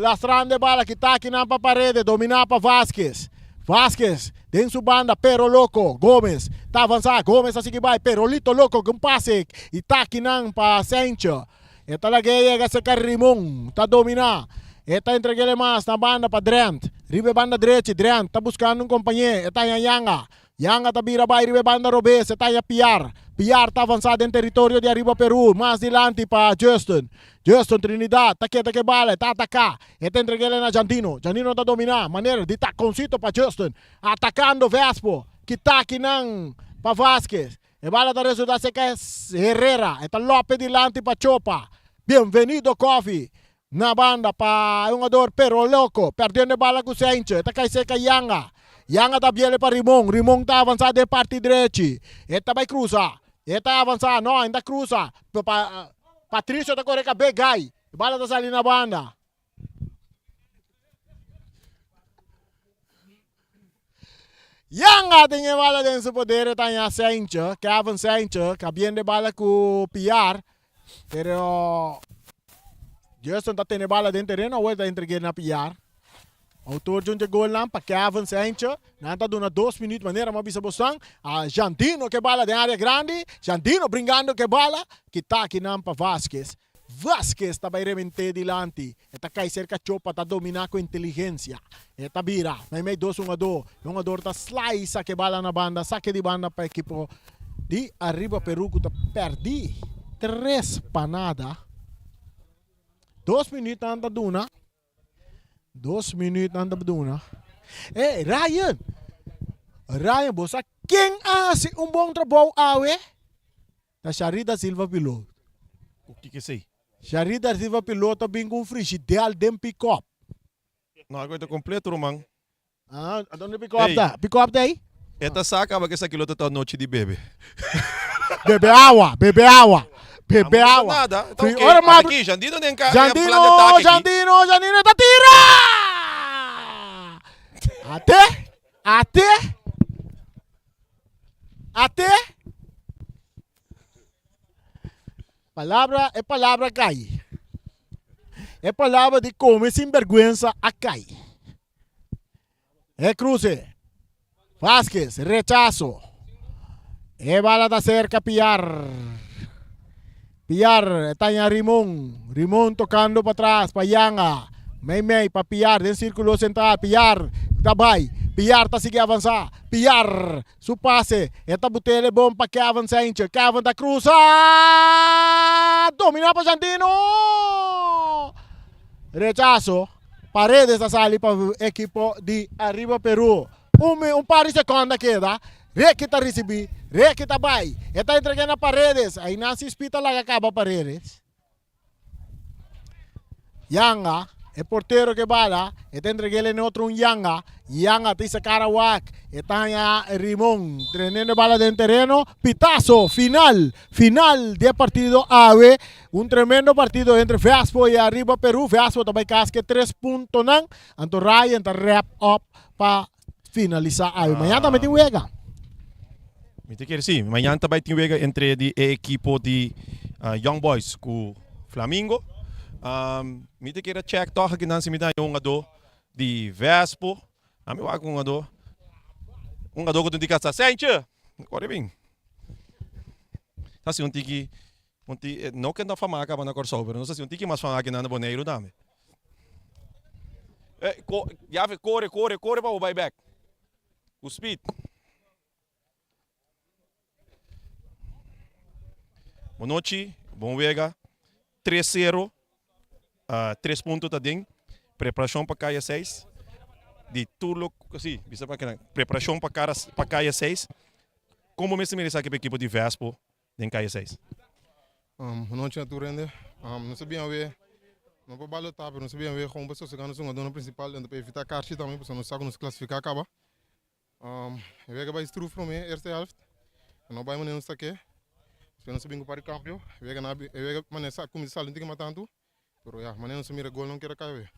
lastrando bala que tá aqui na Paredes, dominar para Vasquez. Vasquez, den su banda, pero loco. Gomes, tá avançar. Gomes assim que vai, perolito loco, com passe. E tá aqui não para Sanchez. Eta lagi chega sa Carrimon, tá dominar. Eta entregue mais na banda para Drent. Ribe banda direita, Drent, tá buscando um companheiro. Eta Yanga. Yanga tá vira vai, ribe banda Robes. Eta Piar. Piar tá avançado em território de arriba Peru. Mais dilante para Justin. Justin Trinidad, tá que bala, tá atacar. Eta entregue na Jandino. Jandino tá dominar. Maneira de taconcito para Justin. Atacando Vespo. Que tá aqui não para Vasquez. E bala tá resultado se que é Herrera. Eta Lopes dilante para Chopa. Bienvenido Coffee. Na banda pa jogador pero loco. Perdendo bala com Sanchez. Eta kay seca Yanga. Yanga tá biele para Rimon. Rimon tá avançado de parte direita. Eta vai cruzar. Eta avançar. Não, ainda cruza. Patrício tá correndo bem gai. Bala tá saindo na banda. Yanga tem bala dentro do poder. Tá em Sanchez. Kevin Sanchez. Que bien de bala com Piar. Pero Justin tá tendo bala dentro do terreno. Ou tá entregando na Piar. Autor de um gol lá para Kevin Sanchez. Nada duna 2 minutos maneira mabisa bosang. Jandino que bala de área grande. Jandino brincando que bala. Que tá aqui não para Vasquez. Vasquez tá remente dilante. Eta cai cerca Chopa tá dominar com inteligência. Eta vira. May 2 1-2. Jogador tá slice que bala na banda. Saque de banda para equipo de arriba Peru que tá perdi 3 para nada. 2 minutos anda duna. 2 minutos anda duna. Ryan, bosa, quem hace bom trabalho awe? Da Sharida Silva Piloto. O que sei? Sharida Silva Piloto bem com frigideira dem pick-up. Não, agora tá completo, Romang. Onde pick-up tá? Pick-up tá aí? Esta saca, porque essa quilota tá noite de bebê. Bebe água. Não nada. Então, okay. Aqui, Jandino nem cá. Jandino tá tira! Até. Palavra é palavra cai. É palavra de comer sem vergüenza a cai. É cruce. Vasquez, rechazo. E bala da cerca Piar. Piar, está en Rimón. Rimón tocando para atrás, para Yanga. May, para Piar, del círculo central. Piar, tabay. Piar está sigue avançar. Piar, su pase. Esta botella é bom para Kevin Sanchez. Kevin da cruza. Domina para Argentino. Rechazo. Paredes da sali para o equipo de Arriba Peru. Um par de segundos queda. Requita recebi. Requita vai. Está entregando a Paredes. Aí não se espita lá que acaba Paredes. Yanga. É porteiro que bala. Está entregando em outro Yanga. Yanga tisa Karawak. Está em Rimón. Treinando bala dentro do terreno. Pitazo. Final. Final de partido AVE. Um tremendo partido entre Vespo e Arriba Peru. Vespo também casca 3 pontos. Então Ryan está wrap up para finalizar AVE. Amanhã também tem Wega. Me te quer sim, amanhã também tem Wega entre a equipe de Young Boys com Flamengo. Me te quer check toch que não se me dá um jogador de Vespo. A meu com um jogador que tu diga sente. Corre bem. Tá se um tiki não que não fama acaba na cor sobre, não sei se um tiki mais fama que na Boneiro dame. Já corre para o buyback. O speed. Boa noite, bom Vega. 3-0. 3 pontos também. Preparação para Caia 6. De tudo, sim, preparação para Caia 6. Como me merece aqui a equipe de Vespo em Caia 6? Boa noite a todos. Não sabia ver. Não vou balotar, não sabia ver como pessoas chegando no dona principal para evitar caixa também, para não saber nos classificar acaba. Eu vejo que vai estudar para mim, erste half. Não vai maneira não aqui. Se não sabia para o campo, eu vejo que maneira começar não tem que matar tudo. Pero já, maneira não se mira gol não quer cair.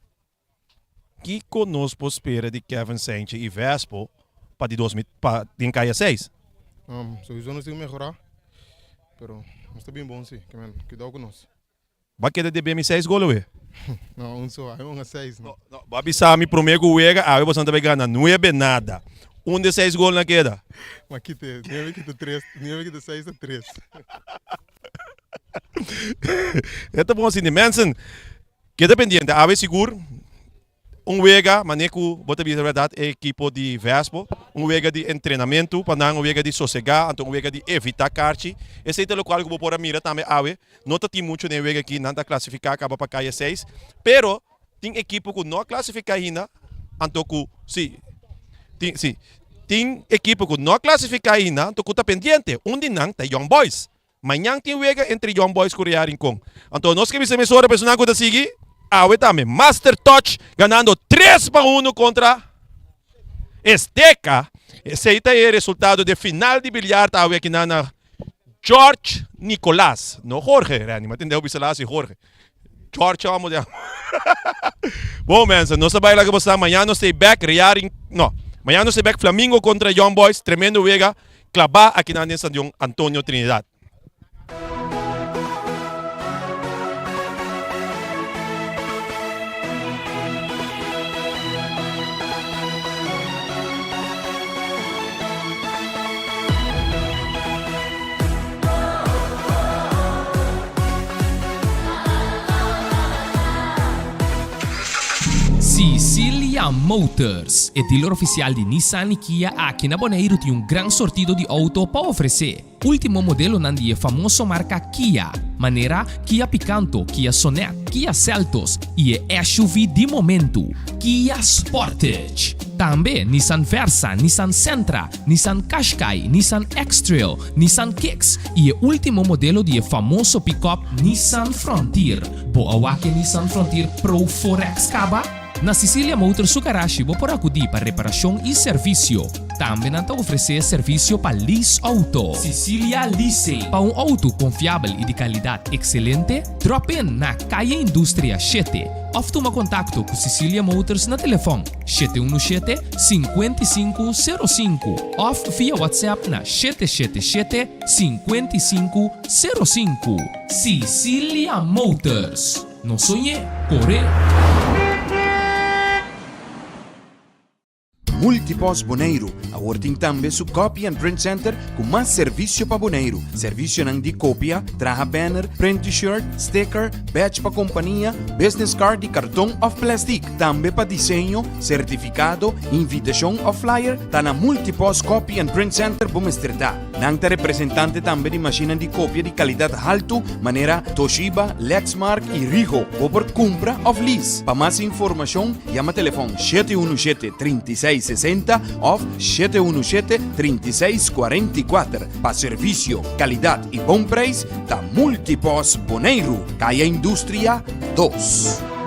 Que conosco espera de Kevin Sanchez e Vespo para de 2000 para em Caia 6? Só não sei melhorar. Pero está bem bom sim, que dá com nós. Vai querer de BM6 gol ué? Não, só, é um a 6. Não, vai avisar me prometo o Uega, aí você não vai ganhar, não é bem nada. De 6 gols na queda. Mas aqui tem, nem aqui tem 3, nem aqui tem 6 a 3. É bom assim, mensen, que dependente, a ver seguro, Uega, maneco, bota a verdade, é equipe de Vespo, Uega de treinamento, para não Uega de sossegar, então Uega de evitar carte. Esse é o qual que vou pôr a mira também, não tem muito nem Uega aqui, não está classificar, acaba para cair 6, pero tem equipe que não classifica ainda, então sim, tem equipe que não classifica ainda, então está pendente, onde não tem Young Boys. Amanhã tem Uega entre Young Boys e Rincon. Então nós que vamos ver a pessoa que está seguindo, também, Master Touch, ganhando 3-1 contra Esteca. Esse aí é o resultado de final de bilhar, aqui na George Nicolás, não Jorge, mas entendeu? Bisalas e Jorge. George, vamos de bom, mensen, nós vamos lá que você amanhã nós tem back, amanhã nós tem back Flamengo contra Young Boys, tremendo Uega, clavar aqui na Estadio Antônio Trinidad. Sicilia Motors, o dealer oficial de Nissan e Kia aqui na Bonaire tem um grande sortido de auto para oferecer. Último modelo é a famosa marca Kia, maneira Kia Picanto, Kia Sonet, Kia Seltos e a SUV de momento, Kia Sportage. Também Nissan Versa, Nissan Sentra, Nissan Qashqai, Nissan X-Trail, Nissan Kicks e o último modelo de famoso pick-up Nissan Frontier. Boa que Nissan Frontier Pro 4X caba? Na Sicilia Motors Sukarashi vou por acudir para reparação e serviço. Também não oferecer serviço para lease auto. Sicilia Leasing. Para um auto confiável e de qualidade excelente, drop in na Caia Indústria 7. Ou toma contato com Sicilia Motors na telefone 717-5505 ou via WhatsApp na 777-5505. Sicilia Motors. Não sonhe, corre. Multipós Boneiro, a Working tambe su Copy and Print Center com mais serviço para boneiro. Serviço nang di cópia, traha banner, print t-shirt, sticker, badge para companhia, business card de cartão of plastic. Tambe para desenho, certificado, invitação of flyer, tá na Multipos Copy and Print Center Bumesterdá. Nang ta representante tambe de máquina de cópia de qualidade alto, maneira Toshiba, Lexmark e Ricoh. Ou por compra of lease. Para mais informação, chama telefone 717-3660 ou 717-3644. Para serviço, qualidade e bom preço, da Multipos Boneiro, Caia Indústria 2.